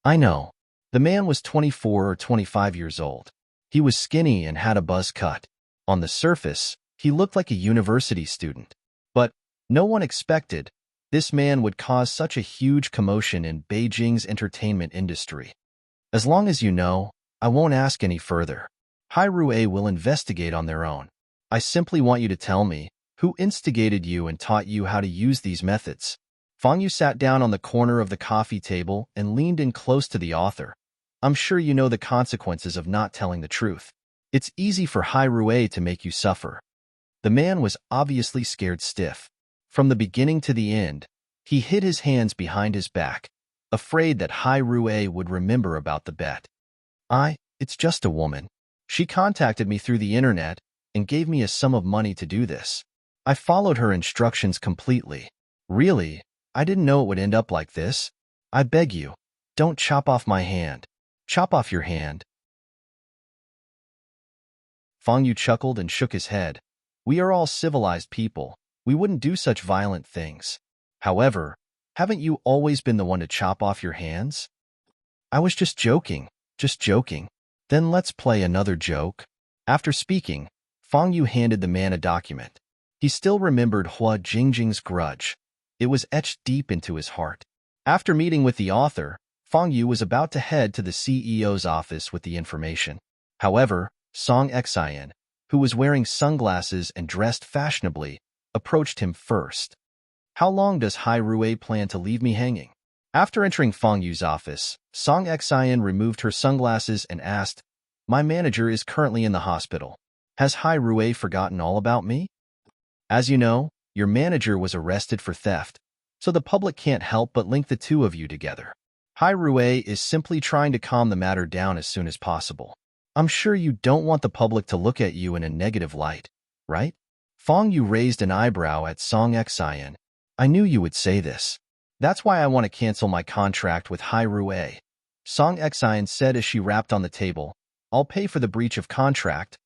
I know. The man was 24 or 25 years old. He was skinny and had a buzz cut. On the surface, he looked like a university student. But no one expected this man would cause such a huge commotion in Beijing's entertainment industry. As long as you know, I won't ask any further. Hai Rui will investigate on their own. I simply want you to tell me who instigated you and taught you how to use these methods. Fangyu sat down on the corner of the coffee table and leaned in close to the author. I'm sure you know the consequences of not telling the truth. It's easy for Hai Rui to make you suffer. The man was obviously scared stiff. From the beginning to the end, he hid his hands behind his back, afraid that Hai Rui would remember about the bet. It's just a woman. She contacted me through the internet and gave me a sum of money to do this. I followed her instructions completely. Really, I didn't know it would end up like this. I beg you, don't chop off my hand. Chop off your hand. Fangyu chuckled and shook his head. We are all civilized people. We wouldn't do such violent things. However, haven't you always been the one to chop off your hands? I was just joking. Then let's play another joke. After speaking, Fangyu handed the man a document. He still remembered Hua Jingjing's grudge. It was etched deep into his heart. After meeting with the author, Fangyu was about to head to the CEO's office with the information. However, Song Xian, who was wearing sunglasses and dressed fashionably, approached him first. How long does Hai Rui plan to leave me hanging? After entering Fangyu's office, Song Xian removed her sunglasses and asked, My manager is currently in the hospital. Has Hai Rui forgotten all about me? As you know, your manager was arrested for theft, so the public can't help but link the two of you together. Hai Rui is simply trying to calm the matter down as soon as possible. I'm sure you don't want the public to look at you in a negative light, right? Fangyu raised an eyebrow at Song Xian. I knew you would say this. That's why I want to cancel my contract with Hai Rui. Song Xian said as she rapped on the table. I'll pay for the breach of contract.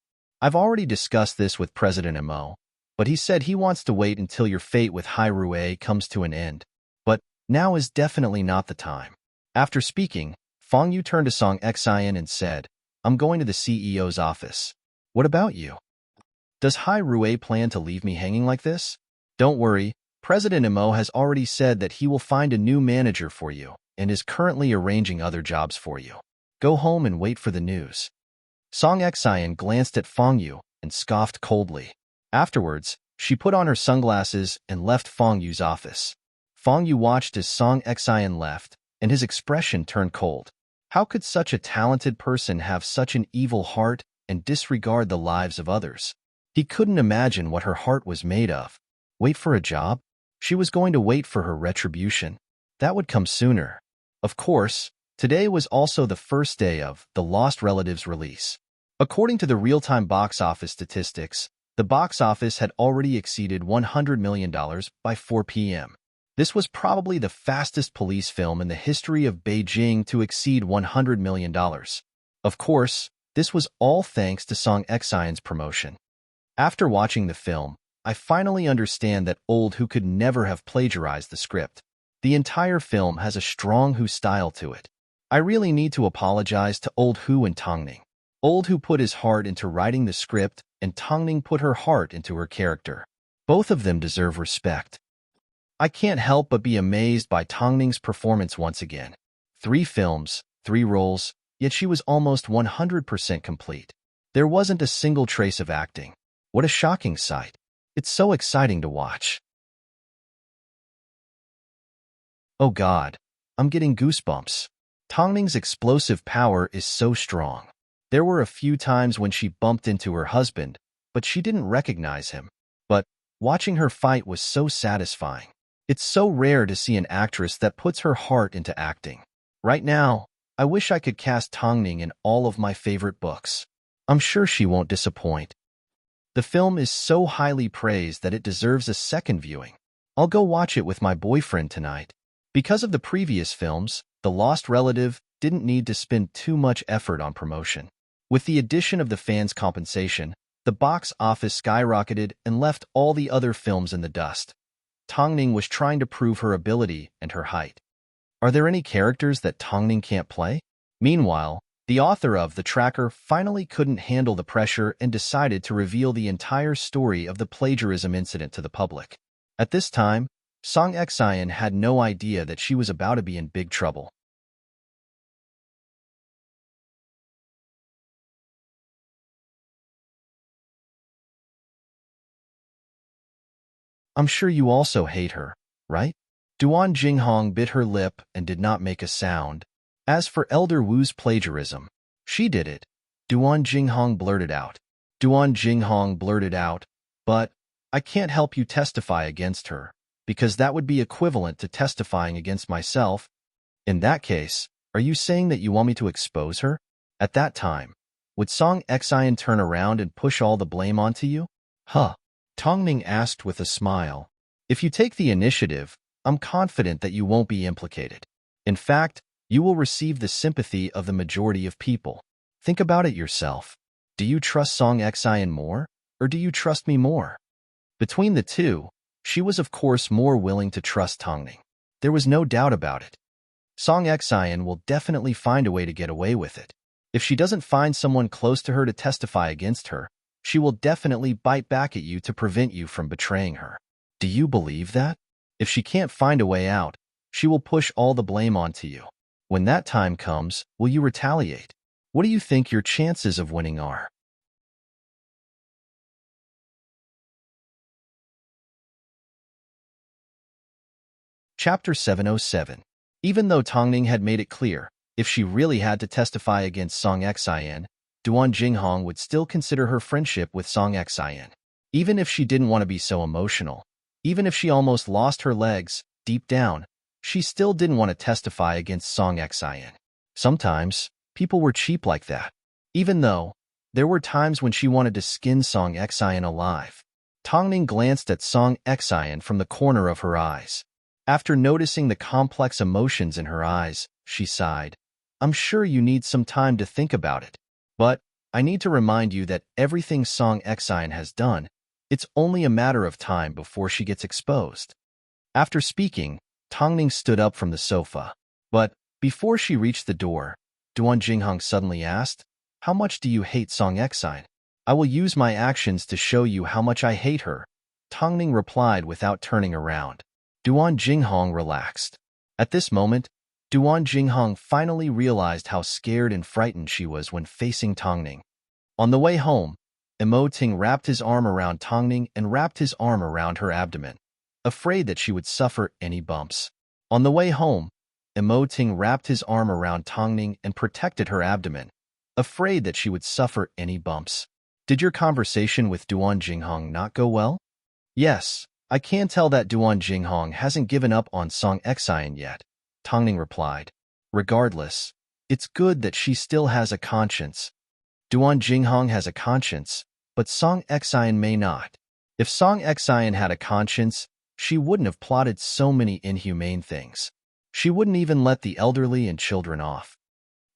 I've already discussed this with President Mo, but he said he wants to wait until your fate with Hai Rui comes to an end. But now is definitely not the time. After speaking, Fangyu turned to Song Xian and said, I'm going to the CEO's office. What about you? Does Hai Rui plan to leave me hanging like this? Don't worry, President Imo has already said that he will find a new manager for you and is currently arranging other jobs for you. Go home and wait for the news. Song Xian glanced at Feng Yu and scoffed coldly. Afterwards, she put on her sunglasses and left Feng Yu's office. Feng Yu watched as Song Xian left, and his expression turned cold. How could such a talented person have such an evil heart and disregard the lives of others? He couldn't imagine what her heart was made of. Wait for a job? She was going to wait for her retribution. That would come sooner. Of course, today was also the first day of The Lost Relatives release. According to the real-time box office statistics, the box office had already exceeded $100 million by 4 p.m. This was probably the fastest police film in the history of Beijing to exceed $100 million. Of course, this was all thanks to Song Xian's promotion. After watching the film, I finally understand that Old Hu could never have plagiarized the script. The entire film has a strong Hu style to it. I really need to apologize to Old Hu and Tongning. Old Hu put his heart into writing the script, and Tongning put her heart into her character. Both of them deserve respect. I can't help but be amazed by Tongning's performance once again. 3 films, 3 roles, yet she was almost 100% complete. There wasn't a single trace of acting. What a shocking sight. It's so exciting to watch. Oh God, I'm getting goosebumps. Tongning's explosive power is so strong. There were a few times when she bumped into her husband, but she didn't recognize him. But watching her fight was so satisfying. It's so rare to see an actress that puts her heart into acting. Right now, I wish I could cast Tongning in all of my favorite books. I'm sure she won't disappoint. The film is so highly praised that it deserves a second viewing. I'll go watch it with my boyfriend tonight. Because of the previous films, The Lost Relative didn't need to spend too much effort on promotion. With the addition of the fans' compensation, the box office skyrocketed and left all the other films in the dust. Tongning was trying to prove her ability and her height. Are there any characters that Tongning can't play? Meanwhile, the author of The Tracker finally couldn't handle the pressure and decided to reveal the entire story of the plagiarism incident to the public. At this time, Song Xian had no idea that she was about to be in big trouble. I'm sure you also hate her, right? Duan Jinghong bit her lip and did not make a sound. As for Elder Wu's plagiarism, she did it. Duan Jinghong blurted out. But I can't help you testify against her, because that would be equivalent to testifying against myself. In that case, are you saying that you want me to expose her? At that time, would Song Xian turn around and push all the blame onto you? Huh. Tongning asked with a smile. If you take the initiative, I'm confident that you won't be implicated. In fact, you will receive the sympathy of the majority of people. Think about it yourself. Do you trust Song Xian more, or do you trust me more? Between the two, she was of course more willing to trust Tongning. There was no doubt about it. Song Xian will definitely find a way to get away with it. If she doesn't find someone close to her to testify against her, she will definitely bite back at you to prevent you from betraying her. Do you believe that? If she can't find a way out, she will push all the blame onto you. When that time comes, will you retaliate? What do you think your chances of winning are? Chapter 707. Even though Tongning had made it clear, if she really had to testify against Song Xian, Duan Jinghong would still consider her friendship with Song Xian. Even if she didn't want to be so emotional, even if she almost lost her legs, deep down, she still didn't want to testify against Song Xian. Sometimes, people were cheap like that. Even though, there were times when she wanted to skin Song Xian alive. Tongning glanced at Song Xian from the corner of her eyes. After noticing the complex emotions in her eyes, she sighed. I'm sure you need some time to think about it. But, I need to remind you that everything Song Xian has done, it's only a matter of time before she gets exposed. After speaking, Tongning stood up from the sofa. But, before she reached the door, Duan Jinghong suddenly asked, How much do you hate Song Exine? I will use my actions to show you how much I hate her, Tongning replied without turning around. Duan Jinghong relaxed. At this moment, Duan Jinghong finally realized how scared and frightened she was when facing Tongning. On the way home, Ting wrapped his arm around Tongning and wrapped his arm around her abdomen, afraid that she would suffer any bumps. On the way home, Ting wrapped his arm around Tongning and protected her abdomen, afraid that she would suffer any bumps. Did your conversation with Duan Jinghong not go well? Yes, I can tell that Duan Jinghong hasn't given up on Song Exine yet, Tongning replied. Regardless, it's good that she still has a conscience. Duan Jinghong has a conscience, but Song Exine may not. If Song Exine had a conscience, she wouldn't have plotted so many inhumane things. She wouldn't even let the elderly and children off.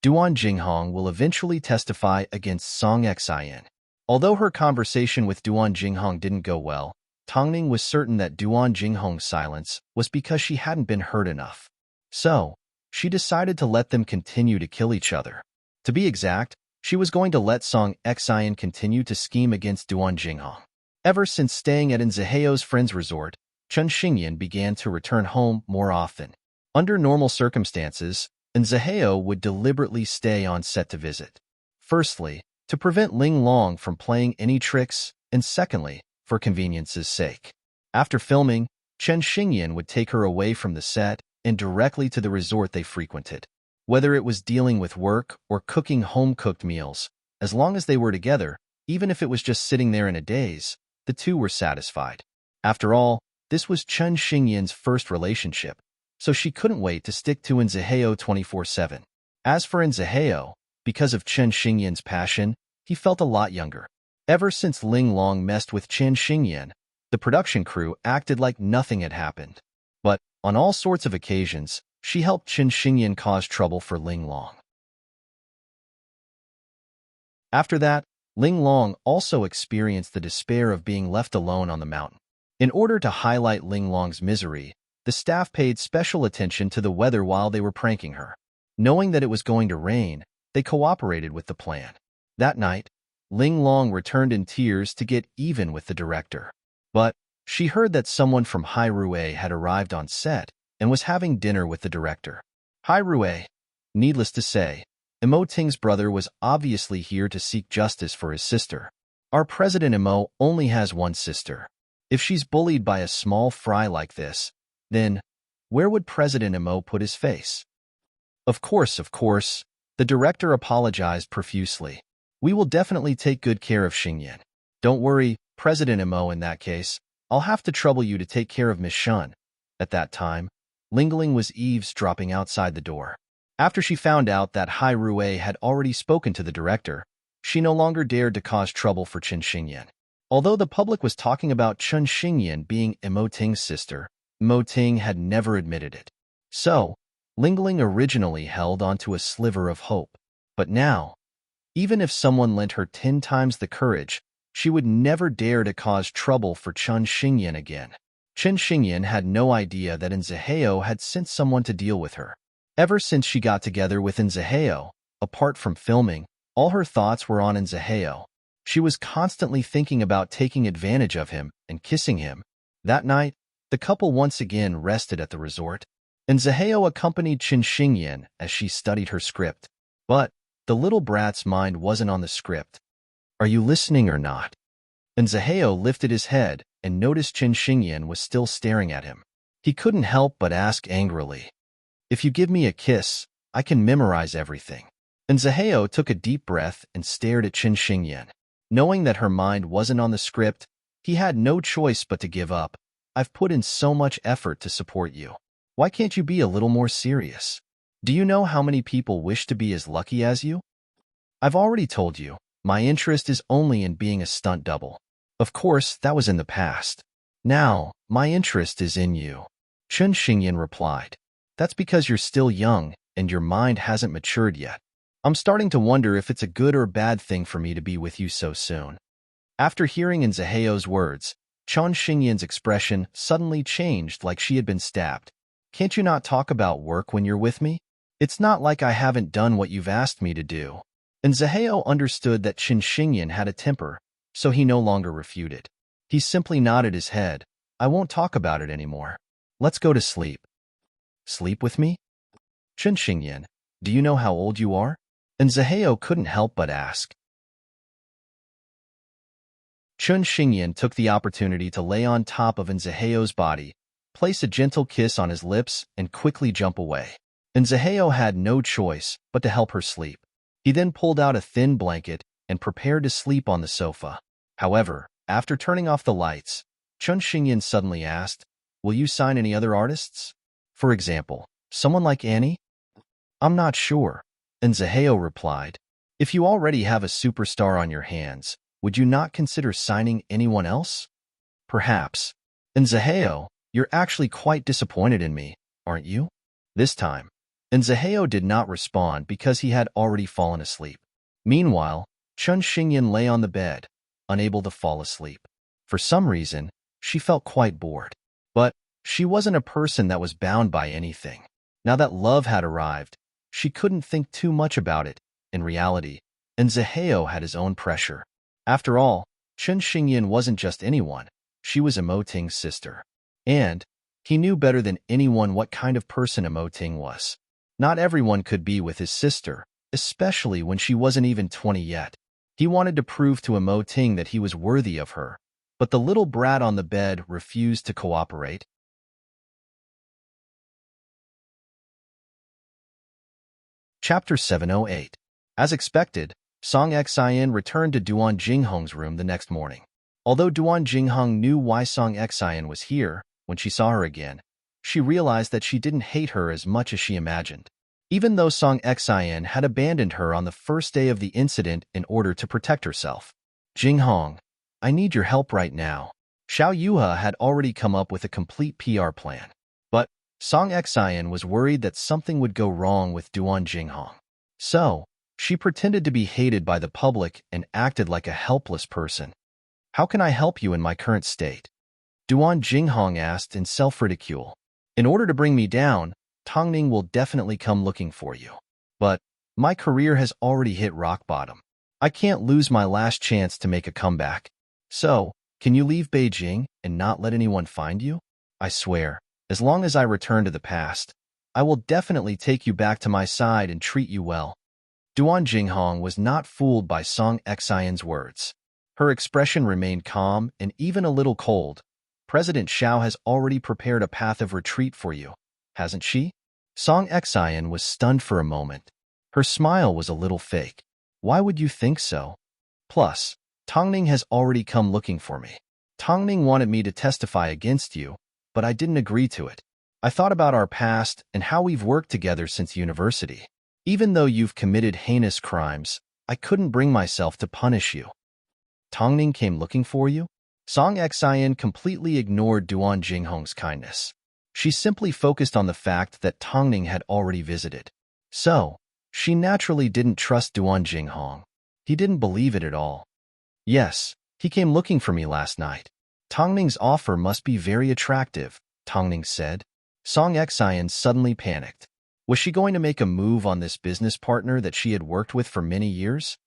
Duan Jinghong will eventually testify against Song Exine. Although her conversation with Duan Jinghong didn't go well, Tongning was certain that Duan Jinghong's silence was because she hadn't been heard enough. So, she decided to let them continue to kill each other. To be exact, she was going to let Song Exine continue to scheme against Duan Jinghong. Ever since staying at Nzaheo's friend's resort, Chen Xingyan began to return home more often. Under normal circumstances, Nzaheo would deliberately stay on set to visit. Firstly, to prevent Ling Long from playing any tricks, and secondly, for convenience's sake. After filming, Chen Xingyan would take her away from the set and directly to the resort they frequented. Whether it was dealing with work or cooking home-cooked meals, as long as they were together, even if it was just sitting there in a daze, the two were satisfied. After all, this was Chen Xingyan's first relationship, so she couldn't wait to stick to Nzaheo 24/7. As for Nzaheo, because of Chen Xingyan's passion, he felt a lot younger. Ever since Ling Long messed with Chen Xingyan, the production crew acted like nothing had happened. But, on all sorts of occasions, she helped Chen Xingyan cause trouble for Ling Long. After that, Ling Long also experienced the despair of being left alone on the mountain. In order to highlight Ling Long's misery, the staff paid special attention to the weather while they were pranking her. Knowing that it was going to rain, they cooperated with the plan. That night, Ling Long returned in tears to get even with the director. But she heard that someone from Hai Rue had arrived on set and was having dinner with the director. Hai Rue, needless to say, Imo Ting's brother was obviously here to seek justice for his sister. Our president Imo only has one sister. If she's bullied by a small fry like this, then where would President Imo put his face? Of course, the director apologized profusely. We will definitely take good care of Xingyan. Don't worry, President Imo, in that case, I'll have to trouble you to take care of Miss Shun. At that time, Lingling was eavesdropping outside the door. After she found out that Hai Rue had already spoken to the director, she no longer dared to cause trouble for Chen Xingyan. Although the public was talking about Chen Xingyan being Imo Ting's sister, Imo Ting had never admitted it. So, Lingling originally held onto a sliver of hope. But now, even if someone lent her 10 times the courage, she would never dare to cause trouble for Chen Xingyan again. Chen Xingyan had no idea that Nzaheo had sent someone to deal with her. Ever since she got together with Nzaheo, apart from filming, all her thoughts were on Nzaheo. She was constantly thinking about taking advantage of him and kissing him. That night, the couple once again rested at the resort. Nzaheo accompanied Chen Xingyan as she studied her script. But the little brat's mind wasn't on the script. Are you listening or not? Nzaheo lifted his head and noticed Chen Xingyan was still staring at him. He couldn't help but ask angrily, "If you give me a kiss, I can memorize everything." Nzaheo took a deep breath and stared at Chen Xingyan. Knowing that her mind wasn't on the script, he had no choice but to give up. I've put in so much effort to support you. Why can't you be a little more serious? Do you know how many people wish to be as lucky as you? I've already told you, my interest is only in being a stunt double. Of course, that was in the past. Now, my interest is in you. Chen Xingyan replied. That's because you're still young and your mind hasn't matured yet. I'm starting to wonder if it's a good or bad thing for me to be with you so soon. After hearing Nzaheo's words, Chen Xingyan's expression suddenly changed like she had been stabbed. Can't you not talk about work when you're with me? It's not like I haven't done what you've asked me to do. And Zaheo understood that Qin Xingyan had a temper, so he no longer refuted. He simply nodded his head. I won't talk about it anymore. Let's go to sleep. Sleep with me? Qin Xingyan, do you know how old you are? And Zaheo couldn't help but ask. Qin Xingyan took the opportunity to lay on top of Zaheo's body, place a gentle kiss on his lips, and quickly jump away. And Zaheo had no choice but to help her sleep. He then pulled out a thin blanket and prepared to sleep on the sofa. However, after turning off the lights, Qin Xingyan suddenly asked, will you sign any other artists? For example, someone like Annie? I'm not sure. And Zaheo replied, if you already have a superstar on your hands, would you not consider signing anyone else? Perhaps. And Zaheo, you're actually quite disappointed in me, aren't you? This time. And Zaheo did not respond because he had already fallen asleep. Meanwhile, Qin Xingyan lay on the bed, unable to fall asleep. For some reason, she felt quite bored. But she wasn't a person that was bound by anything. Now that love had arrived, she couldn't think too much about it, in reality, and Zaheo had his own pressure. After all, Qin Xingyan wasn't just anyone, she was Imoting's sister. And he knew better than anyone what kind of person Imoting was. Not everyone could be with his sister, especially when she wasn't even 20 yet. He wanted to prove to Imoting that he was worthy of her, but the little brat on the bed refused to cooperate. Chapter 708. As expected, Song Xian returned to Duan Jinghong's room the next morning. Although Duan Jinghong knew why Song Xian was here, when she saw her again, she realized that she didn't hate her as much as she imagined. Even though Song Xian had abandoned her on the first day of the incident in order to protect herself. Jinghong, I need your help right now. Xiao Yuha had already come up with a complete PR plan. But Song Xian was worried that something would go wrong with Duan Jinghong. So, she pretended to be hated by the public and acted like a helpless person. How can I help you in my current state? Duan Jinghong asked in self-ridicule. In order to bring me down, Tongning will definitely come looking for you. But my career has already hit rock bottom. I can't lose my last chance to make a comeback. So, can you leave Beijing and not let anyone find you? I swear, as long as I return to the past, I will definitely take you back to my side and treat you well. Duan Jinghong was not fooled by Song Xian's words. Her expression remained calm and even a little cold. President Xiao has already prepared a path of retreat for you, hasn't she? Song Xian was stunned for a moment. Her smile was a little fake. Why would you think so? Plus, Tongning has already come looking for me. Tongning wanted me to testify against you, but I didn't agree to it. I thought about our past and how we've worked together since university. Even though you've committed heinous crimes, I couldn't bring myself to punish you. Tongning came looking for you? Song Xian completely ignored Duan Jinghong's kindness. She simply focused on the fact that Tongning had already visited. So, she naturally didn't trust Duan Jinghong. He didn't believe it at all. Yes, he came looking for me last night. Tongning's offer must be very attractive, Tongning said. Song Xian suddenly panicked. Was she going to make a move on this business partner that she had worked with for many years?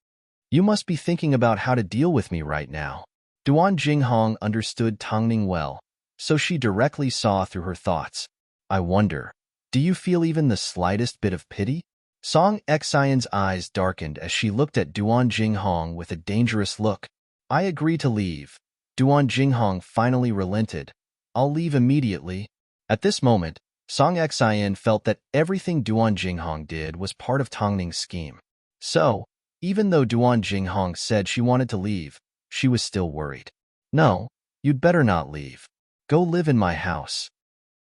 You must be thinking about how to deal with me right now. Duan Jinghong understood Tongning well, so she directly saw through her thoughts. I wonder, do you feel even the slightest bit of pity? Song Xian's eyes darkened as she looked at Duan Jinghong with a dangerous look. I agree to leave. Duan Jinghong finally relented. I'll leave immediately. At this moment, Song Xian felt that everything Duan Jinghong did was part of Tongning's scheme. So, even though Duan Jinghong said she wanted to leave, she was still worried. No, you'd better not leave. Go live in my house.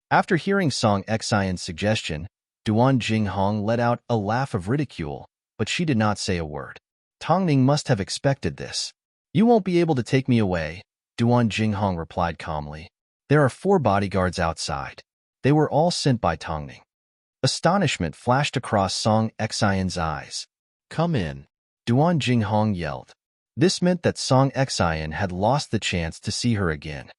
After hearing Song Xian's suggestion, Duan Jinghong let out a laugh of ridicule, but she did not say a word. Tongning must have expected this. You won't be able to take me away, Duan Jinghong replied calmly. There are 4 bodyguards outside. They were all sent by Tongning. Astonishment flashed across Song Xian's eyes. Come in, Duan Jinghong yelled. This meant that Song Xian had lost the chance to see her again.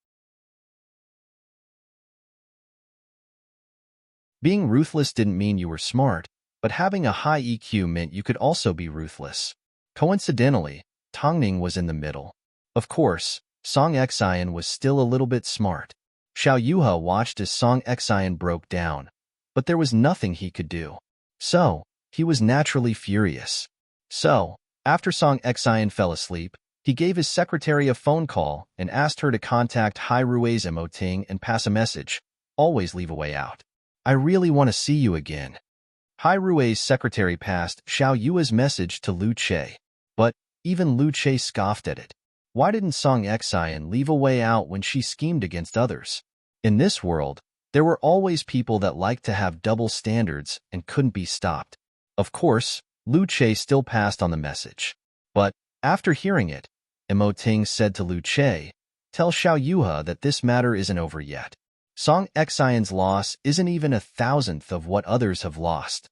Being ruthless didn't mean you were smart, but having a high EQ meant you could also be ruthless. Coincidentally, Tongning was in the middle. Of course, Song Xian was still a little bit smart. Xiao Yuhe watched as Song Xian broke down, but there was nothing he could do. So, he was naturally furious. So, after Song Xian fell asleep, he gave his secretary a phone call and asked her to contact Hai Rui's Emoting and pass a message. Always leave a way out. I really want to see you again. Hai Rui's secretary passed Xiao Yue's message to Lu Che. But even Lu Che scoffed at it. Why didn't Song Xian leave a way out when she schemed against others? In this world, there were always people that liked to have double standards and couldn't be stopped. Of course, Lu Che still passed on the message. But, after hearing it, Emoting said to Lu Che, "Tell Xiao Yuhe that this matter isn't over yet. Song Xian's loss isn't even 1,000th of what others have lost."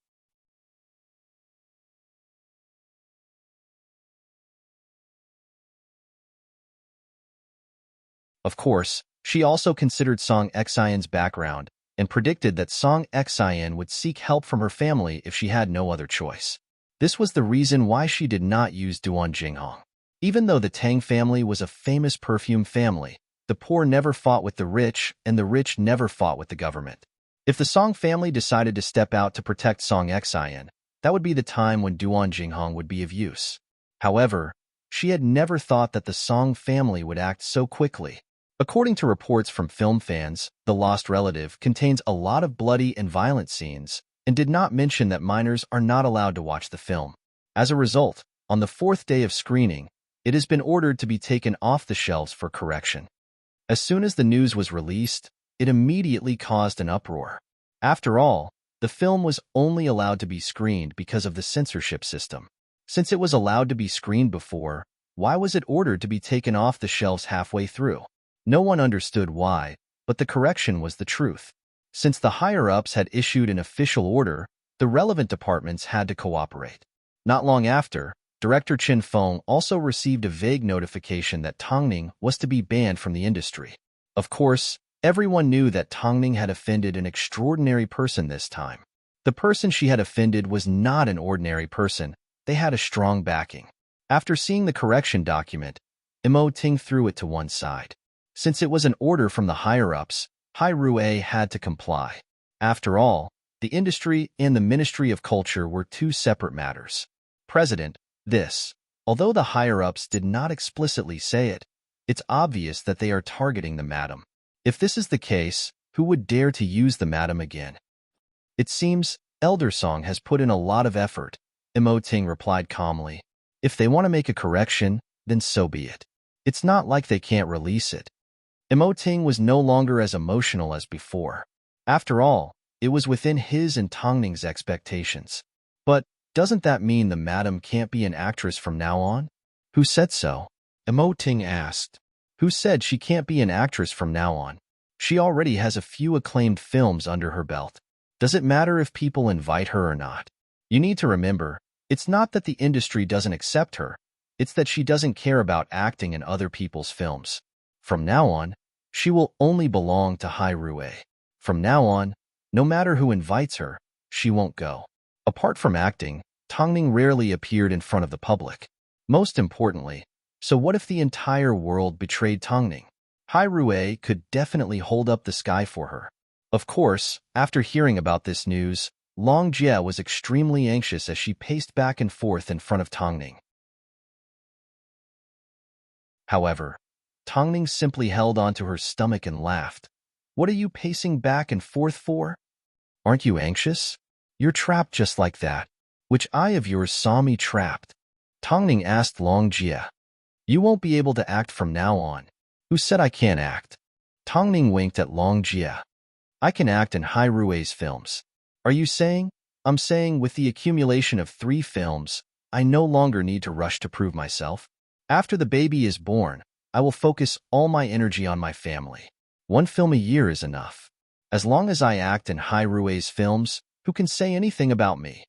Of course, she also considered Song Xian's background and predicted that Song Xian would seek help from her family if she had no other choice. This was the reason why she did not use Duan Jinghong. Even though the Tang family was a famous perfume family, the poor never fought with the rich and the rich never fought with the government. If the Song family decided to step out to protect Song Xian, that would be the time when Duan Jinghong would be of use. However, she had never thought that the Song family would act so quickly. According to reports from film fans, The Lost Relative contains a lot of bloody and violent scenes and did not mention that minors are not allowed to watch the film. As a result, on the 4th day of screening, it has been ordered to be taken off the shelves for correction. As soon as the news was released, it immediately caused an uproar. After all, the film was only allowed to be screened because of the censorship system. Since it was allowed to be screened before, why was it ordered to be taken off the shelves halfway through? No one understood why, but the correction was the truth. Since the higher-ups had issued an official order, the relevant departments had to cooperate. Not long after, Director Chen Feng also received a vague notification that Tongning was to be banned from the industry. Of course, everyone knew that Tongning had offended an extraordinary person this time. The person she had offended was not an ordinary person, they had a strong backing. After seeing the correction document, Emoting threw it to one side. Since it was an order from the higher-ups, Hai Rui had to comply. After all, the industry and the Ministry of Culture were two separate matters. President, this. Although the higher-ups did not explicitly say it, it's obvious that they are targeting the madam. If this is the case, who would dare to use the madam again? It seems Elder Song has put in a lot of effort, Emoting replied calmly. If they want to make a correction, then so be it. It's not like they can't release it. Emoting was no longer as emotional as before. After all, it was within his and Tongning's expectations. But doesn't that mean the madam can't be an actress from now on? Who said so? Emoting asked. Who said she can't be an actress from now on? She already has a few acclaimed films under her belt. Does it matter if people invite her or not? You need to remember, it's not that the industry doesn't accept her, it's that she doesn't care about acting in other people's films. From now on, she will only belong to Hai Rui. From now on, no matter who invites her, she won't go. Apart from acting, Tongning rarely appeared in front of the public. Most importantly, so what if the entire world betrayed Tongning? Hai Rui could definitely hold up the sky for her. Of course, after hearing about this news, Long Jie was extremely anxious as she paced back and forth in front of Tongning. However, Tongning simply held onto her stomach and laughed. What are you pacing back and forth for? Aren't you anxious? You're trapped just like that. Which eye of yours saw me trapped? Tongning asked Long Jie. You won't be able to act from now on. Who said I can't act? Tongning winked at Long Jie. I can act in Hai Rui's films. Are you saying? I'm saying with the accumulation of 3 films, I no longer need to rush to prove myself. After the baby is born, I will focus all my energy on my family. 1 film a year is enough. As long as I act in Hai Rui's films, who can say anything about me?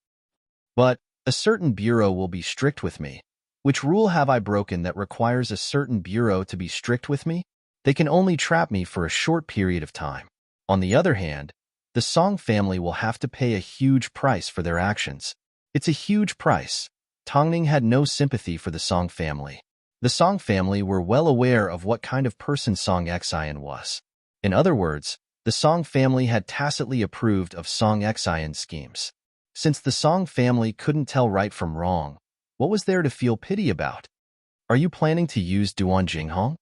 But a certain bureau will be strict with me. Which rule have I broken that requires a certain bureau to be strict with me? They can only trap me for a short period of time. On the other hand, the Song family will have to pay a huge price for their actions. It's a huge price. Tongning had no sympathy for the Song family. The Song family were well aware of what kind of person Song Xian was. In other words, the Song family had tacitly approved of Song Xian's schemes. Since the Song family couldn't tell right from wrong, what was there to feel pity about? Are you planning to use Duan Jinghong?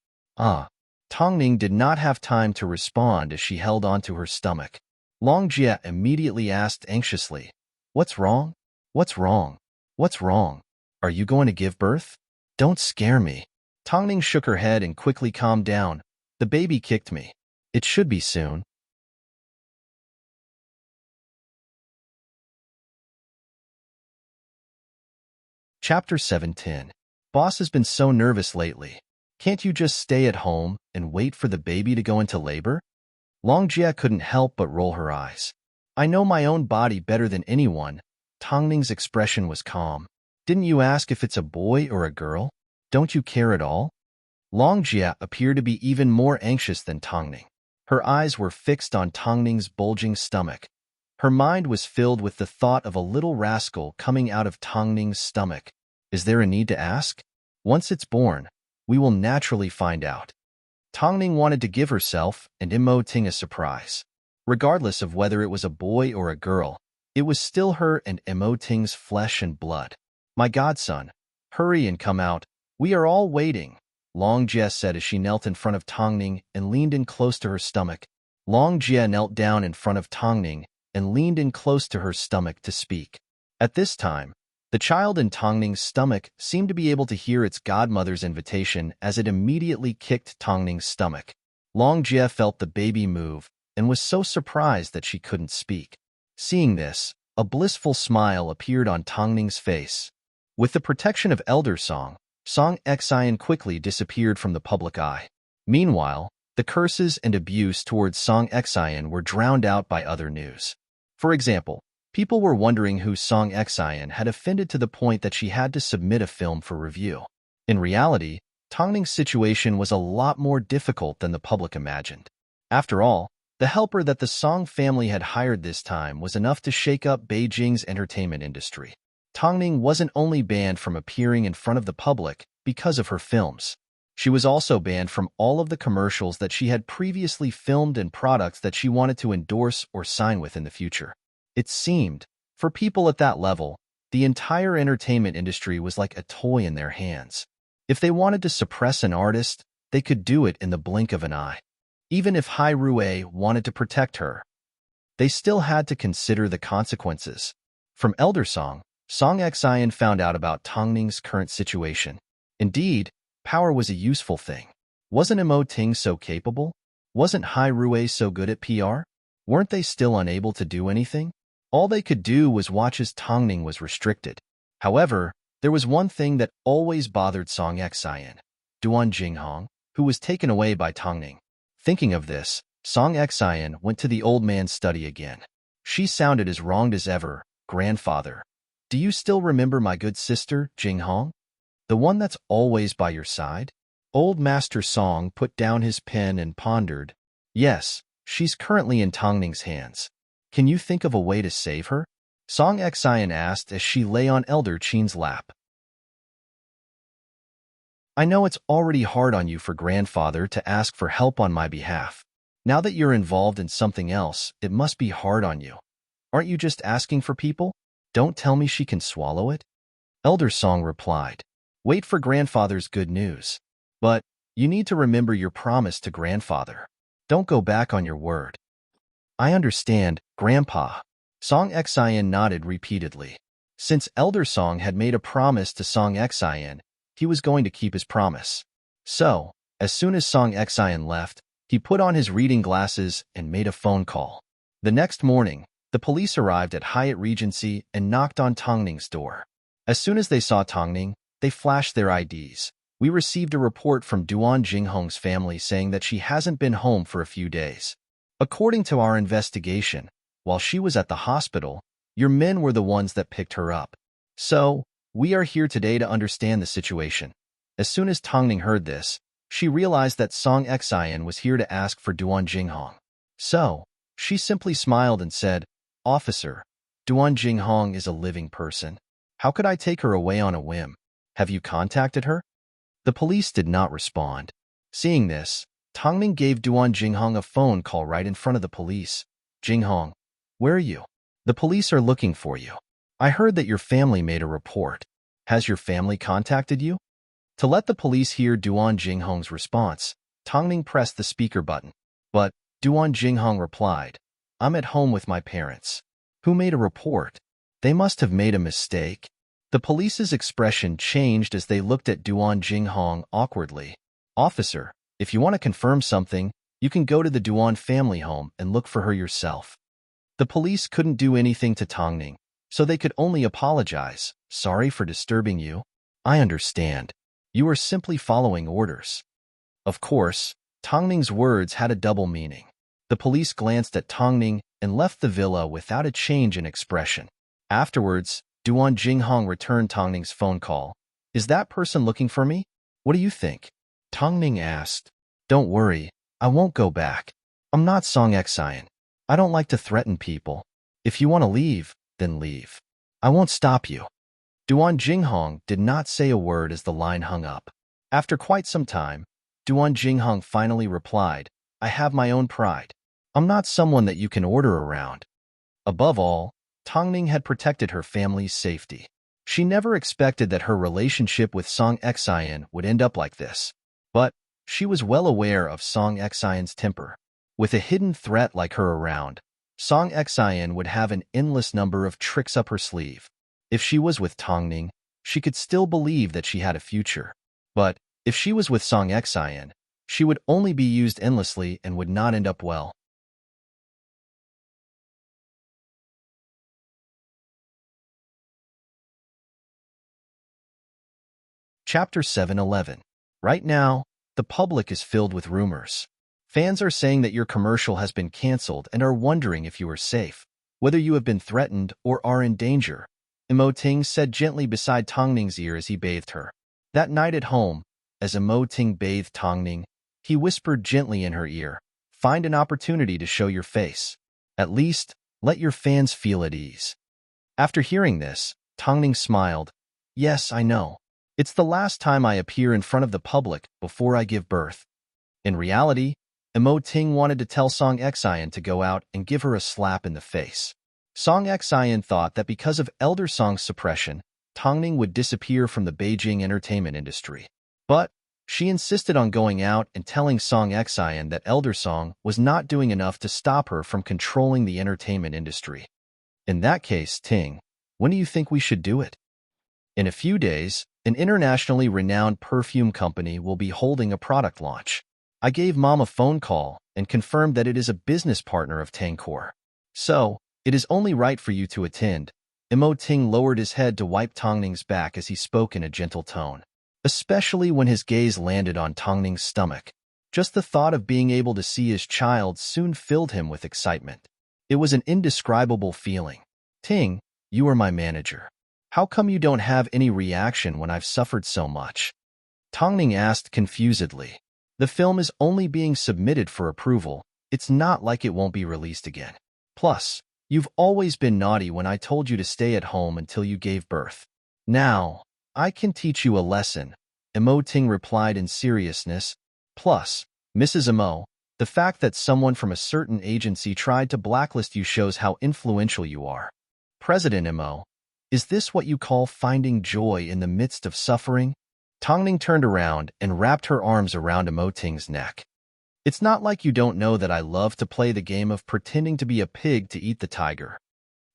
Tongning did not have time to respond as she held onto her stomach. Long Jie immediately asked anxiously, "What's wrong? What's wrong? What's wrong? Are you going to give birth? Don't scare me." Tongning shook her head and quickly calmed down. "The baby kicked me. It should be soon." Chapter 17. Boss has been so nervous lately. Can't you just stay at home and wait for the baby to go into labor? Long Jie couldn't help but roll her eyes. "I know my own body better than anyone." Tongning's expression was calm. "Didn't you ask if it's a boy or a girl? Don't you care at all?" Long Jie appeared to be even more anxious than Tongning. Her eyes were fixed on Tongning's bulging stomach. Her mind was filled with the thought of a little rascal coming out of Tongning's stomach. Is there a need to ask? Once it's born, we will naturally find out. Tongning wanted to give herself and Immo Ting a surprise. Regardless of whether it was a boy or a girl, it was still her and Immo Ting's flesh and blood. "My godson, hurry and come out. We are all waiting," Long Jie said as she knelt in front of Tongning and leaned in close to her stomach. Long Jie knelt down in front of Tongning and leaned in close to her stomach to speak. At this time, the child in Tongning's stomach seemed to be able to hear its godmother's invitation as it immediately kicked Tongning's stomach. Long Jie felt the baby move and was so surprised that she couldn't speak. Seeing this, a blissful smile appeared on Tongning's face. With the protection of Elder Song, Song Xian quickly disappeared from the public eye. Meanwhile, the curses and abuse towards Song Xian were drowned out by other news. For example, people were wondering who Song Xian had offended to the point that she had to submit a film for review. In reality, Tongning's situation was a lot more difficult than the public imagined. After all, the helper that the Song family had hired this time was enough to shake up Beijing's entertainment industry. Tongning wasn't only banned from appearing in front of the public because of her films. She was also banned from all of the commercials that she had previously filmed and products that she wanted to endorse or sign with in the future. It seemed, for people at that level, the entire entertainment industry was like a toy in their hands. If they wanted to suppress an artist, they could do it in the blink of an eye. Even if Hai Rui wanted to protect her, they still had to consider the consequences. From Elder Song, Song Xian found out about Tongning's current situation. Indeed, power was a useful thing. Wasn't Immo Ting so capable? Wasn't Hai Rui so good at PR? Weren't they still unable to do anything? All they could do was watch as Tongning was restricted. However, there was one thing that always bothered Song Xian, Duan Jinghong, who was taken away by Tongning. Thinking of this, Song Xian went to the old man's study again. She sounded as wronged as ever. "Grandfather, do you still remember my good sister, Jinghong? The one that's always by your side?" Old Master Song put down his pen and pondered. "Yes, she's currently in Tongning's hands. Can you think of a way to save her?" Song Xian asked as she lay on Elder Qin's lap. "I know it's already hard on you for grandfather to ask for help on my behalf. Now that you're involved in something else, it must be hard on you. Aren't you just asking for people? Don't tell me she can swallow it." Elder Song replied, "Wait for grandfather's good news. But you need to remember your promise to grandfather. Don't go back on your word." "I understand, Grandpa." Song Xian nodded repeatedly. Since Elder Song had made a promise to Song Xian, he was going to keep his promise. So, as soon as Song Xian left, he put on his reading glasses and made a phone call. The next morning, the police arrived at Hyatt Regency and knocked on Tongning's door. As soon as they saw Tongning, they flashed their IDs. "We received a report from Duan Jinghong's family saying that she hasn't been home for a few days. According to our investigation, while she was at the hospital, your men were the ones that picked her up. So, we are here today to understand the situation." As soon as Tongning heard this, she realized that Song Xian was here to ask for Duan Jinghong. So, she simply smiled and said, "Officer, Duan Jinghong is a living person. How could I take her away on a whim? Have you contacted her? The police did not respond. Seeing this, Tongming gave Duan Jinghong a phone call right in front of the police. Jinghong, where are you? The police are looking for you. I heard that your family made a report. Has your family contacted you? To let the police hear Duan Jinghong's response, Tongming pressed the speaker button. But Duan Jinghong replied, I'm at home with my parents. Who made a report? They must have made a mistake. The police's expression changed as they looked at Duan Jinghong awkwardly. Officer, if you want to confirm something, you can go to the Duan family home and look for her yourself. The police couldn't do anything to Tongming, so they could only apologize. Sorry for disturbing you. I understand. You are simply following orders. Of course, Tongming's words had a double meaning. The police glanced at Tongming and left the villa without a change in expression. Afterwards, Duan Jinghong returned Tongming's phone call. Is that person looking for me? What do you think? Tongming asked. Don't worry, I won't go back. I'm not Song Xian. I don't like to threaten people. If you want to leave, then leave. I won't stop you. Duan Jinghong did not say a word as the line hung up. After quite some time, Duan Jinghong finally replied, I have my own pride. I'm not someone that you can order around. Above all, Tongming had protected her family's safety. She never expected that her relationship with Song Xian would end up like this. But she was well aware of Song Xian's temper. With a hidden threat like her around, Song Xian would have an endless number of tricks up her sleeve. If she was with Tongming, she could still believe that she had a future. But if she was with Song Xian, she would only be used endlessly and would not end up well. Chapter 711. Right now, the public is filled with rumors. Fans are saying that your commercial has been canceled and are wondering if you are safe, whether you have been threatened or are in danger. Imo Ting said gently beside Tongming's ear as he bathed her. That night at home, as Imo Ting bathed Tongming, he whispered gently in her ear, find an opportunity to show your face. At least, let your fans feel at ease. After hearing this, Tongming smiled. Yes, I know. It's the last time I appear in front of the public before I give birth. In reality, Imo Ting wanted to tell Song Xian to go out and give her a slap in the face. Song Xian thought that because of Elder Song's suppression, Tongming would disappear from the Beijing entertainment industry. But she insisted on going out and telling Song Xian that Elder Song was not doing enough to stop her from controlling the entertainment industry. In that case, Ting, when do you think we should do it? In a few days, an internationally renowned perfume company will be holding a product launch. I gave Mom a phone call and confirmed that it is a business partner of Tangkor. So, it is only right for you to attend. Imo Ting lowered his head to wipe Tongming's back as he spoke in a gentle tone, especially when his gaze landed on Tongming's stomach. Just the thought of being able to see his child soon filled him with excitement. It was an indescribable feeling. Ting, you are my manager. How come you don't have any reaction when I've suffered so much? Tongming asked confusedly. The film is only being submitted for approval. It's not like it won't be released again. Plus, you've always been naughty when I told you to stay at home until you gave birth. Now, I can teach you a lesson, Imo Ting replied in seriousness. Plus, Mrs. Imo, the fact that someone from a certain agency tried to blacklist you shows how influential you are. President Imo, is this what you call finding joy in the midst of suffering? Tongming turned around and wrapped her arms around Imo Ting's neck. It's not like you don't know that I love to play the game of pretending to be a pig to eat the tiger.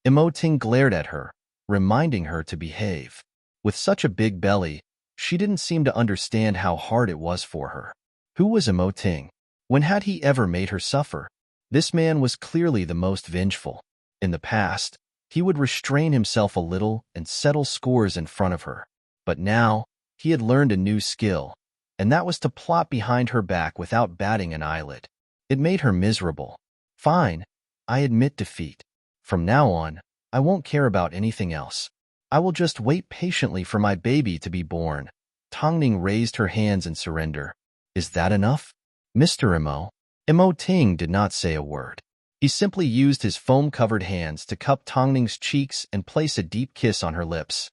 Imo Ting glared at her, reminding her to behave. With such a big belly, she didn't seem to understand how hard it was for her. Who was Imo Ting? When had he ever made her suffer? This man was clearly the most vengeful. In the past, he would restrain himself a little and settle scores in front of her. But now, he had learned a new skill, and that was to plot behind her back without batting an eyelid. It made her miserable. Fine, I admit defeat. From now on, I won't care about anything else. I will just wait patiently for my baby to be born. Tongming raised her hands in surrender. Is that enough? Mr. Imo? Imo Ting did not say a word. He simply used his foam-covered hands to cup Tongming's cheeks and place a deep kiss on her lips.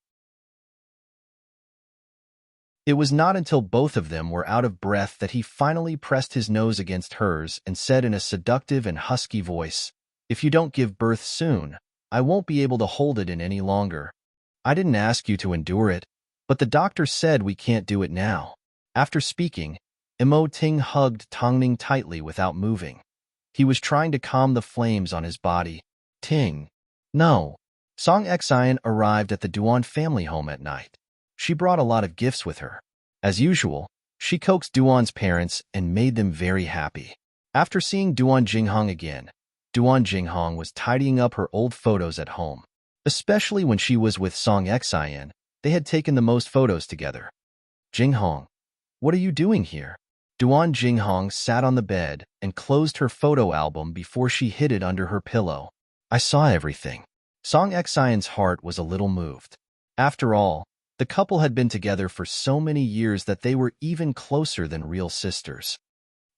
It was not until both of them were out of breath that he finally pressed his nose against hers and said in a seductive and husky voice, "If you don't give birth soon, I won't be able to hold it in any longer. I didn't ask you to endure it, but the doctor said we can't do it now." After speaking, Ting hugged Tongning tightly without moving. He was trying to calm the flames on his body. Ting. No. Song Xian arrived at the Duan family home at night. She brought a lot of gifts with her. As usual, she coaxed Duan's parents and made them very happy. After seeing Duan Jinghong again, Duan Jinghong was tidying up her old photos at home. Especially when she was with Song Xian, they had taken the most photos together. "Jinghong, what are you doing here?" Duan Jinghong sat on the bed and closed her photo album before she hid it under her pillow. "I saw everything." Song Xian's heart was a little moved. After all, the couple had been together for so many years that they were even closer than real sisters.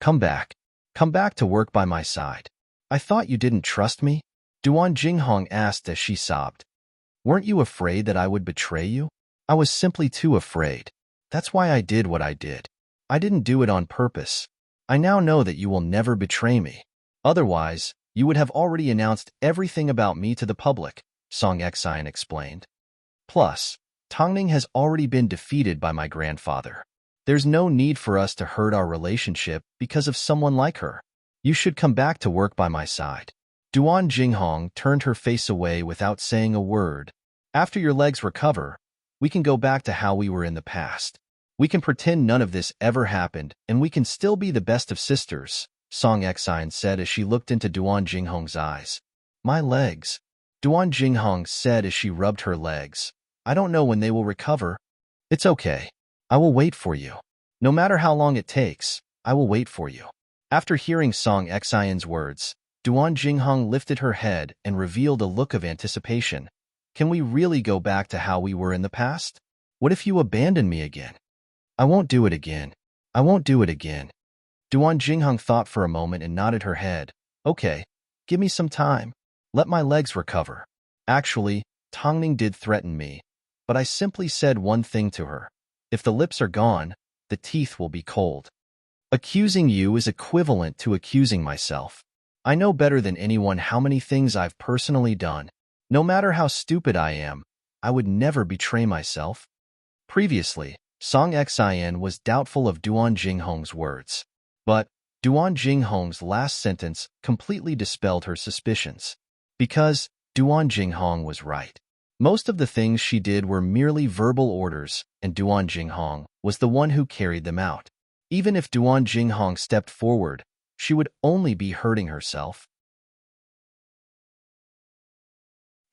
Come back. Come back to work by my side. I thought you didn't trust me?" Duan Jinghong asked as she sobbed. "Weren't you afraid that I would betray you?" "I was simply too afraid. That's why I did what I did. I didn't do it on purpose. I now know that you will never betray me. Otherwise, you would have already announced everything about me to the public," Song Xian explained. "Plus, Tongning has already been defeated by my grandfather. There's no need for us to hurt our relationship because of someone like her. You should come back to work by my side." Duan Jinghong turned her face away without saying a word. "After your legs recover, we can go back to how we were in the past. We can pretend none of this ever happened, and we can still be the best of sisters," Song Xian said as she looked into Duan Jinghong's eyes. "My legs," Duan Jinghong said as she rubbed her legs. "I don't know when they will recover." "It's okay. I will wait for you. No matter how long it takes, I will wait for you." After hearing Song Xian's words, Duan Jinghong lifted her head and revealed a look of anticipation. "Can we really go back to how we were in the past? What if you abandon me again?" "I won't do it again. I won't do it again." Duan Jinghong thought for a moment and nodded her head. "Okay, give me some time. Let my legs recover." Actually, Tongning did threaten me, but I simply said one thing to her. If the lips are gone, the teeth will be cold. Accusing you is equivalent to accusing myself. I know better than anyone how many things I've personally done. No matter how stupid I am, I would never betray myself. Previously, Song Xian was doubtful of Duan Jinghong's words. But Duan Jinghong's last sentence completely dispelled her suspicions. Because Duan Jinghong was right. Most of the things she did were merely verbal orders, and Duan Jinghong was the one who carried them out. Even if Duan Jinghong stepped forward, she would only be hurting herself.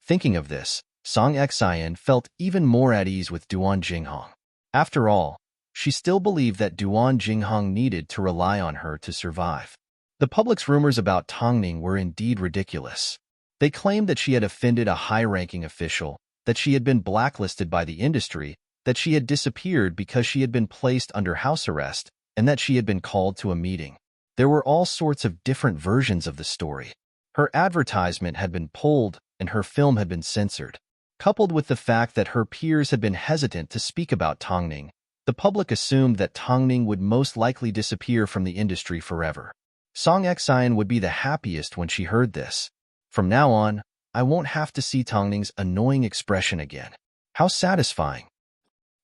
Thinking of this, Song Xian felt even more at ease with Duan Jinghong. After all, she still believed that Duan Jinghong needed to rely on her to survive. The public's rumors about Tongning were indeed ridiculous. They claimed that she had offended a high-ranking official, that she had been blacklisted by the industry, that she had disappeared because she had been placed under house arrest, and that she had been called to a meeting. There were all sorts of different versions of the story. Her advertisement had been pulled, and her film had been censored. Coupled with the fact that her peers had been hesitant to speak about Tongning, the public assumed that Tongning would most likely disappear from the industry forever. Song Xian would be the happiest when she heard this. From now on, I won't have to see Tongning's annoying expression again. How satisfying.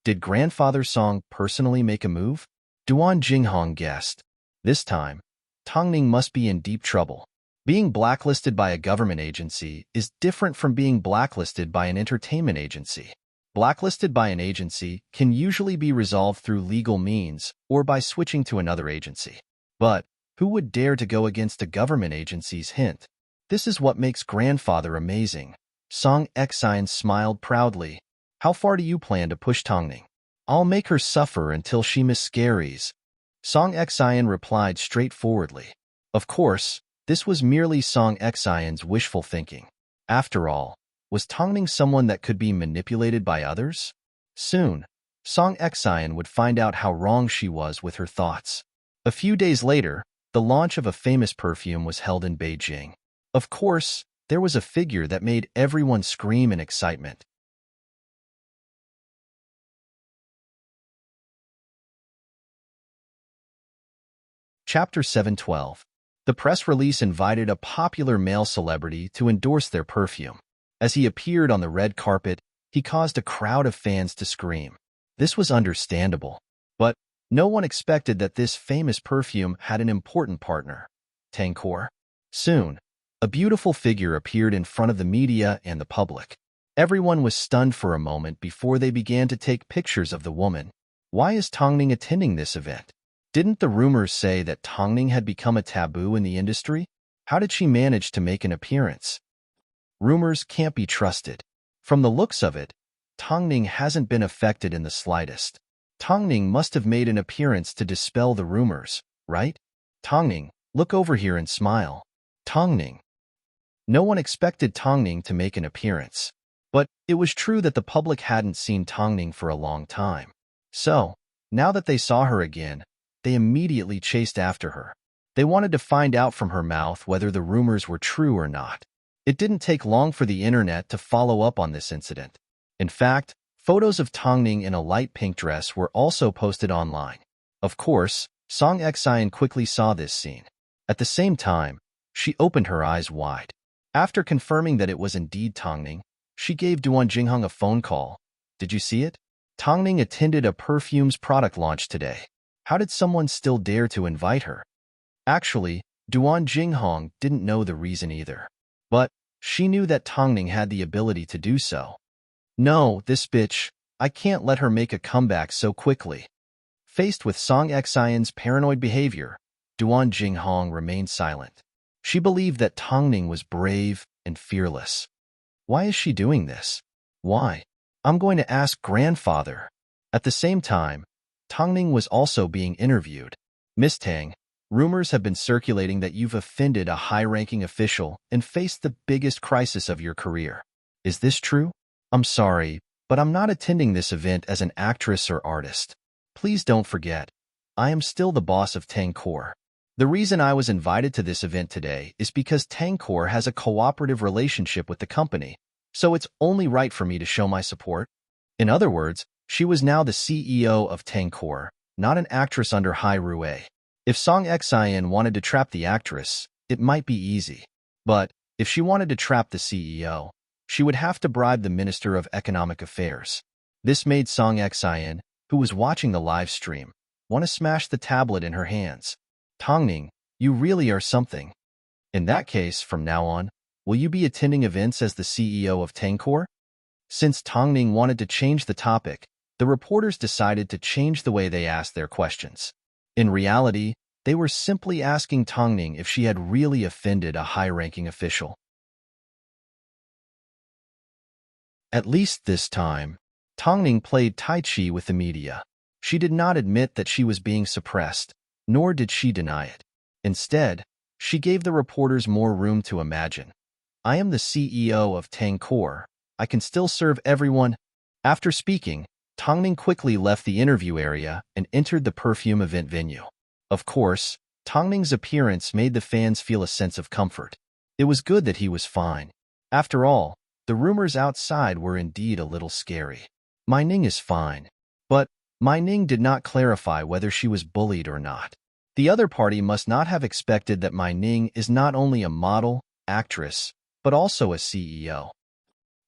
Did Grandfather Song personally make a move? Duan Jinghong guessed. This time, Tongning must be in deep trouble. Being blacklisted by a government agency is different from being blacklisted by an entertainment agency. Blacklisted by an agency can usually be resolved through legal means or by switching to another agency. But who would dare to go against a government agency's hint? This is what makes Grandfather amazing. Song Xian smiled proudly. How far do you plan to push Tongning? I'll make her suffer until she miscarries. Song Xian replied straightforwardly. Of course, this was merely Song Xian's wishful thinking. After all, was Tongning someone that could be manipulated by others? Soon, Song Xian would find out how wrong she was with her thoughts. A few days later, the launch of a famous perfume was held in Beijing. Of course, there was a figure that made everyone scream in excitement. Chapter 712. The press release invited a popular male celebrity to endorse their perfume. As he appeared on the red carpet, he caused a crowd of fans to scream. This was understandable. But no one expected that this famous perfume had an important partner, Tankor. Soon, a beautiful figure appeared in front of the media and the public. Everyone was stunned for a moment before they began to take pictures of the woman. Why is Tongning attending this event? Didn't the rumors say that Tongning had become a taboo in the industry? How did she manage to make an appearance? Rumors can't be trusted. From the looks of it, Tongning hasn't been affected in the slightest. Tongning must have made an appearance to dispel the rumors, right? Tongning, look over here and smile. Tongning. No one expected Tongning to make an appearance. But it was true that the public hadn't seen Tongning for a long time. So, now that they saw her again, they immediately chased after her. They wanted to find out from her mouth whether the rumors were true or not. It didn't take long for the internet to follow up on this incident. In fact, photos of Tongning in a light pink dress were also posted online. Of course, Song Xian quickly saw this scene. At the same time, she opened her eyes wide. After confirming that it was indeed Tongning, she gave Duan Jinghong a phone call. Did you see it? Tongning attended a perfume's product launch today. How did someone still dare to invite her? Actually, Duan Jinghong didn't know the reason either. But she knew that Tongning had the ability to do so. No, this bitch, I can't let her make a comeback so quickly. Faced with Song Xian's paranoid behavior, Duan Jinghong remained silent. She believed that Tongning was brave and fearless. Why is she doing this? Why? I'm going to ask grandfather. At the same time, Tongning was also being interviewed. Miss Tang, rumors have been circulating that you've offended a high-ranking official and faced the biggest crisis of your career. Is this true? I'm sorry, but I'm not attending this event as an actress or artist. Please don't forget, I am still the boss of Tankor. The reason I was invited to this event today is because Tankor has a cooperative relationship with the company, so it's only right for me to show my support. In other words, she was now the CEO of Tankor, not an actress under Hai Rue. If Song Xian wanted to trap the actress, it might be easy. But if she wanted to trap the CEO, she would have to bribe the Minister of Economic Affairs. This made Song Xian, who was watching the live stream, want to smash the tablet in her hands. Tongning, you really are something. In that case, from now on, will you be attending events as the CEO of Tankor? Since Tongning wanted to change the topic, the reporters decided to change the way they asked their questions. In reality, they were simply asking Tongning if she had really offended a high-ranking official. At least this time, Tongning played Tai Chi with the media. She did not admit that she was being suppressed, nor did she deny it. Instead, she gave the reporters more room to imagine. I am the CEO of Tankor. I can still serve everyone. After speaking, Tongning quickly left the interview area and entered the perfume event venue. Of course, Tongning's appearance made the fans feel a sense of comfort. It was good that he was fine. After all, the rumors outside were indeed a little scary. Mai Ning is fine. But Mai Ning did not clarify whether she was bullied or not. The other party must not have expected that Mai Ning is not only a model, actress, but also a CEO.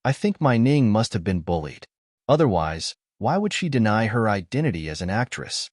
I think Mai Ning must have been bullied. Otherwise, why would she deny her identity as an actress?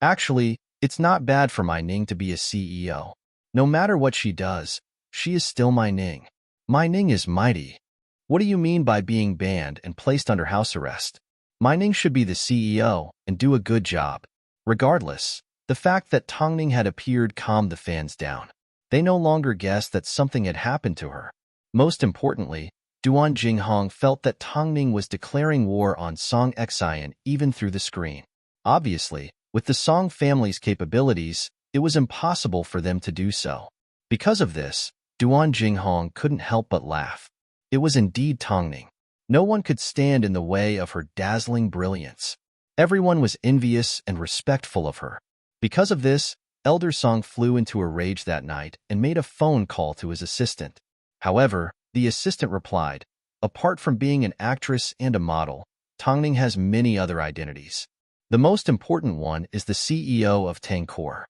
Actually, it's not bad for Mai Ning to be a CEO. No matter what she does, she is still Mai Ning. Mai Ning is mighty. What do you mean by being banned and placed under house arrest? Mai Ning should be the CEO and do a good job. Regardless, the fact that Tongning had appeared calmed the fans down. They no longer guessed that something had happened to her. Most importantly, Duan Jinghong felt that Tongning was declaring war on Song Xian even through the screen. Obviously, with the Song family's capabilities, it was impossible for them to do so. Because of this, Duan Jinghong couldn't help but laugh. It was indeed Tongning. No one could stand in the way of her dazzling brilliance. Everyone was envious and respectful of her. Because of this, Elder Song flew into a rage that night and made a phone call to his assistant. However, the assistant replied, apart from being an actress and a model, Tongning has many other identities. The most important one is the CEO of Tankor.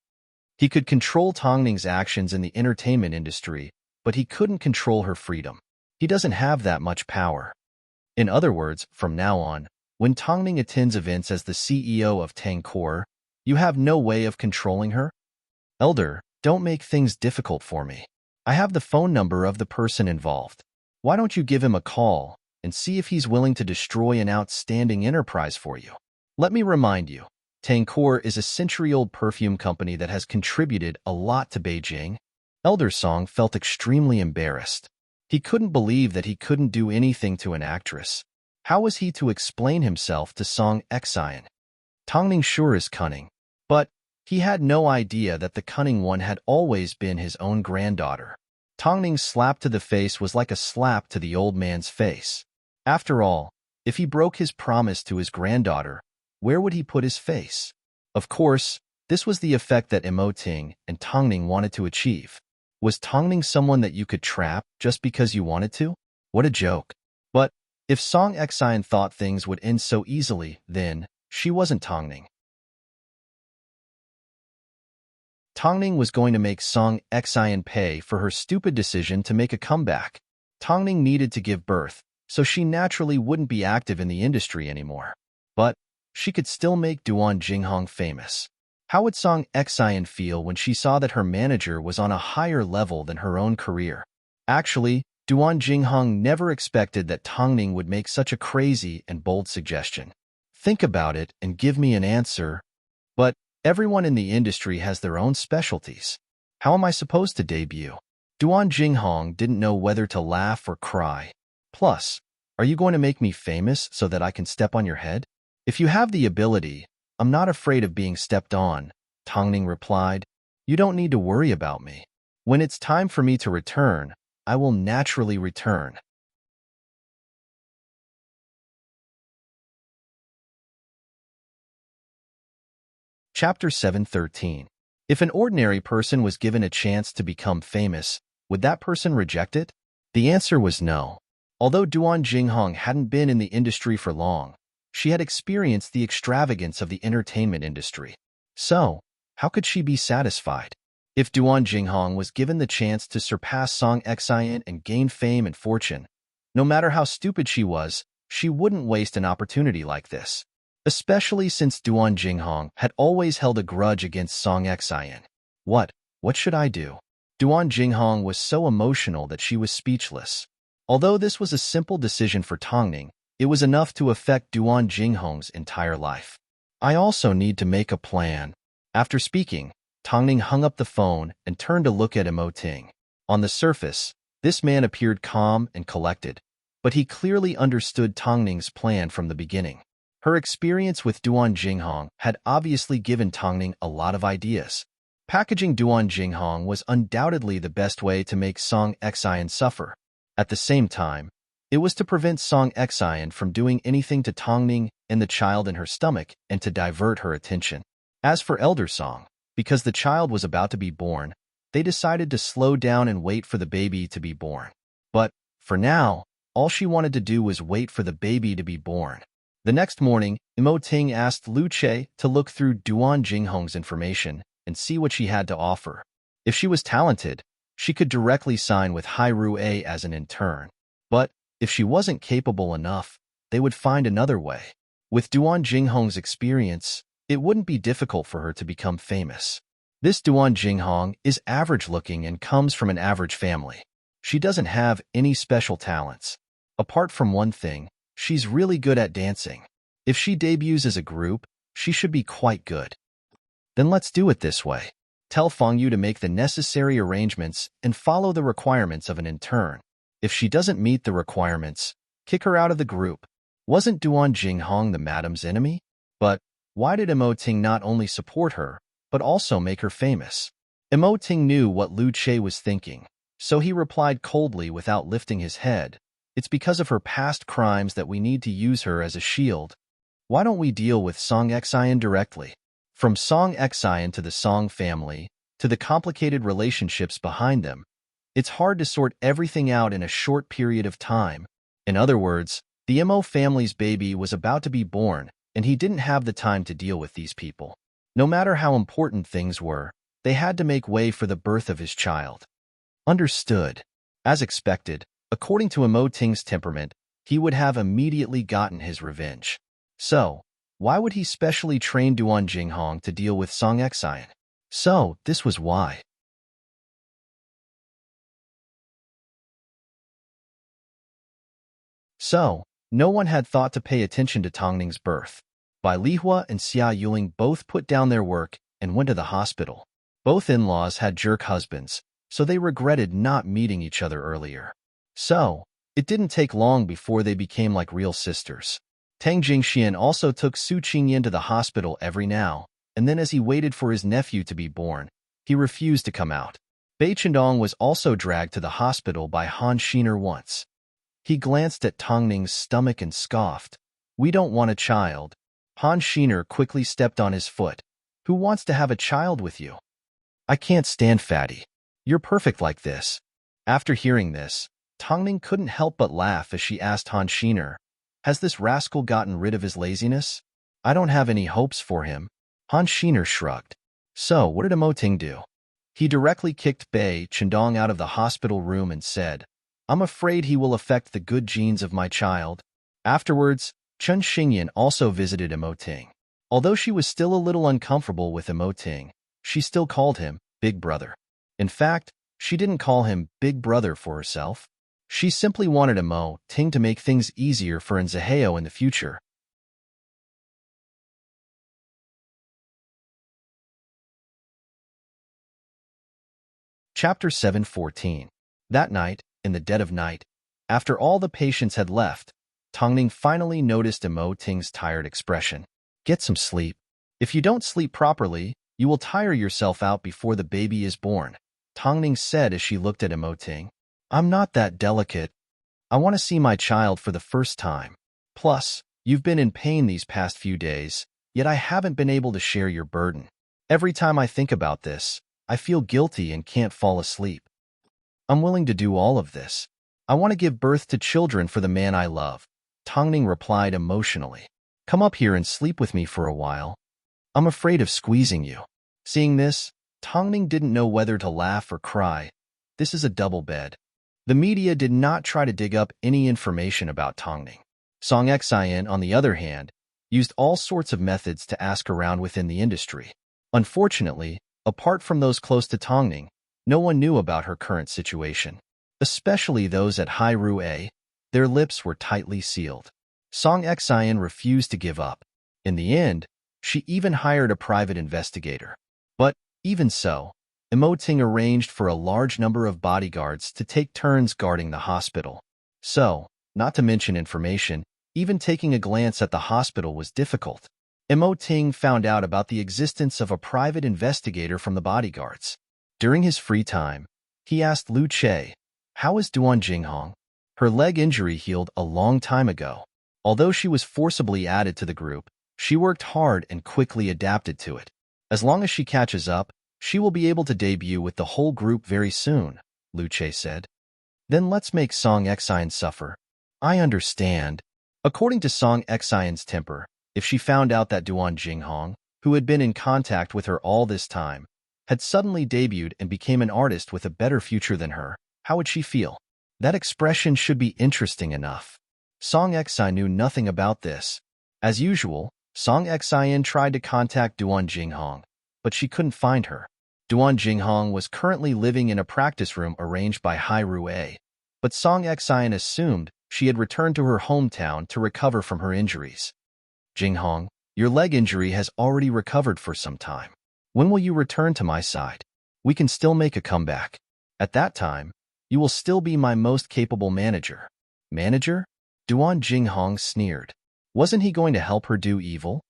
He could control Tongning's actions in the entertainment industry, but he couldn't control her freedom. He doesn't have that much power. In other words, from now on, when Tongning attends events as the CEO of Tangkor, you have no way of controlling her? Elder, don't make things difficult for me. I have the phone number of the person involved. Why don't you give him a call and see if he's willing to destroy an outstanding enterprise for you? Let me remind you, Tangkor is a century-old perfume company that has contributed a lot to Beijing. Elder Song felt extremely embarrassed. He couldn't believe that he couldn't do anything to an actress. How was he to explain himself to Song Xian? Tongning sure is cunning, but he had no idea that the cunning one had always been his own granddaughter. Tongning's slap to the face was like a slap to the old man's face. After all, if he broke his promise to his granddaughter, where would he put his face? Of course, this was the effect that Ting and Tongning wanted to achieve. Was Tongning someone that you could trap just because you wanted to? What a joke. But if Song Xian thought things would end so easily, then she wasn't Tongning. Tongning was going to make Song Xian pay for her stupid decision to make a comeback. Tongning needed to give birth, so she naturally wouldn't be active in the industry anymore. But she could still make Duan Jinghong famous. How would Song Xian feel when she saw that her manager was on a higher level than her own career? Actually, Duan Jinghong never expected that Tongning would make such a crazy and bold suggestion. Think about it and give me an answer. But everyone in the industry has their own specialties. How am I supposed to debut? Duan Jinghong didn't know whether to laugh or cry. Plus, are you going to make me famous so that I can step on your head? If you have the ability, I'm not afraid of being stepped on, Tongning replied. You don't need to worry about me. When it's time for me to return, I will naturally return. Chapter 713. If an ordinary person was given a chance to become famous, would that person reject it? The answer was no. Although Duan Jinghong hadn't been in the industry for long, she had experienced the extravagance of the entertainment industry. So, how could she be satisfied? If Duan Jinghong was given the chance to surpass Song Xian and gain fame and fortune, no matter how stupid she was, she wouldn't waste an opportunity like this. Especially since Duan Jinghong had always held a grudge against Song Xian. What should I do? Duan Jinghong was so emotional that she was speechless. Although this was a simple decision for Tongning, it was enough to affect Duan Jinghong's entire life. I also need to make a plan. After speaking, Tongning hung up the phone and turned to look at Ting. On the surface, this man appeared calm and collected, but he clearly understood Tongning's plan from the beginning. Her experience with Duan Jinghong had obviously given Tongning a lot of ideas. Packaging Duan Jinghong was undoubtedly the best way to make Song Xian suffer. At the same time, it was to prevent Song Xian from doing anything to Tongning and the child in her stomach and to divert her attention. As for Elder Song, because the child was about to be born, they decided to slow down and wait for the baby to be born. But, for now, all she wanted to do was wait for the baby to be born. The next morning, Ting asked Lu Che to look through Duan Jinghong's information and see what she had to offer. If she was talented, she could directly sign with Hai Rue as an intern. But if she wasn't capable enough, they would find another way. With Duan Jinghong's experience, it wouldn't be difficult for her to become famous. This Duan Jinghong is average-looking and comes from an average family. She doesn't have any special talents. Apart from one thing, she's really good at dancing. If she debuts as a group, she should be quite good. Then let's do it this way. Tell Feng Yu to make the necessary arrangements and follow the requirements of an intern. If she doesn't meet the requirements, kick her out of the group. Wasn't Duan Jinghong the madam's enemy? But why did Ting not only support her, but also make her famous? Ting knew what Lu Che was thinking, so he replied coldly without lifting his head. It's because of her past crimes that we need to use her as a shield. Why don't we deal with Song Xian directly? From Song Xian to the Song family, to the complicated relationships behind them, it's hard to sort everything out in a short period of time. In other words, the Mo family's baby was about to be born, and he didn't have the time to deal with these people. No matter how important things were, They had to make way for the birth of his child. Understood. As expected, according to Ting's temperament, he would have immediately gotten his revenge. So, why would he specially train Jinghong to deal with Song Xian? So, this was why. So, no one had thought to pay attention to Tongning's birth. Bai Lihua and Xia Yuling both put down their work and went to the hospital. Both in-laws had jerk husbands, so they regretted not meeting each other earlier. So, it didn't take long before they became like real sisters. Tang Jingxian also took Su Qingyan to the hospital every now and then as he waited for his nephew to be born. He refused to come out. Bai Chendong was also dragged to the hospital by Han Xiner once. He glanced at Tongning's stomach and scoffed. "We don't want a child." Han Xiner quickly stepped on his foot. "Who wants to have a child with you? I can't stand fatty. You're perfect like this." After hearing this, Tongning couldn't help but laugh as she asked Han Xiner, "Has this rascal gotten rid of his laziness?" "I don't have any hopes for him." Han Xiner shrugged. So, what did Ting do? He directly kicked Bai Chendong out of the hospital room and said, "I'm afraid he will affect the good genes of my child." Afterwards, Chen Xingyan also visited Ting. Although she was still a little uncomfortable with Ting, she still called him Big Brother. In fact, she didn't call him Big Brother for herself. She simply wanted Ting to make things easier for Nzaheo in the future. Chapter 7:14. That night, in the dead of night, after all the patients had left, Tongning finally noticed Ting's tired expression. "Get some sleep. If you don't sleep properly, you will tire yourself out before the baby is born," Tongning said as she looked at Ting. "I'm not that delicate. I want to see my child for the first time. Plus, you've been in pain these past few days, yet I haven't been able to share your burden. Every time I think about this, I feel guilty and can't fall asleep. I'm willing to do all of this. I want to give birth to children for the man I love," Tongning replied emotionally. "Come up here and sleep with me for a while. I'm afraid of squeezing you." Seeing this, Tongning didn't know whether to laugh or cry. This is a double bed. The media did not try to dig up any information about Tongning. Song Xian, on the other hand, used all sorts of methods to ask around within the industry. Unfortunately, apart from those close to Tongning, no one knew about her current situation. Especially those at Hai Rue, their lips were tightly sealed. Song Xian refused to give up. In the end, she even hired a private investigator. But, even so, Ting arranged for a large number of bodyguards to take turns guarding the hospital. So, not to mention information, even taking a glance at the hospital was difficult. Ting found out about the existence of a private investigator from the bodyguards. During his free time, he asked Lu Che, "How is Jinghong? Her leg injury healed a long time ago." Although she was forcibly added to the group, she worked hard and quickly adapted to it. "As long as she catches up, she will be able to debut with the whole group very soon," Lu Che said. "Then let's make Song Xian suffer." "I understand." According to Song Xian's temper, if she found out that Jinghong, who had been in contact with her all this time, had suddenly debuted and became an artist with a better future than her, how would she feel? That expression should be interesting enough. Song Xian knew nothing about this. As usual, Song Xian tried to contact Jinghong, but she couldn't find her. Jinghong was currently living in a practice room arranged by Hai Rue, but Song Xian assumed she had returned to her hometown to recover from her injuries. "Jinghong, your leg injury has already recovered for some time. When will you return to my side? We can still make a comeback. At that time, you will still be my most capable manager." "Manager?" Jinghong sneered. Wasn't he going to help her do evil?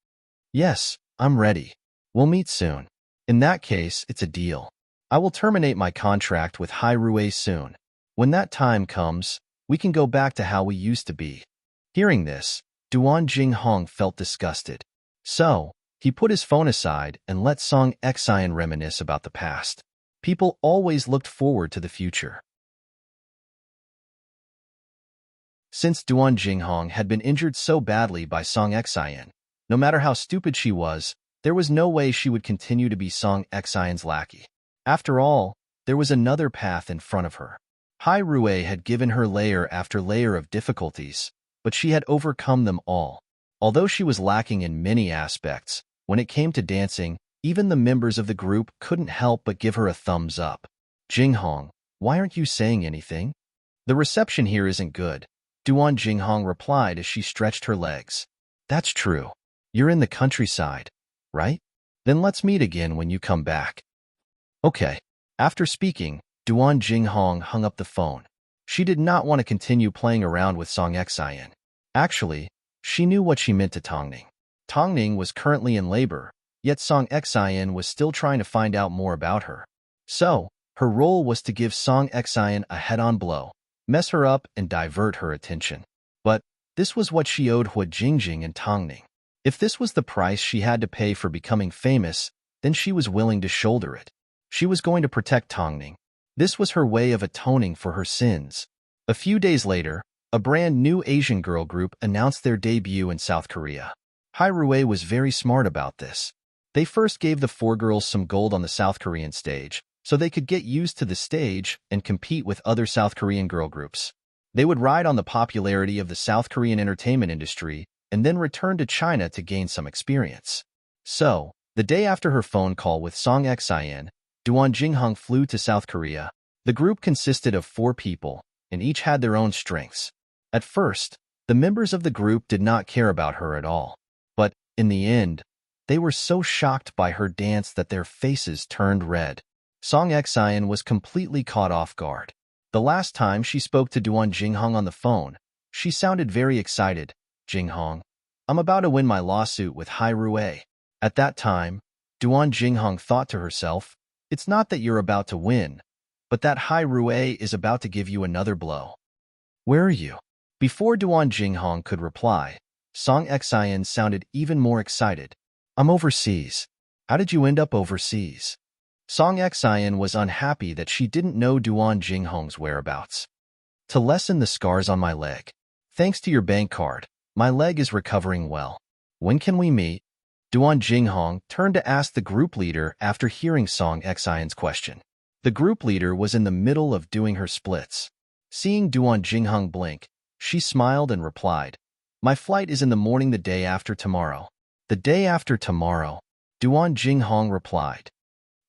"Yes, I'm ready. We'll meet soon. In that case, it's a deal. I will terminate my contract with Hai Rue soon. When that time comes, we can go back to how we used to be." Hearing this, Jinghong felt disgusted. So, he put his phone aside and let Song Xian reminisce about the past. People always looked forward to the future. Since Jinghong had been injured so badly by Song Xian, no matter how stupid she was, There was no way she would continue to be Song Xian's lackey. After all, there was another path in front of her. Hai Rue had given her layer after layer of difficulties, but she had overcome them all. Although she was lacking in many aspects, when it came to dancing, even the members of the group couldn't help but give her a thumbs up. Jinghong, why aren't you saying anything? The reception here isn't good, Duan Jinghong replied as she stretched her legs. That's true. You're in the countryside, right? Then let's meet again when you come back. Okay. After speaking, Duan Jinghong hung up the phone. She did not want to continue playing around with Song Xian. Actually, she knew what she meant to Tongning. Tongning was currently in labor, yet Song Xian was still trying to find out more about her. So, her role was to give Song Xian a head-on blow, mess her up and divert her attention. But this was what she owed Hua Jingjing and Tongning. If this was the price she had to pay for becoming famous, then she was willing to shoulder it. She was going to protect Tongning. This was her way of atoning for her sins. A few days later, a brand new Asian girl group announced their debut in South Korea. Hai Rue was very smart about this. They first gave the 4 girls some gold on the South Korean stage, so they could get used to the stage and compete with other South Korean girl groups. They would ride on the popularity of the South Korean entertainment industry and then return to China to gain some experience. So, the day after her phone call with Song Xian, Duan Jinghong flew to South Korea. The group consisted of 4 people, and each had their own strengths. At first, the members of the group did not care about her at all. But, in the end, they were so shocked by her dance that their faces turned red. Song Xian was completely caught off guard. The last time she spoke to Duan Jinghong on the phone, she sounded very excited. Jinghong, I'm about to win my lawsuit with Hai Rue. At that time, Duan Jinghong thought to herself, it's not that you're about to win, but that Hai Rue is about to give you another blow. Where are you? Before Duan Jinghong could reply, Song Xian sounded even more excited. I'm overseas. How did you end up overseas? Song Xian was unhappy that she didn't know Duan Jinghong's whereabouts. To lessen the scars on my leg. Thanks to your bank card, my leg is recovering well. When can we meet? Duan Jinghong turned to ask the group leader after hearing Song Xian's question. The group leader was in the middle of doing her splits. Seeing Duan Jinghong blink, she smiled and replied, my flight is in the morning the day after tomorrow. The day after tomorrow, Duan Jinghong replied.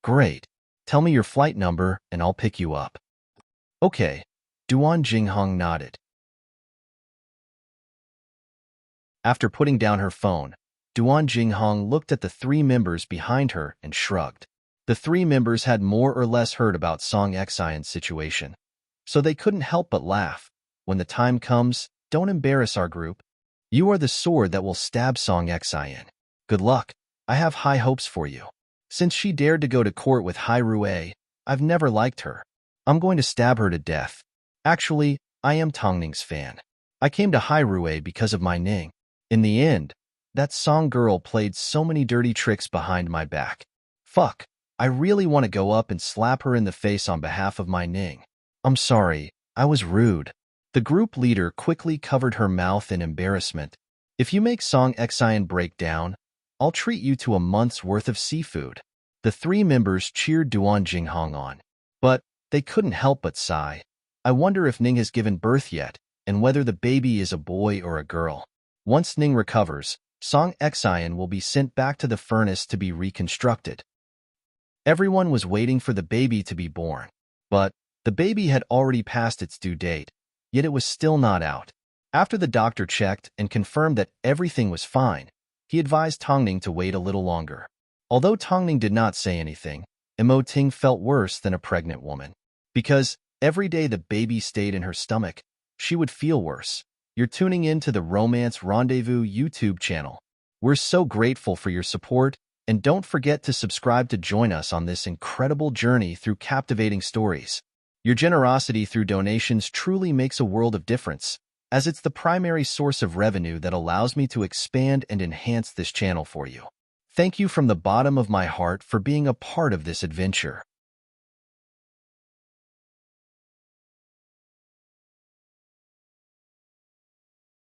Great. Tell me your flight number and I'll pick you up. Okay. Duan Jinghong nodded. After putting down her phone, Duan Jinghong looked at the 3 members behind her and shrugged. The 3 members had more or less heard about Song Xian's situation, so they couldn't help but laugh. When the time comes, don't embarrass our group. You are the sword that will stab Song Xian. Good luck. I have high hopes for you. Since she dared to go to court with Hai Rue, I've never liked her. I'm going to stab her to death. Actually, I am Tongning's fan. I came to Hai Rue because of my Ning. In the end, that Song girl played so many dirty tricks behind my back. Fuck, I really want to go up and slap her in the face on behalf of my Ning. I'm sorry, I was rude. The group leader quickly covered her mouth in embarrassment. If you make Song Xian break down, I'll treat you to a month's worth of seafood. The 3 members cheered Duan Jinghong on. But they couldn't help but sigh. I wonder if Ning has given birth yet, and whether the baby is a boy or a girl. Once Ning recovers, Song Xian will be sent back to the furnace to be reconstructed. Everyone was waiting for the baby to be born. But the baby had already passed its due date, yet it was still not out. After the doctor checked and confirmed that everything was fine, he advised Tongning to wait a little longer. Although Tongning did not say anything, Imo Ting felt worse than a pregnant woman. Because every day the baby stayed in her stomach, she would feel worse. You're tuning in to the Romance Rendezvous YouTube channel. We're so grateful for your support, and don't forget to subscribe to join us on this incredible journey through captivating stories. Your generosity through donations truly makes a world of difference, as it's the primary source of revenue that allows me to expand and enhance this channel for you. Thank you from the bottom of my heart for being a part of this adventure.